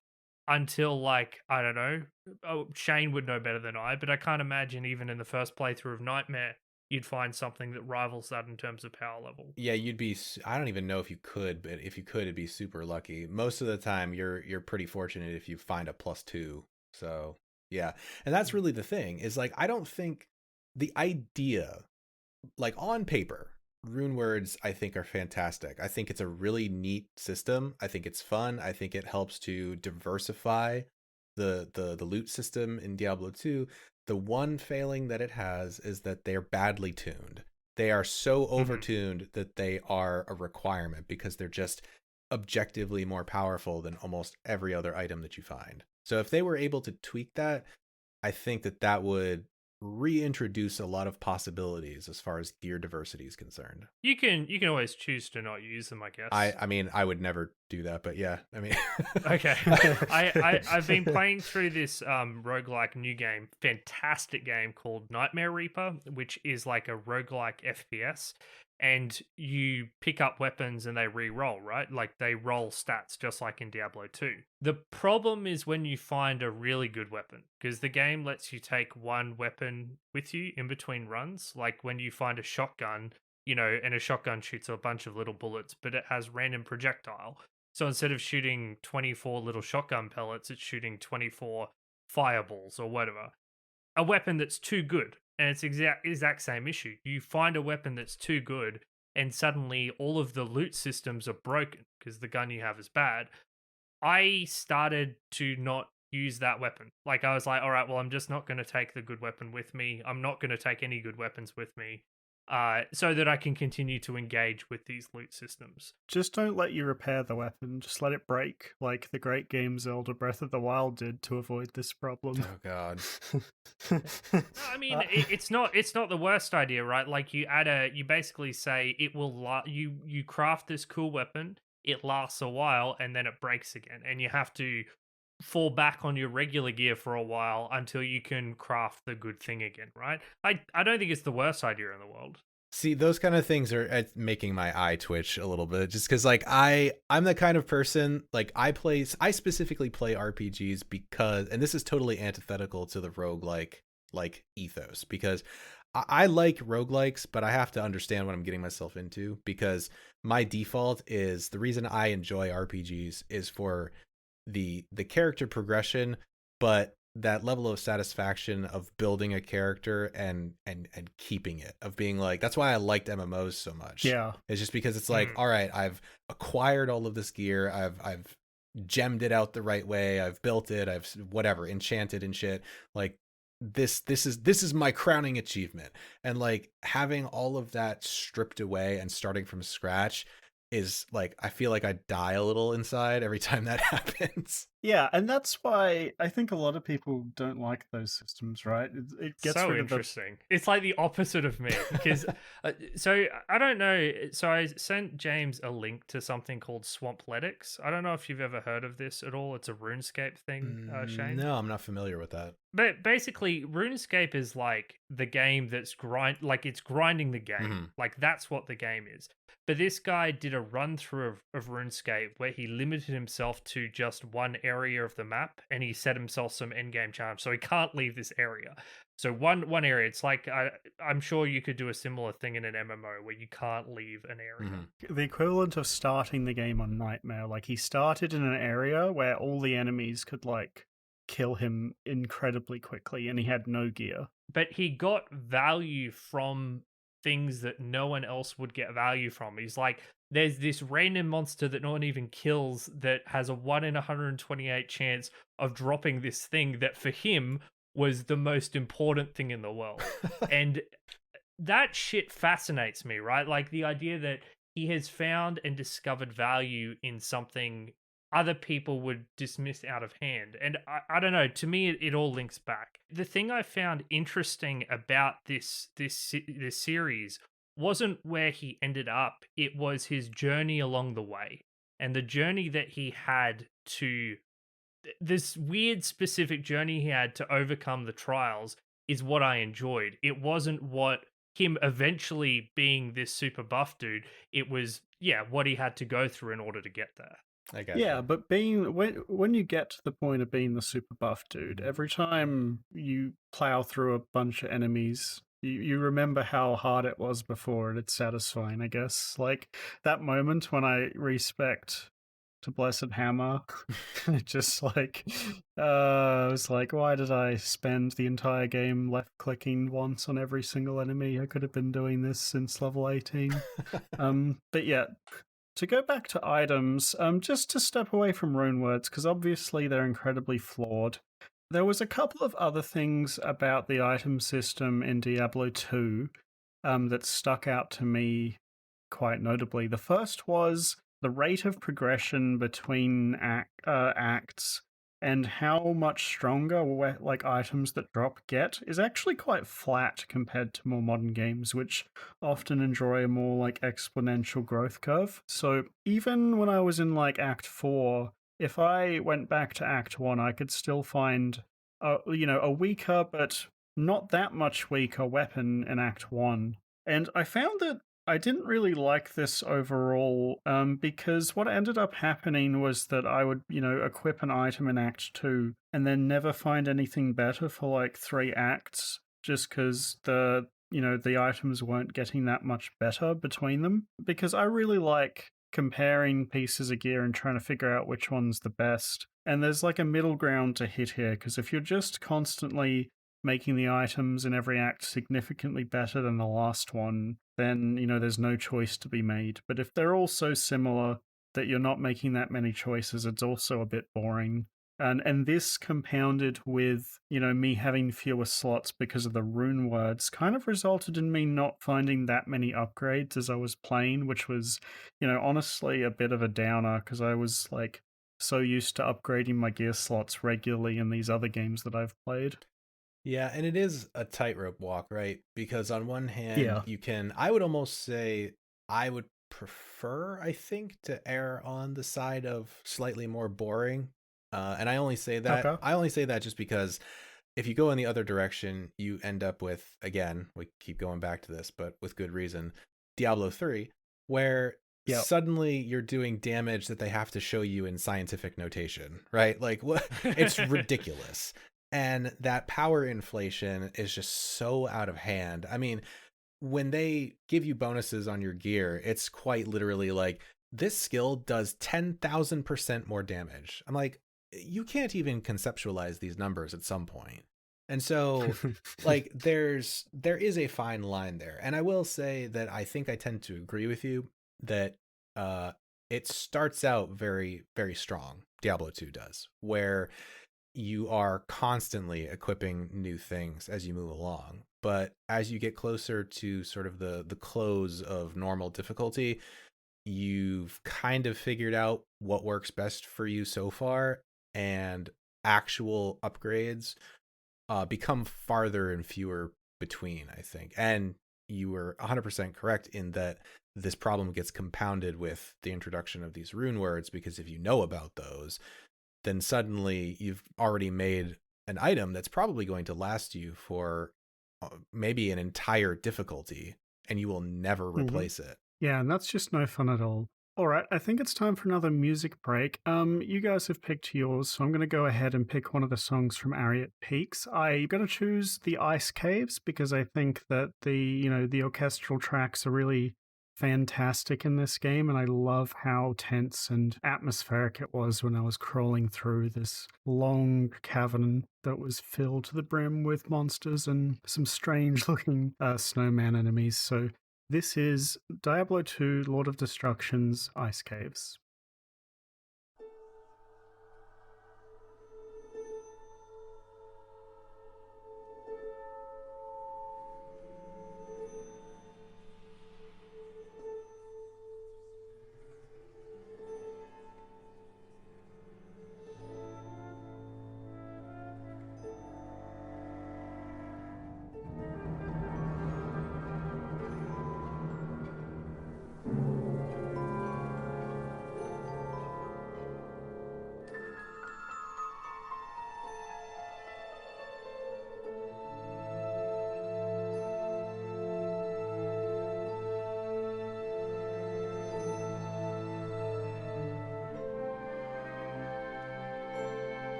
until, like, I don't know. Oh, Shane would know better than I, but I can't imagine even in the first playthrough of Nightmare you'd find something that rivals that in terms of power level. Yeah, you'd be. I don't even know if you could, but if you could, it'd be super lucky. Most of the time, you're pretty fortunate if you find a +2. So yeah, and that's really the thing. Is like I don't think the idea, like on paper, rune words I think are fantastic. I think it's a really neat system. I think it's fun. I think it helps to diversify the loot system in Diablo 2. The one failing that it has is that they're badly tuned. They are so overtuned that they are a requirement because they're just objectively more powerful than almost every other item that you find. So if they were able to tweak that, I think that would reintroduce a lot of possibilities as far as gear diversity is concerned. You can always choose to not use them, I guess. I mean, I would never do that, but yeah, I mean. Okay. I've been playing through this roguelike new game, fantastic game called Nightmare Reaper, which is like a roguelike FPS. And you pick up weapons and they re-roll, right? Like they roll stats just like in Diablo 2. The problem is when you find a really good weapon, because the game lets you take one weapon with you in between runs. Like when you find a shotgun, you know, and a shotgun shoots a bunch of little bullets, but it has random projectile. So instead of shooting 24 little shotgun pellets, it's shooting 24 fireballs or whatever. A weapon that's too good. And it's exact same issue. You find a weapon that's too good, and suddenly all of the loot systems are broken because the gun you have is bad. I started to not use that weapon. Like, I was like, all right, well, I'm just not going to take the good weapon with me. I'm not going to take any good weapons with me. So that I can continue to engage with these loot systems. Just don't let you repair the weapon. Just let it break, like the great game Zelda Breath of the Wild did to avoid this problem. Oh God. No, I mean, it's not the worst idea, right? Like you basically say it will you craft this cool weapon, it lasts a while, and then it breaks again, and you have to fall back on your regular gear for a while until you can craft the good thing again, right? I don't think it's the worst idea in the world. See, those kind of things are making my eye twitch a little bit, just because like I'm the kind of person, like I specifically play RPGs because, and this is totally antithetical to the roguelike like ethos, because I like roguelikes, but I have to understand what I'm getting myself into, because my default is the reason I enjoy RPGs is for the character progression, but that level of satisfaction of building a character and keeping it, of being like, that's why I liked MMOs so much. Yeah, it's just because it's like, all right, I've acquired all of this gear, I've gemmed it out the right way, I've built it, I've whatever, enchanted and shit, like this is my crowning achievement. And like having all of that stripped away and starting from scratch is like, I feel like I die a little inside every time that happens. Yeah, and that's why I think a lot of people don't like those systems, right? It gets so rid interesting. It's like the opposite of me, because so I don't know. So I sent James a link to something called Swampletics. I don't know if you've ever heard of this at all. It's a RuneScape thing, Shane. No, I'm not familiar with that. But basically, RuneScape is like the game that's it's grinding the game. Like that's what the game is. But this guy did a run through of RuneScape where he limited himself to just one area of the map, and he set himself some endgame challenge, so he can't leave this area. So one area, it's like I'm sure you could do a similar thing in an MMO where you can't leave an area. The equivalent of starting the game on Nightmare, like he started in an area where all the enemies could like kill him incredibly quickly, and he had no gear. But he got value from things that no one else would get value from. He's like, there's this random monster that no one even kills that has a 1 in 128 chance of dropping this thing that for him was the most important thing in the world. And that shit fascinates me, right? Like the idea that he has found and discovered value in something other people would dismiss out of hand. And I don't know, to me, it all links back. The thing I found interesting about this series wasn't where he ended up, it was his journey along the way. And the journey that he had to, this weird specific journey he had to overcome the trials is what I enjoyed. It wasn't what him eventually being this super buff dude. It was, yeah, what he had to go through in order to get there. I got Yeah, you. but when you get to the point of being the super buff dude, every time you plow through a bunch of enemies, you remember how hard it was before, and it's satisfying, I guess. Like that moment when I respect to Blessed Hammer, it just like I was like, why did I spend the entire game left clicking once on every single enemy? I could have been doing this since level 18. But yeah, to go back to items, just to step away from rune words, because obviously they're incredibly flawed. There was a couple of other things about the item system in Diablo 2 that stuck out to me quite notably. The first was the rate of progression between acts and how much stronger like items that drop get is actually quite flat compared to more modern games, which often enjoy a more like exponential growth curve. So even when I was in like Act 4, if I went back to Act 1, I could still find a weaker but not that much weaker weapon in Act 1. And I found that I didn't really like this overall, because what ended up happening was that I would, equip an item in Act 2 and then never find anything better for like 3 acts, just because the items weren't getting that much better between them. Because I really like comparing pieces of gear and trying to figure out which one's the best. And there's like a middle ground to hit here, because if you're just constantly making the items in every act significantly better than the last one, then, there's no choice to be made. But if they're all so similar that you're not making that many choices, it's also a bit boring. And this compounded with, me having fewer slots because of the rune words kind of resulted in me not finding that many upgrades as I was playing, which was, honestly a bit of a downer, because I was like so used to upgrading my gear slots regularly in these other games that I've played. Yeah, and it is a tightrope walk, right? Because on one hand, Yeah. I would almost say I would prefer, I think, to err on the side of slightly more boring. And I only say that Okay. I only say that just because if you go in the other direction, you end up with, again, we keep going back to this, but with good reason, Diablo 3, where suddenly you're doing damage that they have to show you in scientific notation, right? Like, what? It's ridiculous. And that power inflation is just so out of hand. I mean, when they give you bonuses on your gear, it's quite literally like, this skill does 10,000% more damage. I'm like, you can't even conceptualize these numbers at some point. And so like there is a fine line there. And I will say that I think I tend to agree with you that it starts out very, very strong. Diablo 2 does, where you are constantly equipping new things as you move along. But as you get closer to sort of the close of normal difficulty, you've kind of figured out what works best for you so far, and actual upgrades become farther and fewer between, I think. And you were 100% correct in that this problem gets compounded with the introduction of these rune words, because if you know about those, then suddenly you've already made an item that's probably going to last you for maybe an entire difficulty, and you will never replace it. Yeah, and that's just no fun at all. All right, I think it's time for another music break. You guys have picked yours, so I'm going to go ahead and pick one of the songs from Ariat Peaks. I'm going to choose the Ice Caves because I think that the orchestral tracks are really fantastic in this game, and I love how tense and atmospheric it was when I was crawling through this long cavern that was filled to the brim with monsters and some strange-looking snowman enemies. So this is Diablo 2 Lord of Destruction's Ice Caves.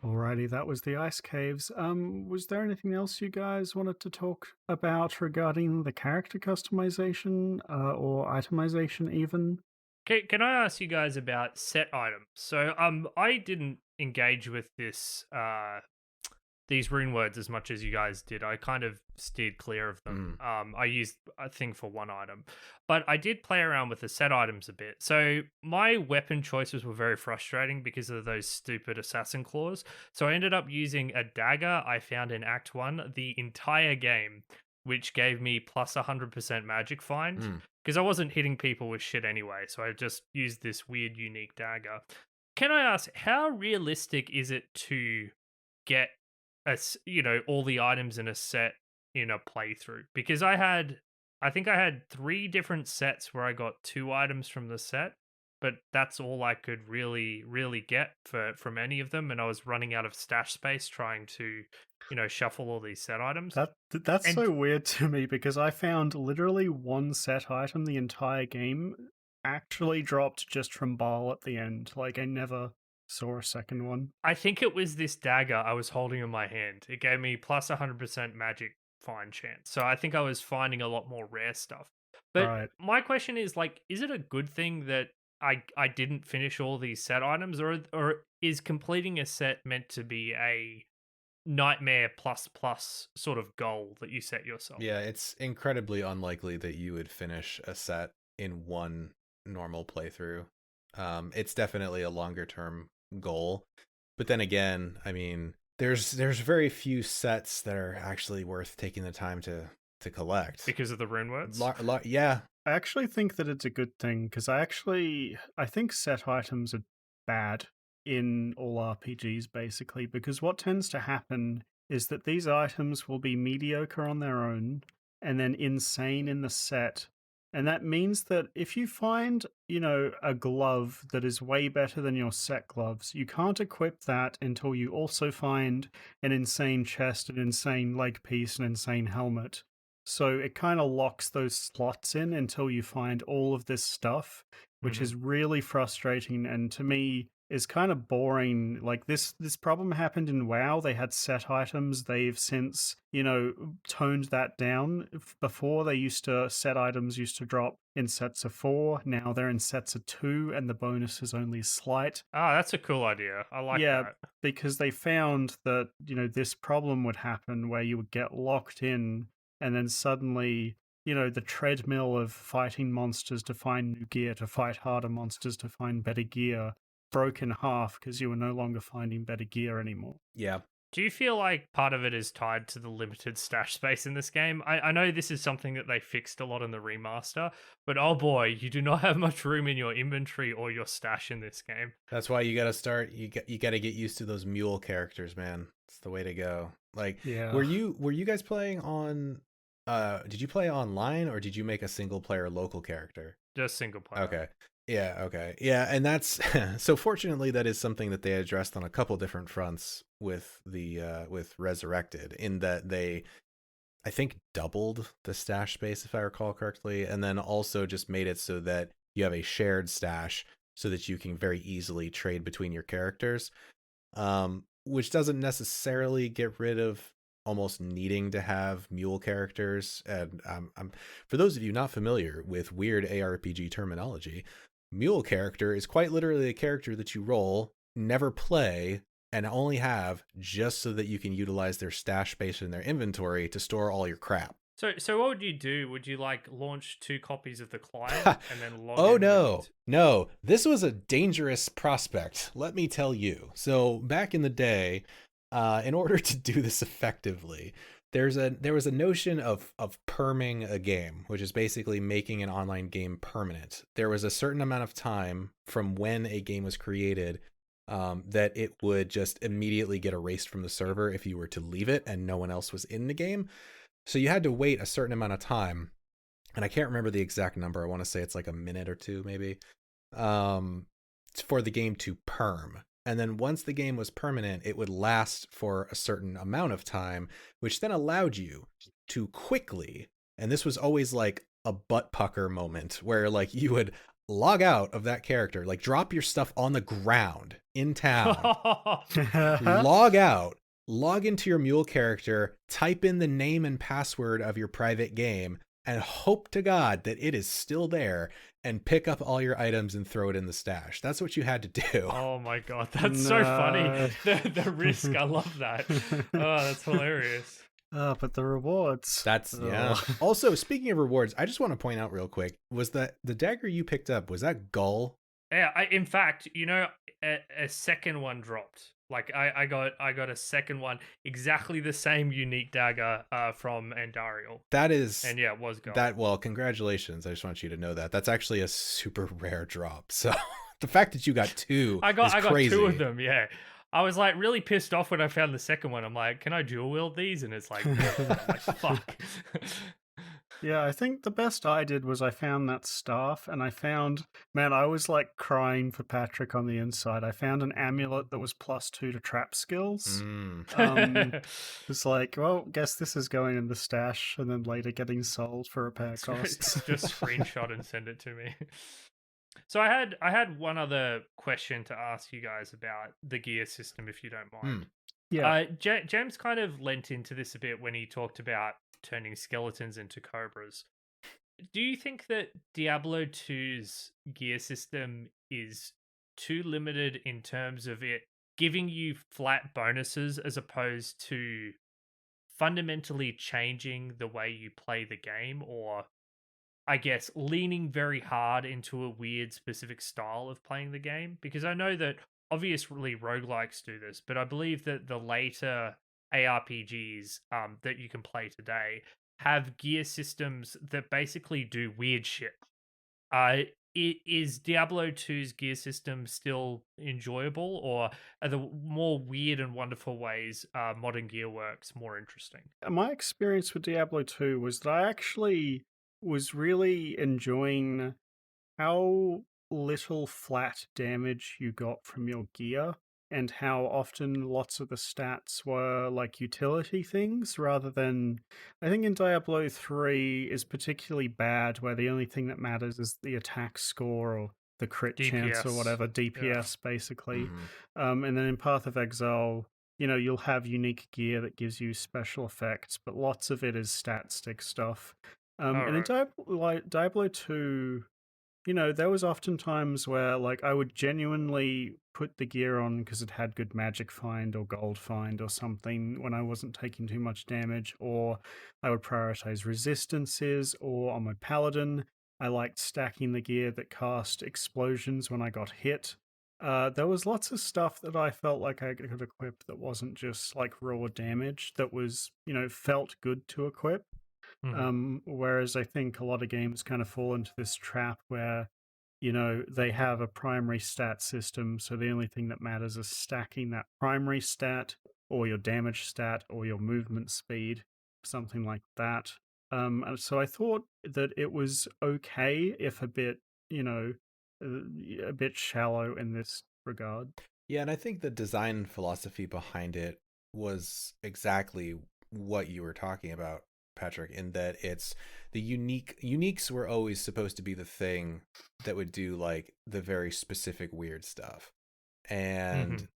Alrighty, that was the ice caves. Was there anything else you guys wanted to talk about regarding the character customization or itemization even? Can I ask you guys about set items? So I didn't engage with these rune words as much as you guys did. I kind of steered clear of them. I used a thing for one item, but I did play around with the set items a bit. So my weapon choices were very frustrating because of those stupid assassin claws. So I ended up using a dagger I found in Act 1 the entire game, which gave me plus 100% magic find because I wasn't hitting people with shit anyway. So I just used this weird, unique dagger. Can I ask, how realistic is it to get all the items in a set in a playthrough? Because I think I had 3 different sets where I got 2 items from the set, but that's all I could really get from any of them, and I was running out of stash space trying to shuffle all these set items. That's so weird to me because I found literally one set item the entire game actually dropped just from Baal at the end. Like I never saw a second one. I think it was this dagger I was holding in my hand. It gave me plus 100% magic find chance. So I think I was finding a lot more rare stuff. But my question is, like, is it a good thing that I didn't finish all these set items, or is completing a set meant to be a nightmare plus sort of goal that you set yourself? Yeah, it's incredibly unlikely that you would finish a set in one normal playthrough. It's definitely a longer term goal, but then again, I mean, there's very few sets that are actually worth taking the time to collect because of the rune words. Yeah, I actually think that it's a good thing because I think set items are bad in all RPGs basically, because what tends to happen is that these items will be mediocre on their own and then insane in the set. And that means that if you find, a glove that is way better than your set gloves, you can't equip that until you also find an insane chest, an insane leg piece, an insane helmet. So it kind of locks those slots in until you find all of this stuff, which is really frustrating and to me is kind of boring. Like this problem happened in WoW. They had set items. They've since, toned that down. Before set items used to drop in sets of 4. Now they're in sets of 2 and the bonus is only slight. Ah, that's a cool idea. I like that. Yeah, because they found that, this problem would happen where you would get locked in and then suddenly, the treadmill of fighting monsters to find new gear, to fight harder monsters to find better gear, broke in half because you were no longer finding better gear anymore. Yeah. Do you feel like part of it is tied to the limited stash space in this game? I know this is something that they fixed a lot in the remaster, but oh boy, you do not have much room in your inventory or your stash in this game. That's why you got to start. You got to get used to those mule characters, man. It's the way to go. Like, yeah. Were you guys playing on? Did you play online or did you make a single player local character? Just single player. Okay. Yeah, okay. Yeah, and that's so fortunately that is something that they addressed on a couple different fronts with the with Resurrected, in that they I think doubled the stash space if I recall correctly, and then also just made it so that you have a shared stash so that you can very easily trade between your characters. Which doesn't necessarily get rid of almost needing to have mule characters. And for those of you not familiar with weird ARPG terminology, mule character is quite literally a character that you roll, never play, and only have just so that you can utilize their stash space in their inventory to store all your crap. So what would you do? Would you launch 2 copies of the client and then log in? No, this was a dangerous prospect, let me tell you. So back in the day, in order to do this effectively, there was a notion of perming a game, which is basically making an online game permanent. There was a certain amount of time from when a game was created that it would just immediately get erased from the server if you were to leave it and no one else was in the game. So you had to wait a certain amount of time, and I can't remember the exact number. I want to say it's like a minute or 2 maybe, for the game to perm. And then once the game was permanent, it would last for a certain amount of time, which then allowed you to quickly, and this was always like a butt pucker moment where like you would log out of that character, like drop your stuff on the ground in town, log out, log into your mule character, type in the name and password of your private game, and hope to God that it is still there, and pick up all your items and throw it in the stash. That's what you had to do. Oh my God, that's so funny. The risk, I love that. Oh, that's hilarious. But the rewards. Yeah. Also, speaking of rewards, I just want to point out real quick, was that the dagger you picked up, was that Gull? Yeah, in fact, a second one dropped. Like I got a second one, exactly the same unique dagger from Andariel. That is, and yeah, it was Gull. Well, congratulations. I just want you to know that. That's actually a super rare drop. So the fact that you got two I got crazy. two of them, yeah. I was like really pissed off when I found the second one. I'm like, can I dual wield these? And it's like, no. I'm like, fuck. Yeah, I think the best I did was I found that staff, and I was like crying for Patrick on the inside. I found an amulet that was +2 to trap skills. It's like, well, guess this is going in the stash and then later getting sold for repair costs. Just screenshot and send it to me. So I had one other question to ask you guys about the gear system, if you don't mind. Yeah. James kind of lent into this a bit when he talked about turning skeletons into cobras. Do you think that Diablo 2's gear system is too limited in terms of it giving you flat bonuses as opposed to fundamentally changing the way you play the game, or I guess leaning very hard into a weird specific style of playing the game? Because I know that obviously roguelikes do this, but I believe that the later ARPGs that you can play today have gear systems that basically do weird shit. Is Diablo 2's gear system still enjoyable, or are the more weird and wonderful ways modern gear works more interesting? My experience with Diablo 2 was that I actually was really enjoying how little flat damage you got from your gear, and how often lots of the stats were like utility things rather than, I think in Diablo 3 is particularly bad, where the only thing that matters is the attack score or the crit chance or whatever, DPS basically. And then in Path of Exile, you'll have unique gear that gives you special effects, but lots of it is stat stick stuff. And in Diablo 2, there was often times where like I would genuinely put the gear on because it had good magic find or gold find or something when I wasn't taking too much damage, or I would prioritize resistances, or on my paladin, I liked stacking the gear that cast explosions when I got hit. There was lots of stuff that I felt like I could equip that wasn't just like raw damage, that was, felt good to equip. Whereas I think a lot of games kind of fall into this trap where, they have a primary stat system, so the only thing that matters is stacking that primary stat, or your damage stat, or your movement speed, something like that. And so I thought that it was okay if a bit, a bit shallow in this regard. Yeah, and I think the design philosophy behind it was exactly what you were talking about, Patrick, in that it's the uniques were always supposed to be the thing that would do like the very specific weird stuff, and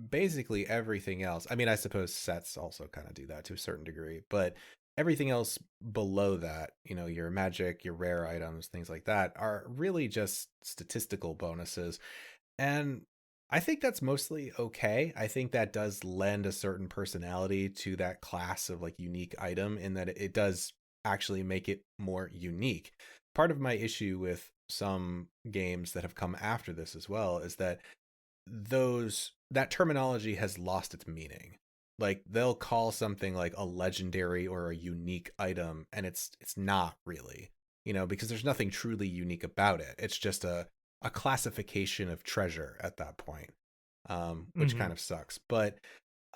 basically everything else, I mean, I suppose sets also kind of do that to a certain degree, but everything else below that, your magic, your rare items, things like that, are really just statistical bonuses. And I think that's mostly okay. I think that does lend a certain personality to that class of like unique item, in that it does actually make it more unique. Part of my issue with some games that have come after this as well is that that terminology has lost its meaning. Like they'll call something like a legendary or a unique item, and it's not really, because there's nothing truly unique about it. It's just a classification of treasure at that point, which kind of sucks. But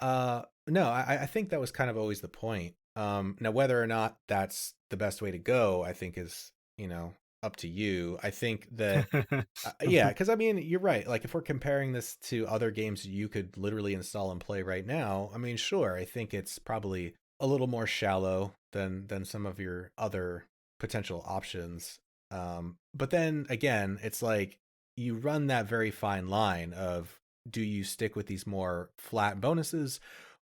no, I think that was kind of always the point. Now, whether or not that's the best way to go, I think is, up to you. I think that, yeah, because I mean, you're right. Like if we're comparing this to other games you could literally install and play right now, I mean, sure, I think it's probably a little more shallow than some of your other potential options. But then again, it's like you run that very fine line of do you stick with these more flat bonuses,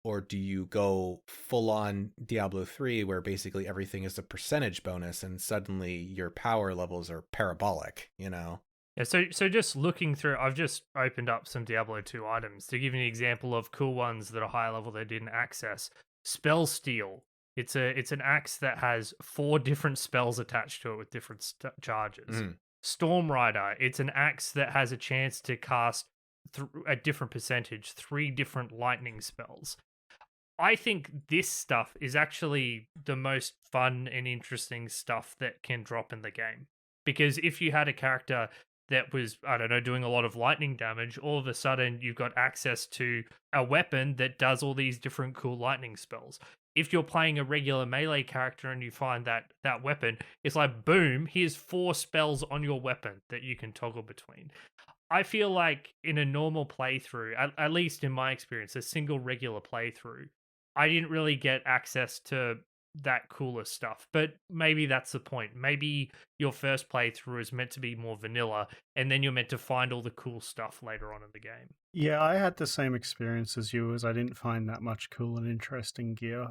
or do you go full on Diablo 3 where basically everything is a percentage bonus and suddenly your power levels are parabolic, you know? Yeah, so just looking through, I've just opened up some Diablo 2 items to give you an example of cool ones that are higher level they didn't access. Spell Steal. It's an axe that has 4 different spells attached to it with different charges. Storm Rider. It's an axe that has a chance to cast a different percentage, 3 different lightning spells. I think this stuff is actually the most fun and interesting stuff that can drop in the game. Because if you had a character that was, I don't know, doing a lot of lightning damage, all of a sudden you've got access to a weapon that does all these different cool lightning spells. If you're playing a regular melee character and you find that weapon, it's like, boom, here's 4 spells on your weapon that you can toggle between. I feel like in a normal playthrough, at least in my experience, a single regular playthrough, I didn't really get access to that cooler stuff, but maybe that's the point. Maybe your first playthrough is meant to be more vanilla, and then you're meant to find all the cool stuff later on in the game. Yeah, I had the same experience as you, as I didn't find that much cool and interesting gear.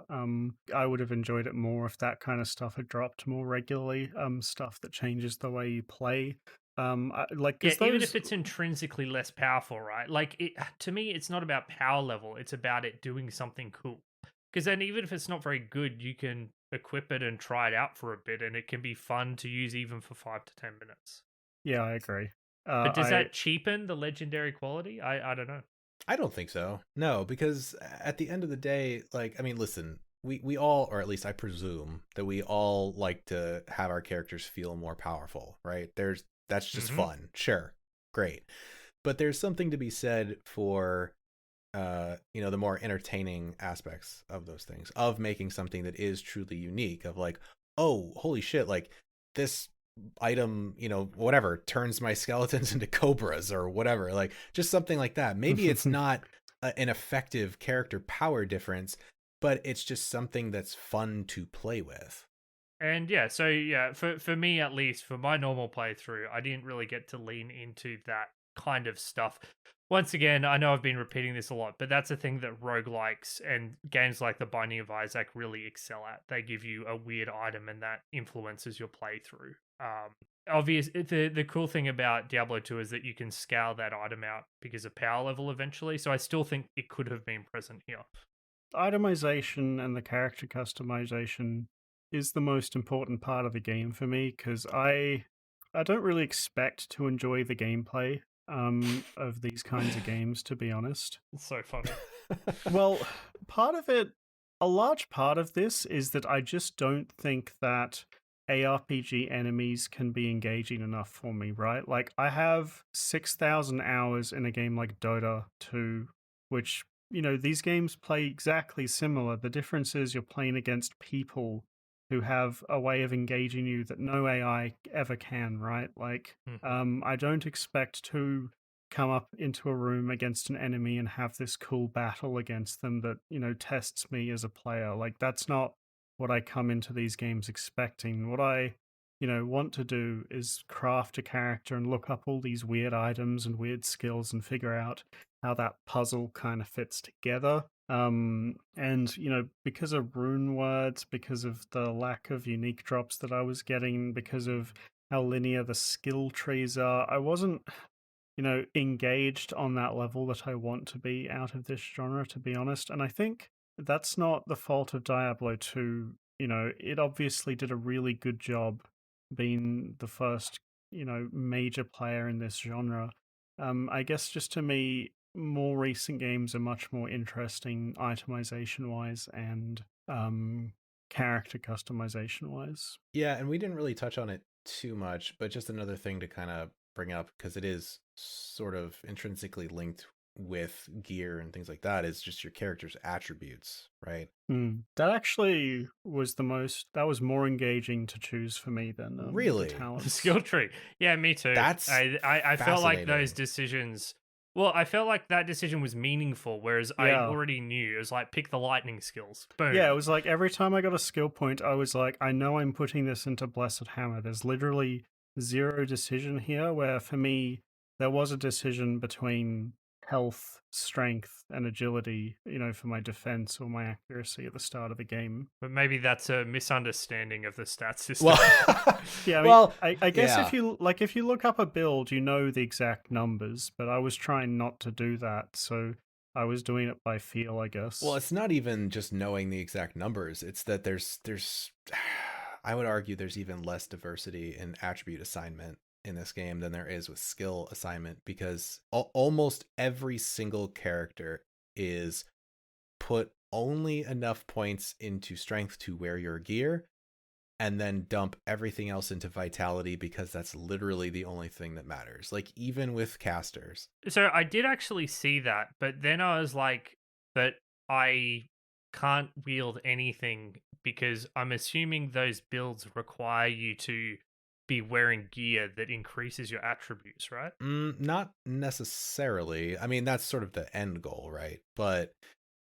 I would have enjoyed it more if that kind of stuff had dropped more regularly. Stuff that changes the way you play. Even if it's intrinsically less powerful, right? To me, it's not about power level; it's about it doing something cool. Because then even if it's not very good, you can equip it and try it out for a bit, and it can be fun to use even for 5 to 10 minutes. Yeah, I agree. But does that cheapen the legendary quality? I don't know. I don't think so. No, because at the end of the day, listen, we all, or at least I presume that we all like to have our characters feel more powerful, right? That's just fun. Sure. Great. But there's something to be said for the more entertaining aspects of those things, of making something that is truly unique, of like, oh, holy shit, like this item, whatever, turns my skeletons into cobras or whatever, like just something like that. Maybe it's not an effective character power difference, but it's just something that's fun to play with. And for me, at least for my normal playthrough, I didn't really get to lean into that kind of stuff. Once again, I know I've been repeating this a lot, but that's a thing that roguelikes and games like The Binding of Isaac really excel at. They give you a weird item and that influences your playthrough. The cool thing about Diablo 2 is that you can scale that item out because of power level eventually, so I still think it could have been present here. Itemization and the character customization is the most important part of the game for me, because I don't really expect to enjoy the gameplay of these kinds of games, to be honest. It's so funny. Well, a large part of this is that I just don't think that ARPG enemies can be engaging enough for me, right? Like, I have 6,000 hours in a game like Dota 2, which, these games play exactly similar. The difference is you're playing against people who have a way of engaging you that no AI ever can, right? Like, I don't expect to come up into a room against an enemy and have this cool battle against them that, tests me as a player. Like, that's not what I come into these games expecting. What I, want to do is craft a character and look up all these weird items and weird skills and figure out how that puzzle kind of fits together. And because of rune words, because of the lack of unique drops that I was getting, because of how linear the skill trees are, I wasn't engaged on that level that I want to be out of this genre, to be honest. And I think that's not the fault of Diablo 2. It obviously did a really good job being the first major player in this genre. I guess just to me, more recent games are much more interesting itemization wise and character customization wise. Yeah, and we didn't really touch on it too much, but just another thing to kind of bring up, because it is sort of intrinsically linked with gear and things like that, is just your character's attributes, right? That actually was that was more engaging to choose for me than really the talents. The skill tree. Yeah, me too. That's I felt like those decisions. Well, I felt like that decision was meaningful, whereas I already knew. It was like, pick the lightning skills. Boom. Yeah, it was like every time I got a skill point, I was like, I know I'm putting this into Blessed Hammer. There's literally zero decision here, where for me, there was a decision between health, strength, and agility, for my defense or my accuracy at the start of the game. But maybe that's a misunderstanding of the stat system. Well, Yeah, I guess if you look up a build, you know the exact numbers, but I was trying not to do that, so I was doing it by feel, I guess. Well, it's not even just knowing the exact numbers. It's that there's I would argue there's even less diversity in attribute assignment in this game than there is with skill assignment, because almost every single character is put only enough points into strength to wear your gear and then dump everything else into vitality, because that's literally the only thing that matters. Like, even with casters. So I did actually see that, but then I was like, but I can't wield anything, because I'm assuming those builds require you to be wearing gear that increases your attributes, right? Not necessarily. I mean, that's sort of the end goal, right? But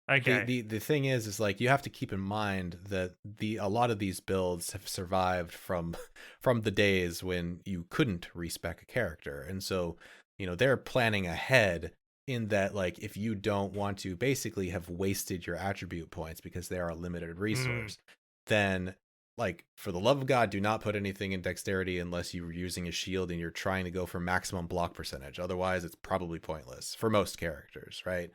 okay, the thing is like, you have to keep in mind that a lot of these builds have survived from the days when you couldn't respec a character, and so they're planning ahead in that, like, if you don't want to basically have wasted your attribute points because they are a limited resource, then, like, for the love of God, do not put anything in dexterity unless you're using a shield and you're trying to go for maximum block percentage. Otherwise, it's probably pointless for most characters, right?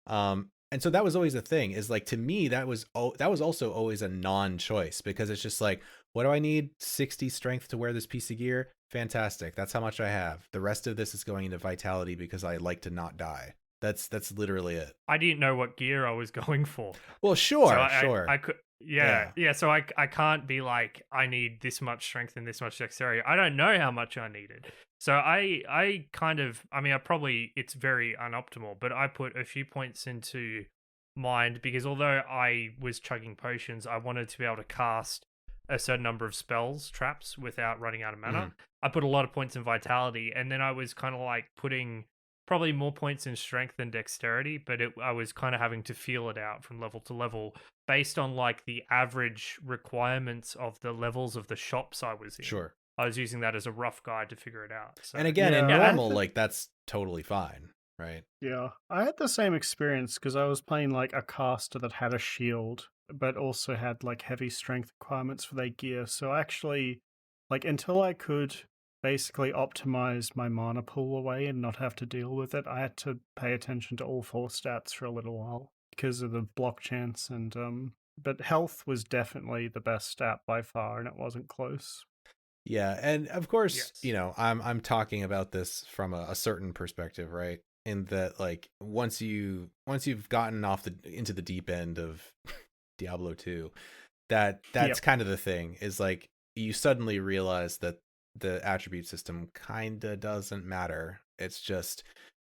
And so that was always a thing, is like, to me, that was also always a non-choice, because it's just like, what do I need? 60 strength to wear this piece of gear? Fantastic. That's how much I have. The rest of this is going into vitality because I like to not die. That's literally it. I didn't know what gear I was going for. Well, sure, so sure. I could, yeah. So I can't be like, I need this much strength and this much dexterity. I don't know how much I needed. So I kind of, I mean, it's very unoptimal, but I put a few points into mind, because although I was chugging potions, I wanted to be able to cast a certain number of spells, traps, without running out of mana. I put a lot of points in vitality, and then I was kind of like putting probably more points in strength than dexterity, but I was kind of having to feel it out from level to level based on like the average requirements of the levels of the shops I was in. Sure. I was using that as a rough guide to figure it out. So, and again, in normal, like, that's totally fine, right? Yeah, I had the same experience because I was playing like a caster that had a shield, but also had like heavy strength requirements for their gear. So actually, like, until I could basically optimize my mana pool away and not have to deal with it, I had to pay attention to all 4 stats for a little while because of the block chance, and but health was definitely the best stat by far, and it wasn't close. Yeah, and of course, yes. I'm talking about this from a certain perspective, right? In that, like, once you've gotten into the deep end of Diablo 2, that's kind of the thing, is like, you suddenly realize that the attribute system kind of doesn't matter. It's just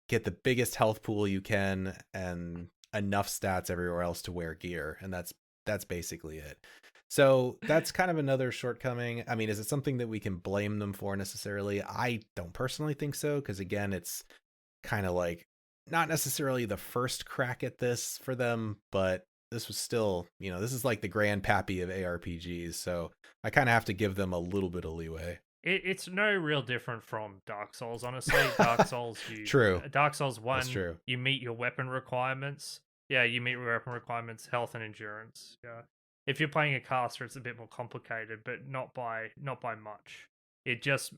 get the biggest health pool you can and enough stats everywhere else to wear gear, and that's basically it. So that's kind of another shortcoming. I mean, is it something that we can blame them for necessarily? I don't personally think so, because again, it's kind of like not necessarily the first crack at this for them, but this was still, this is like the grandpappy of ARPGs, so I kind of have to give them a little bit of leeway. It's no real different from Dark Souls, honestly. Dark Souls, True. Dark Souls 1, That's true. You meet your weapon requirements. Yeah, you meet your weapon requirements, health and endurance. Yeah. If you're playing a caster, it's a bit more complicated, but not by much. It just,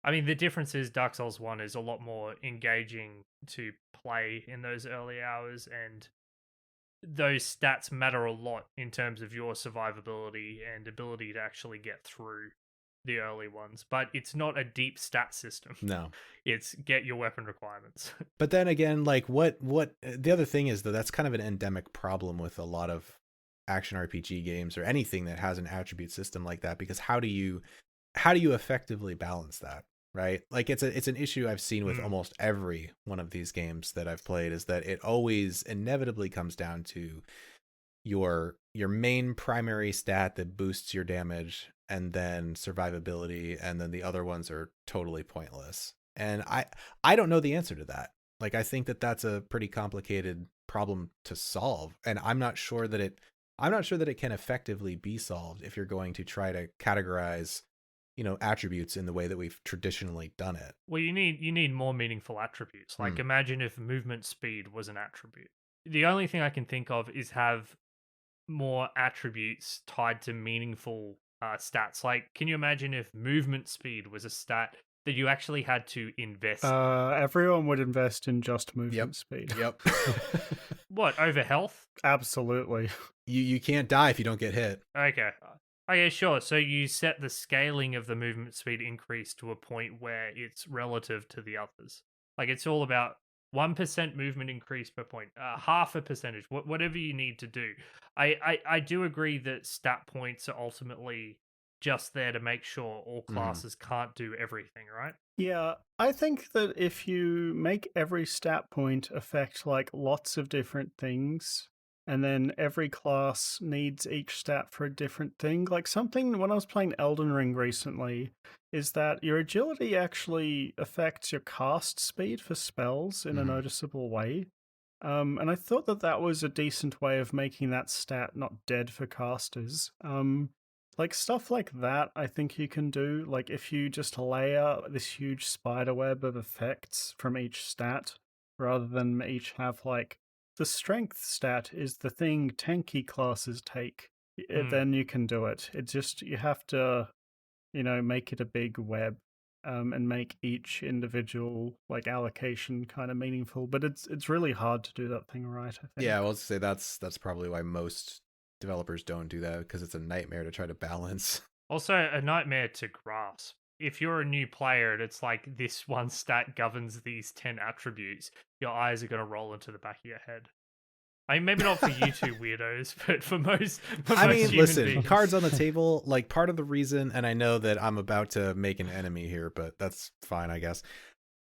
I mean, the difference is Dark Souls 1 is a lot more engaging to play in those early hours, and those stats matter a lot in terms of your survivability and ability to actually get through the early ones. But it's not a deep stat system. No. It's get your weapon requirements. But then again, like, what the other thing is, though, that's kind of an endemic problem with a lot of action RPG games or anything that has an attribute system like that, because how do you effectively balance that, right? Like, it's an issue I've seen with almost every one of these games that I've played, is that it always inevitably comes down to your main primary stat that boosts your damage, and then survivability, and then the other ones are totally pointless. And I don't know the answer to that. Like, I think that that's a pretty complicated problem to solve, and I'm not sure that it can effectively be solved if you're going to try to categorize, attributes in the way that we've traditionally done it. Well, you need more meaningful attributes. Like imagine if movement speed was an attribute. The only thing I can think of is have more attributes tied to meaningful stats. Like, can you imagine if movement speed was a stat that you actually had to invest in? Everyone would invest in just movement speed. Yep. What, over health? Absolutely. You can't die if you don't get hit. Okay. Okay, sure. So you set the scaling of the movement speed increase to a point where it's relative to the others. Like, it's all about 1% movement increase per point, half a percentage, whatever you need to do. I do agree that stat points are ultimately just there to make sure all classes can't do everything, right? Yeah, I think that if you make every stat point affect like lots of different things, and then every class needs each stat for a different thing. Like something when I was playing Elden Ring recently is that your agility actually affects your cast speed for spells in a noticeable way. And I thought that that was a decent way of making that stat not dead for casters. Like stuff like that, I think you can do. Like if you just layer this huge spider web of effects from each stat, rather than each have like the strength stat is the thing tanky classes take, then you can do it. It's just you have to, make it a big web, and make each individual like allocation kind of meaningful. But it's really hard to do that thing right, I think. Yeah, well, let's say that's probably why most developers don't do that, because it's a nightmare to try to balance. Also, a nightmare to grasp. If you're a new player and it's like this one stat governs these 10 attributes, your eyes are going to roll into the back of your head. I mean, maybe not for you two weirdos, but for most listen, beings. Cards on the table, like part of the reason, and I know that I'm about to make an enemy here, but that's fine, I guess.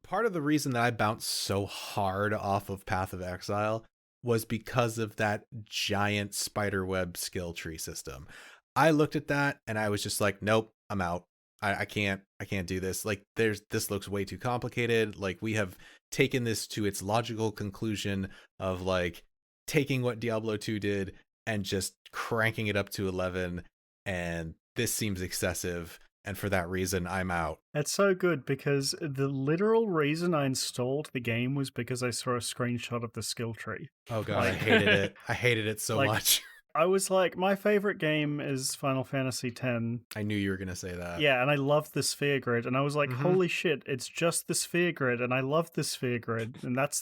Part of the reason that I bounced so hard off of Path of Exile was because of that giant spiderweb skill tree system. I looked at that and I was just like, nope, I'm out. I can't do this. Like this looks way too complicated. Like we have taken this to its logical conclusion of like taking what Diablo 2 did and just cranking it up to 11. And this seems excessive. And for that reason, I'm out. It's so good because the literal reason I installed the game was because I saw a screenshot of the skill tree. Oh god, I hated it. I hated it so much. I was like, my favorite game is Final Fantasy X. I knew you were going to say that. Yeah, and I love the sphere grid. And I was like, holy shit, it's just the sphere grid. And I love the sphere grid. And that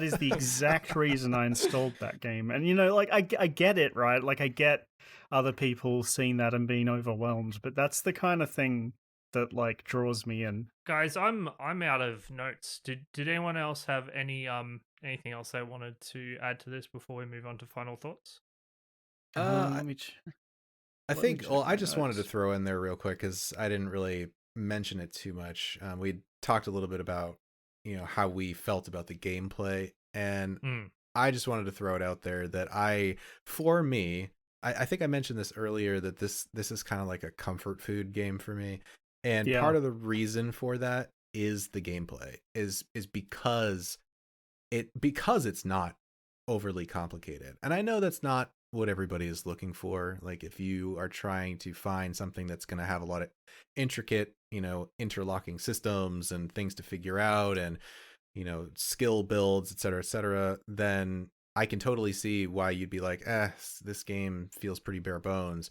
is the exact reason I installed that game. And, like, I get it, right? Like, I get other people seeing that and being overwhelmed. But that's the kind of thing that, like, draws me in. Guys, I'm out of notes. Did anyone else have anything else they wanted to add to this before we move on to final thoughts? I think, I just wanted to throw in there real quick because I didn't really mention it too much. We talked a little bit about, how we felt about the gameplay. And I just wanted to throw it out there that I think I mentioned this earlier, that this is kind of like a comfort food game for me. And part of the reason for that is the gameplay is because it's not overly complicated. And I know that's not what everybody is looking for. Like if you are trying to find something that's going to have a lot of intricate, interlocking systems and things to figure out and, skill builds, et cetera, then I can totally see why you'd be like, this game feels pretty bare bones.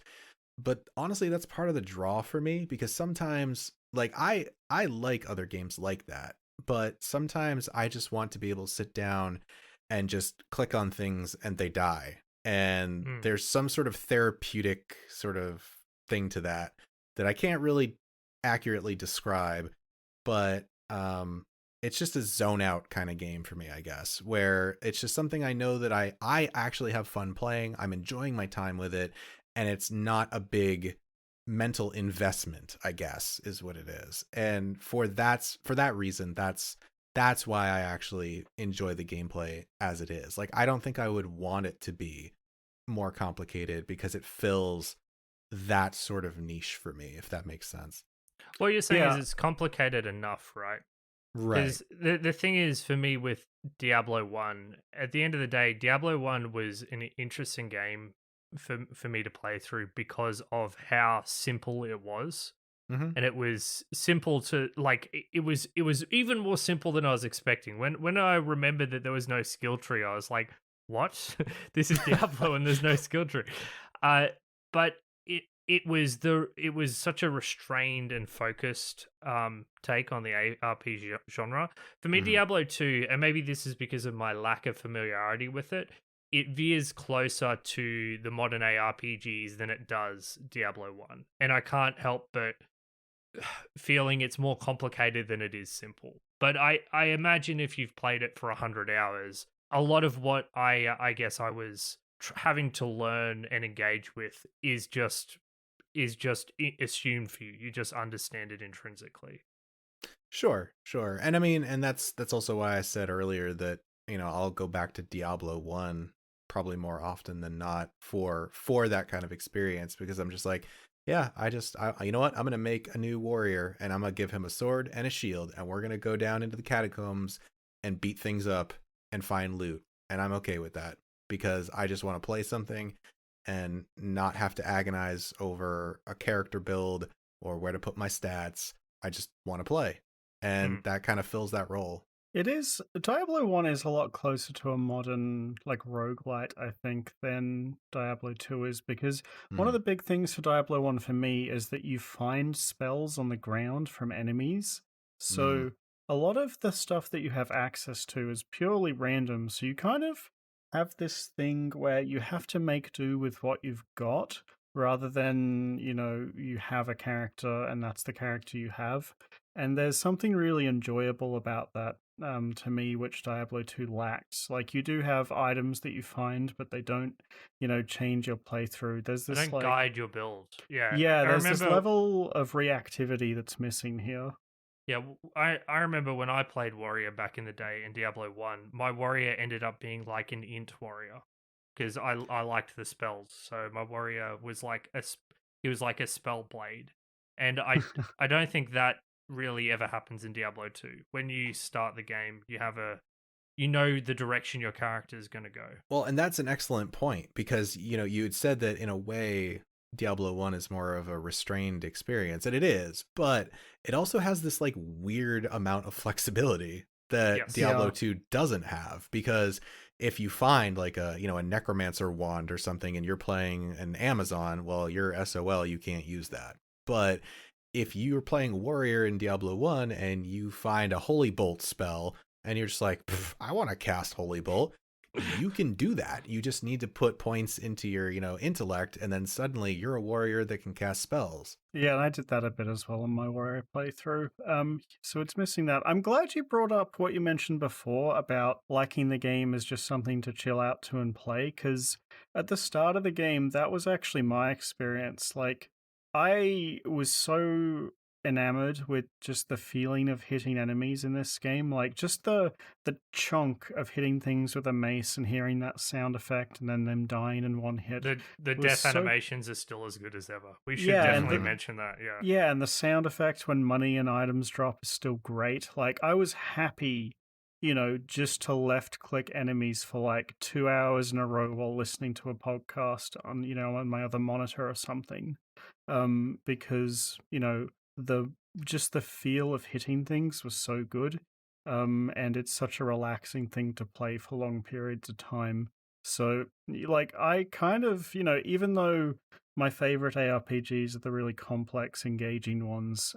But honestly, that's part of the draw for me, because sometimes like I like other games like that, but sometimes I just want to be able to sit down and just click on things and they die. And there's some sort of therapeutic sort of thing to that I can't really accurately describe, but it's just a zone out kind of game for me, I guess, where it's just something I know that I actually have fun playing. I'm enjoying my time with it, and it's not a big mental investment, I guess, is what it is. And for that reason, that's why I actually enjoy the gameplay as it is. Like, I don't think I would want it to be more complicated because it fills that sort of niche for me, if that makes sense. What you're saying is it's complicated enough, right? Right. The thing is, for me with Diablo 1, at the end of the day, Diablo 1 was an interesting game for me to play through because of how simple it was. Mhm. and it was simple to like. It was even more simple than I was expecting. When I remembered that there was no skill tree, I was like, "What? This is Diablo, and there's no skill tree." But it was such a restrained and focused take on the ARPG genre. For me, Mhm. Diablo 2, and maybe this is because of my lack of familiarity with it, it veers closer to the modern ARPGs than it does Diablo 1. And I can't help but feeling it's more complicated than it is simple. But I imagine if you've played it for 100 hours, a lot of what I guess I was having to learn and engage with is just assumed for you. You just understand it intrinsically. Sure. And I mean, and that's also why I said earlier that, I'll go back to Diablo 1 probably more often than not for that kind of experience, because I'm just like, yeah, I you know what? I'm going to make a new warrior, and I'm going to give him a sword and a shield, and we're going to go down into the catacombs and beat things up and find loot. And I'm okay with that, because I just want to play something and not have to agonize over a character build or where to put my stats. I just want to play. And that kind of fills that role. It is. Diablo 1 is a lot closer to a modern, like, roguelite, I think, than Diablo 2 is, because one of the big things for Diablo 1 for me is that you find spells on the ground from enemies. So a lot of the stuff that you have access to is purely random. So you kind of have this thing where you have to make do with what you've got, rather than, you have a character and that's the character you have. And there's something really enjoyable about that, to me, which Diablo 2 lacks. Like, you do have items that you find, but they don't, change your playthrough. There's They this, don't like, guide your build. Yeah, yeah, I there's this remember. level of reactivity that's missing here. Yeah, I remember when I played warrior back in the day in Diablo 1, my warrior ended up being like an int warrior because I liked the spells. So my warrior was like he was like a spell blade. And I don't think that really ever happens in Diablo 2. When you start the game, you know the direction your character is going to go. Well, and that's an excellent point, because, you had said that in a way Diablo 1 is more of a restrained experience, and it is, but it also has this like weird amount of flexibility that Yes. Diablo Yeah. 2 doesn't have, because if you find like a necromancer wand or something and you're playing an Amazon, well, you're SOL, you can't use that. But if you're playing warrior in Diablo 1 and you find a holy bolt spell and you're just like, I want to cast holy bolt, you can do that. You just need to put points into your, intellect, and then suddenly you're a warrior that can cast spells. Yeah, and I did that a bit as well in my warrior playthrough. So it's missing that. I'm glad you brought up what you mentioned before about liking the game as just something to chill out to and play, because at the start of the game, that was actually my experience. Like, I was so enamored with just the feeling of hitting enemies in this game, like just the chunk of hitting things with a mace and hearing that sound effect and then them dying in one hit. The was death so animations are still as good as ever. We should Yeah, and definitely the- mention that. Yeah. Yeah, and the sound effect when money and items drop is still great. Like, I was happy, just to left click enemies for like 2 hours in a row while listening to a podcast on, on my other monitor or something. Because, the just the feel of hitting things was so good. And it's such a relaxing thing to play for long periods of time. So, like, I kind of, even though my favorite ARPGs are the really complex, engaging ones,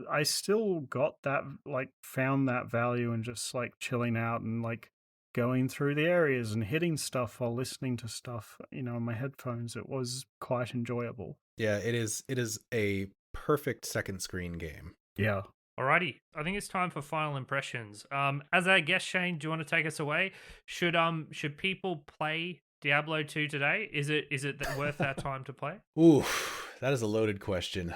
I still got that, like, found that value in just, like, chilling out and, like, going through the areas and hitting stuff while listening to stuff, on my headphones. It was quite enjoyable. Yeah, it is a perfect second screen game. Yeah. Alrighty, I think it's time for final impressions. As our guest, Shane, do you want to take us away? Should people play Diablo 2 today? Is it worth that time to play? Ooh, that is a loaded question.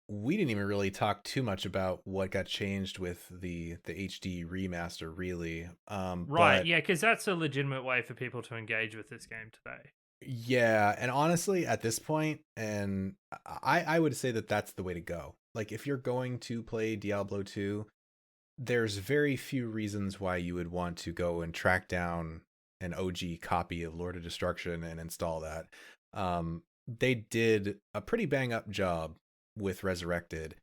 We didn't even really talk too much about what got changed with the HD remaster, really. Right, yeah, because that's a legitimate way for people to engage with this game today. Yeah, and honestly, at this point, and I would say that that's the way to go. Like, if you're going to play Diablo 2, there's very few reasons why you would want to go and track down an OG copy of Lord of Destruction and install that. They did a pretty bang up job with Resurrected.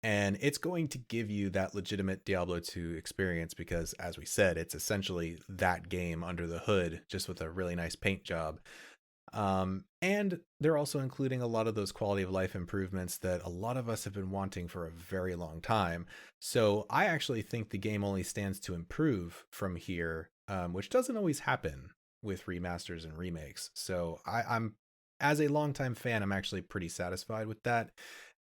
And it's going to give you that legitimate Diablo 2 experience because, as we said, it's essentially that game under the hood, just with a really nice paint job. And they're also including a lot of those quality of life improvements that a lot of us have been wanting for a very long time. So I actually think the game only stands to improve from here, which doesn't always happen with remasters and remakes. So I'm, as a longtime fan, I'm actually pretty satisfied with that.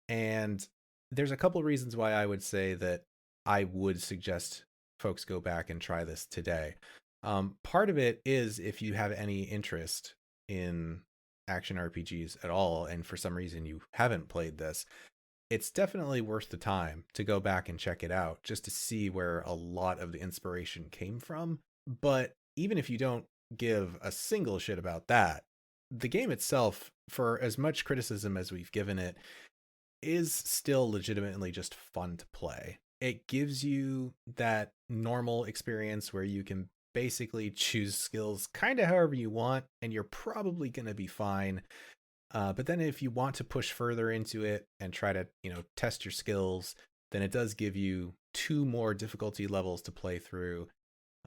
And there's a couple reasons why I would say that I would suggest folks go back and try this today. Part of it is if you have any interest in action RPGs at all, and for some reason you haven't played this, it's definitely worth the time to go back and check it out just to see where a lot of the inspiration came from. But even if you don't give a single shit about that, the game itself, for as much criticism as we've given it, is still legitimately just fun to play. It gives you that normal experience where you can basically choose skills kind of however you want, and you're probably going to be fine. But then if you want to push further into it and try to, test your skills, then it does give you 2 more difficulty levels to play through.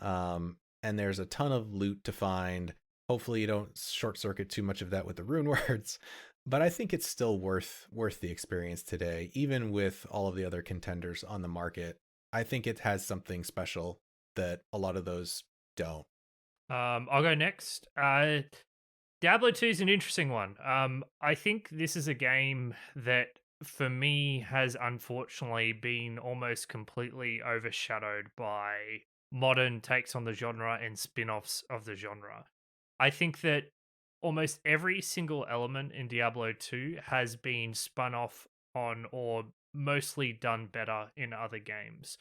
And there's a ton of loot to find. Hopefully you don't short circuit too much of that with the rune words. But I think it's still worth the experience today, even with all of the other contenders on the market. I think it has something special that a lot of those don't. I'll go next. Diablo 2 is an interesting one. I think this is a game that, for me, has unfortunately been almost completely overshadowed by modern takes on the genre and spin-offs of the genre. I think that almost every single element in Diablo 2 has been spun off on or mostly done better in other games.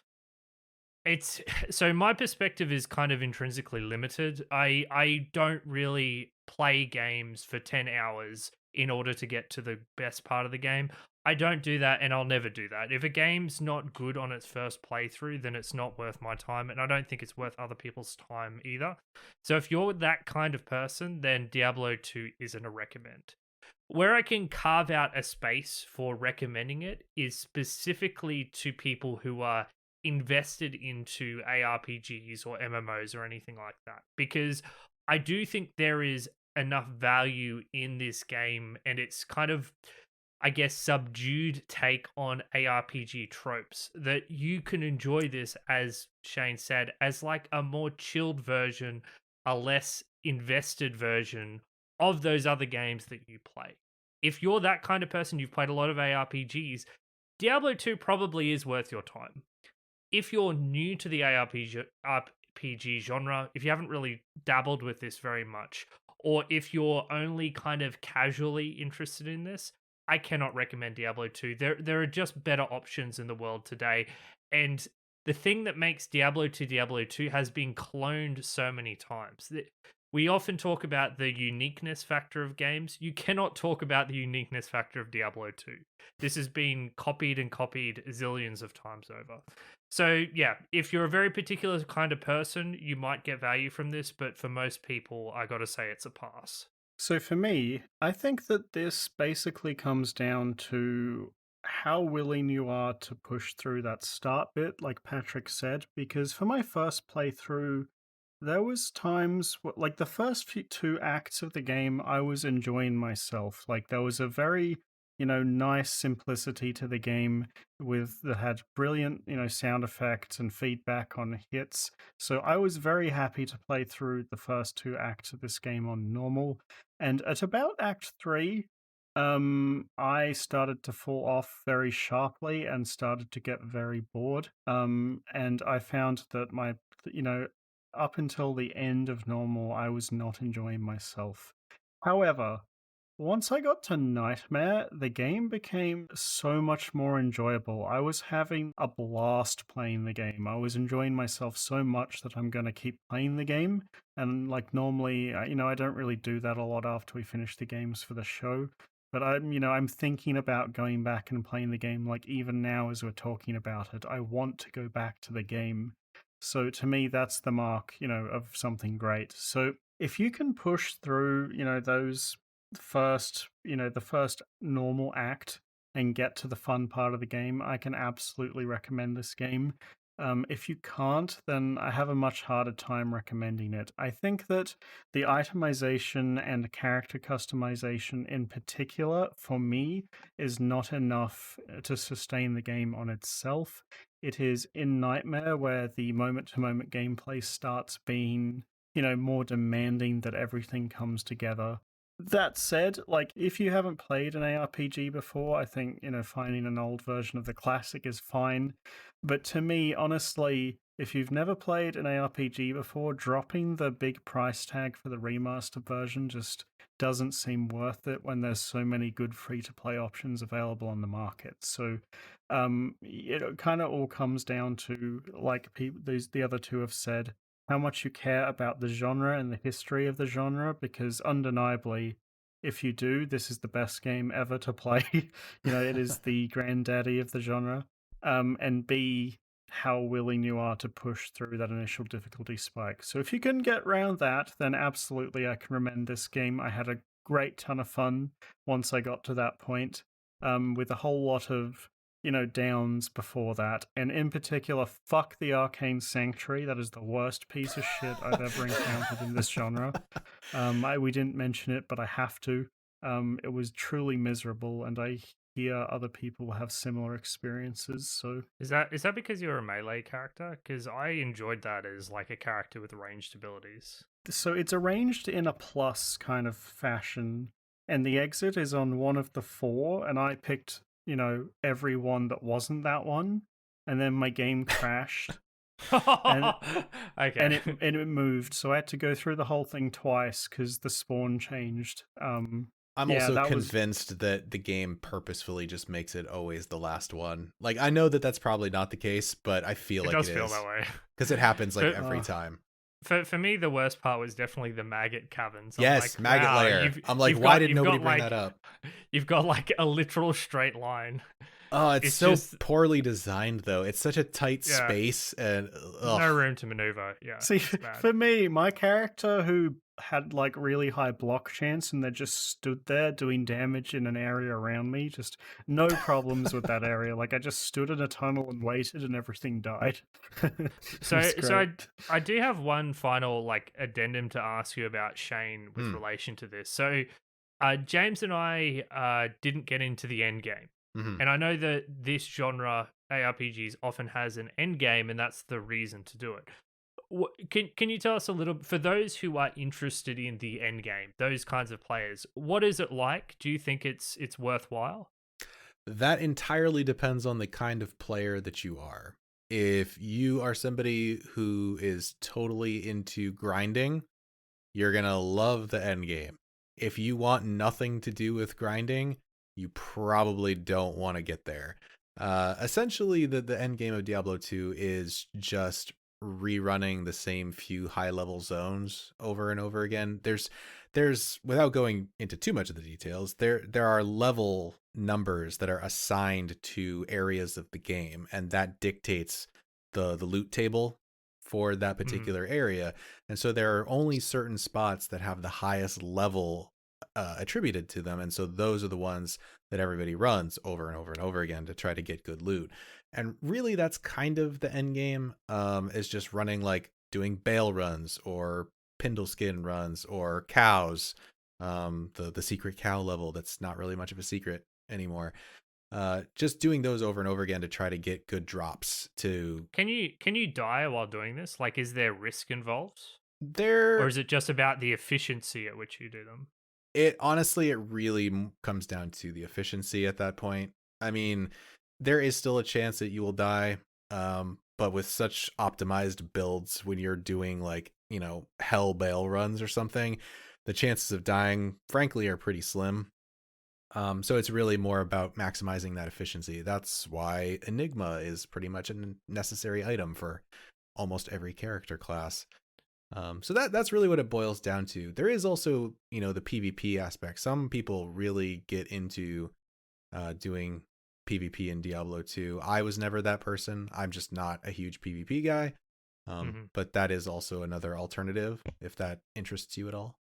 So my perspective is kind of intrinsically limited. I don't really play games for 10 hours in order to get to the best part of the game. I don't do that, and I'll never do that. If a game's not good on its first playthrough, then it's not worth my time, and I don't think it's worth other people's time either. So if you're that kind of person, then Diablo 2 isn't a recommend. Where I can carve out a space for recommending it is specifically to people who are invested into ARPGs or MMOs or anything like that, because I do think there is enough value in this game, and it's kind of, I guess, subdued take on ARPG tropes that you can enjoy this, as Shane said, as like a more chilled version, a less invested version of those other games that you play. If you're that kind of person, you've played a lot of ARPGs, Diablo 2 probably is worth your time. If you're new to the RPG genre, if you haven't really dabbled with this very much, or if you're only kind of casually interested in this, I cannot recommend Diablo 2. There are just better options in the world today. And the thing that makes Diablo 2 has been cloned so many times. We often talk about the uniqueness factor of games. You cannot talk about the uniqueness factor of Diablo 2. This has been copied and copied zillions of times over. So yeah, if you're a very particular kind of person, you might get value from this, but for most people, I gotta say it's a pass. So for me, I think that this basically comes down to how willing you are to push through that start bit, like Patrick said, because for my first playthrough, there was times, like the first 2 acts of the game, I was enjoying myself. Like there was a very, nice simplicity to the game that had brilliant, sound effects and feedback on hits. So I was very happy to play through the first 2 acts of this game on normal. And at about Act 3, I started to fall off very sharply and started to get very bored. And I found that up until the end of normal, I was not enjoying myself. However, once I got to Nightmare, the game became so much more enjoyable. I was having a blast playing the game. I was enjoying myself so much that I'm going to keep playing the game. And like normally, I don't really do that a lot after we finish the games for the show. But I'm thinking about going back and playing the game. Like even now, as we're talking about it, I want to go back to the game. So to me, that's the mark, of something great. So if you can push through, the first normal act, and get to the fun part of the game, I can absolutely recommend this game. If you can't, then I have a much harder time recommending it. I think that the itemization and character customization in particular, for me, is not enough to sustain the game on itself. It is in Nightmare where the moment-to-moment gameplay starts being, more demanding that everything comes together. That said, like, if you haven't played an ARPG before, I think, finding an old version of the classic is fine. But to me, honestly, if you've never played an ARPG before, dropping the big price tag for the remastered version just doesn't seem worth it when there's so many good free-to-play options available on the market. So it kind of all comes down to, like the other two have said, how much you care about the genre and the history of the genre, because undeniably, if you do, this is the best game ever to play. It is the granddaddy of the genre. And B, how willing you are to push through that initial difficulty spike. So if you can get around that, then absolutely I can recommend this game. I had a great ton of fun once I got to that point, with a whole lot of downs before that. And in particular, fuck the Arcane Sanctuary. That is the worst piece of shit I've ever encountered in this genre. We didn't mention it, but I have to. It was truly miserable, and I hear other people have similar experiences. So is that because you're a melee character? Because I enjoyed that as like a character with ranged abilities. So it's arranged in a plus kind of fashion, and the exit is on one of the four, and I picked every one that wasn't that one, and then my game crashed. Okay. And it moved, so I had to go through the whole thing twice because the spawn changed. I'm also convinced that the game purposefully just makes it always the last one. Like, I know that that's probably not the case, but I feel like it feel is that way because it happens like every time. For me, the worst part was definitely the maggot caverns. Yes, like, maggot layer. I'm like, why did nobody bring that up? You've got like a literal straight line. Oh, it's so just poorly designed, though. It's such a tight space and no room to maneuver. Yeah. See, for me, my character who had like really high block chance and they just stood there doing damage in an area around me, just no problems with that area. Like, I just stood in a tunnel and waited and everything died. So I do have one final like addendum to ask you about, Shane, with relation to this. So James and I didn't get into the end game. Mm-hmm. And I know that this genre, ARPGs, often has an end game, and that's the reason to do it. Can you tell us a little, for those who are interested in the end game, those kinds of players, what is it like? Do you think it's worthwhile? That entirely depends on the kind of player that you are. If you are somebody who is totally into grinding, you're going to love the end game. If you want nothing to do with grinding, you probably don't want to get there. Essentially, the end game of Diablo 2 is just rerunning the same few high-level zones over and over again. There's without going into too much of the details, there are level numbers that are assigned to areas of the game, and that dictates the loot table for that particular area. And so there are only certain spots that have the highest level attributed to them, and so those are the ones that everybody runs over and over and over again to try to get good loot. And really, that's kind of the end game, is just running, like doing bale runs or pindle skin runs or cows, the secret cow level that's not really much of a secret anymore. Just doing those over and over again to try to get good drops. Can you die while doing this? Like, is there risk involved? Or is it just about the efficiency at which you do them? It really comes down to the efficiency at that point. I mean, there is still a chance that you will die, but with such optimized builds, when you're doing like, hell bale runs or something, the chances of dying, frankly, are pretty slim. So it's really more about maximizing that efficiency. That's why Enigma is pretty much a necessary item for almost every character class. So that's really what it boils down to. There is also, the PvP aspect. Some people really get into doing PvP in Diablo 2. I was never that person. I'm just not a huge PvP guy. But that is also another alternative if that interests you at all.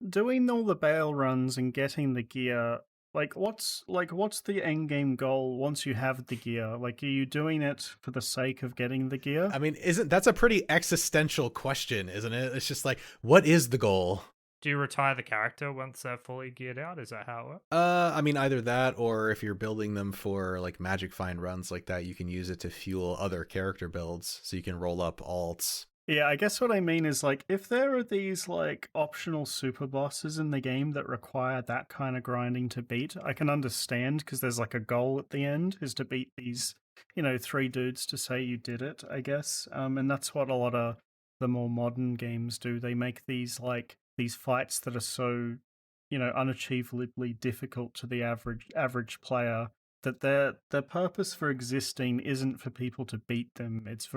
Doing all the bale runs and getting the gear what's the end game goal once you have the gear? Like, are you doing it for the sake of getting the gear? I mean, that's a pretty existential question, isn't it? It's just like, what is the goal? Do you retire the character once they're fully geared out? Is that how it works? I mean, either that, or if you're building them for like Magic Find runs like that, you can use it to fuel other character builds, so you can roll up alts. Yeah, I guess what I mean is, like, if there are these, like, optional super bosses in the game that require that kind of grinding to beat, I can understand, because there's, like, a goal at the end, is to beat these, 3 dudes to say you did it, I guess. And that's what a lot of the more modern games do. They make these, like, these fights that are so, unachievably difficult to the average player, that their purpose for existing isn't for people to beat them. It's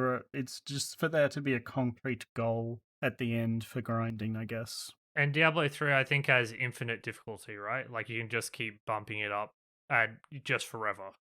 just for there to be a concrete goal at the end for grinding, I guess. And Diablo 3, I think, has infinite difficulty, right? Like, you can just keep bumping it up and just forever.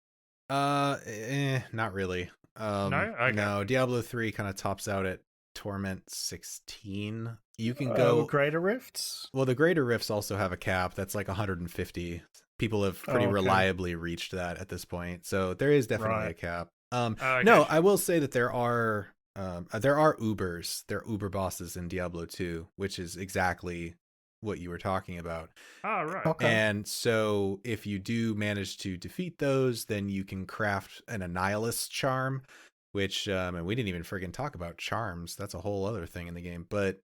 Not really. No? Okay. No, Diablo 3 kind of tops out at Torment 16. You can go Greater Rifts? Well, the Greater Rifts also have a cap that's like 150. People have pretty reliably reached that at this point, so there is definitely a cap. No, I will say that there are Ubers. There are Uber bosses in Diablo 2, which is exactly what you were talking about. Oh, right. Okay. And so if you do manage to defeat those, then you can craft an Annihilus charm, which and we didn't even friggin' talk about charms. That's a whole other thing in the game. But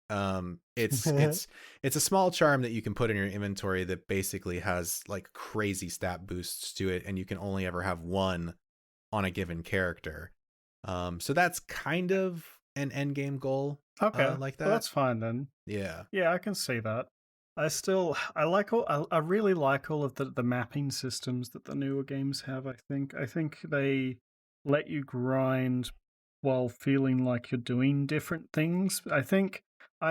it's a small charm that you can put in your inventory that basically has like crazy stat boosts to it, and you can only ever have one on a given character. So that's kind of an end game goal. Okay, like that. Well, that's fine then. Yeah, I can see that. I really like all of the mapping systems that the newer games have. I think they let you grind while feeling like you're doing different things. I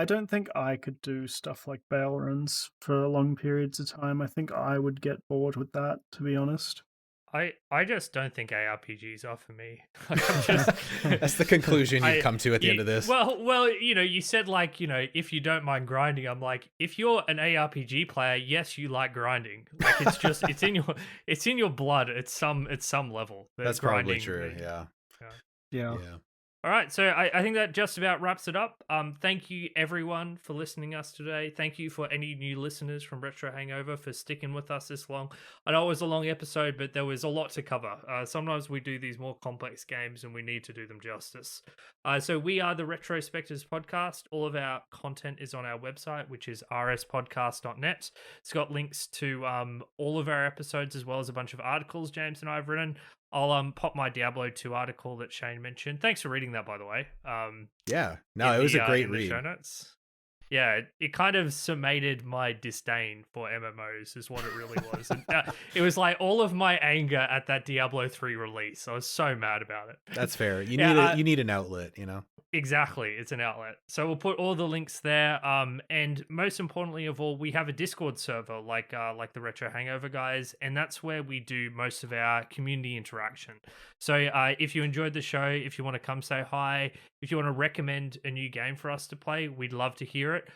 don't think I could do stuff like bail runs for long periods of time. I think I would get bored with that, to be honest. I just don't think ARPGs are for me. That's the conclusion you've come to at the end of this. Well, you said, like, if you don't mind grinding, I'm like, if you're an ARPG player, yes, you like grinding. Like, it's just it's in your blood at some level. That's probably true. Yeah. All right, so I think that just about wraps it up. Thank you, everyone, for listening to us today. Thank you for any new listeners from Retro Hangover for sticking with us this long. I know it was a long episode, but there was a lot to cover. Sometimes we do these more complex games, and we need to do them justice. So we are the Retro Spectives podcast. All of our content is on our website, which is rspodcast.net. It's got links to all of our episodes, as well as a bunch of articles James and I have written. I'll pop my Diablo 2 article that Shane mentioned. Thanks for reading that, by the way. It was a great read. Show notes. Yeah, it kind of summated my disdain for MMOs, is what it really was. And, it was like all of my anger at that Diablo 3 release. I was so mad about it. That's fair. You need an outlet, Exactly, it's an outlet. So we'll put all the links there. And most importantly of all, we have a Discord server like the Retro Hangover guys, and that's where we do most of our community interaction. So if you enjoyed the show, if you want to come say hi, if you want to recommend a new game for us to play, we'd love to hear it.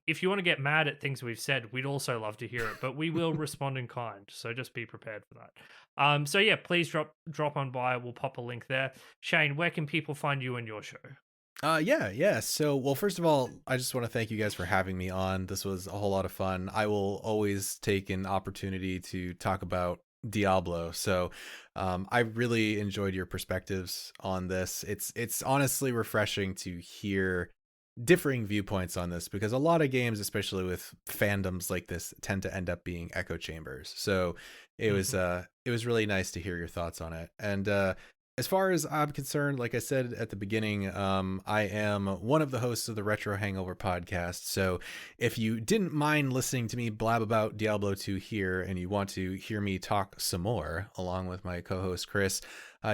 If you want to get mad at things we've said, we'd also love to hear it, but we will respond in kind. So just be prepared for that. So yeah, please drop on by. We'll pop a link there. Shane, where can people find you and your show? So, well, first of all, I just want to thank you guys for having me on. This was a whole lot of fun. I will always take an opportunity to talk about Diablo. So, I really enjoyed your perspectives on this. It's honestly refreshing to hear differing viewpoints on this, because a lot of games, especially with fandoms like this, tend to end up being echo chambers. So it was really nice to hear your thoughts on it. And as far as I'm concerned, like I said at the beginning, I am one of the hosts of the Retro Hangover Podcast. So if you didn't mind listening to me blab about Diablo 2 here, and you want to hear me talk some more along with my co-host Chris,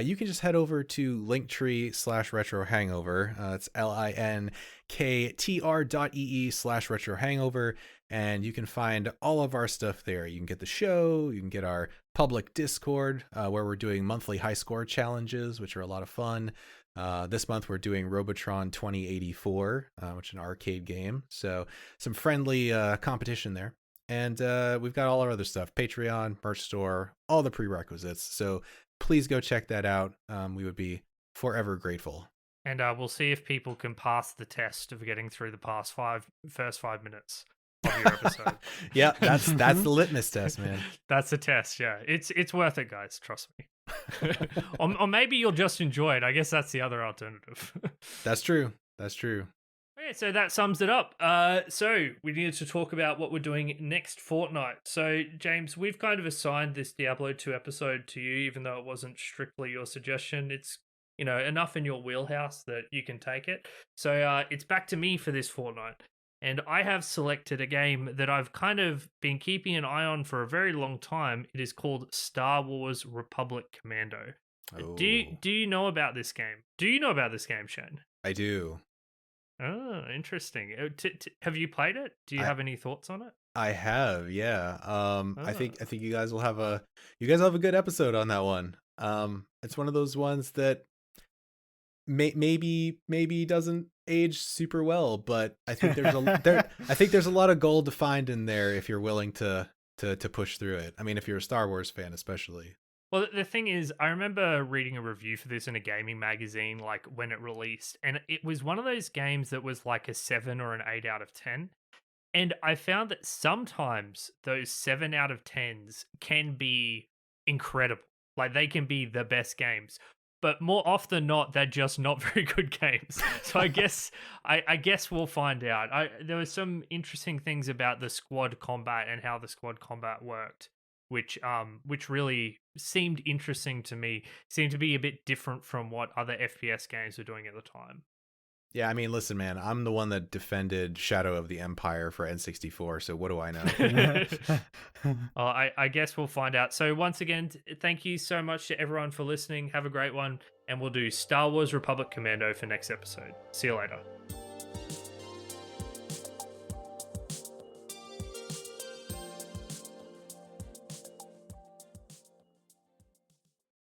you can just head over to linktree/Retro Hangover. It's linktr.ee/Retro Hangover. And you can find all of our stuff there. You can get the show, you can get our public Discord, where we're doing monthly high score challenges, which are a lot of fun. This month we're doing Robotron 2084, which is an arcade game. So some friendly competition there. And we've got all our other stuff, Patreon, merch store, all the prerequisites. So please go check that out. We would be forever grateful. And we'll see if people can pass the test of getting through the first 5 minutes of your episode. Yeah, that's the litmus test, man. That's a test, yeah. It's worth it, guys. Trust me. or maybe you'll just enjoy it. I guess that's the other alternative. That's true. That's true. Okay, so that sums it up. So we needed to talk about what we're doing next fortnight. So James, we've kind of assigned this Diablo 2 episode to you, even though it wasn't strictly your suggestion. It's enough in your wheelhouse that you can take it. So it's back to me for this fortnight. And I have selected a game that I've kind of been keeping an eye on for a very long time. It is called Star Wars Republic Commando. Oh. Do you know about this game? Do you know about this game, Shane? I do. Oh, interesting. Have you played it? Do you have any thoughts on it? I have, yeah. I think you guys will have a good episode on that one. It's one of those ones that maybe doesn't age super well, but I think there's a lot of gold to find in there if you're willing to push through it. I mean, if you're a Star Wars fan, especially. Well, the thing is, I remember reading a review for this in a gaming magazine, like when it released, and it was one of those games that was like a 7 or an 8 out of 10. And I found that sometimes those 7 out of 10s can be incredible. Like they can be the best games. But more often than not, they're just not very good games. So I guess we'll find out. There were some interesting things about the squad combat and how the squad combat worked, which really seemed interesting to me. Seemed to be a bit different from what other FPS games were doing at the time. Yeah, I mean, listen, man, I'm the one that defended Shadow of the Empire for N64, so what do I know? I guess we'll find out. So once again, thank you so much to everyone for listening. Have a great one, and we'll do Star Wars Republic Commando for next episode. See you later.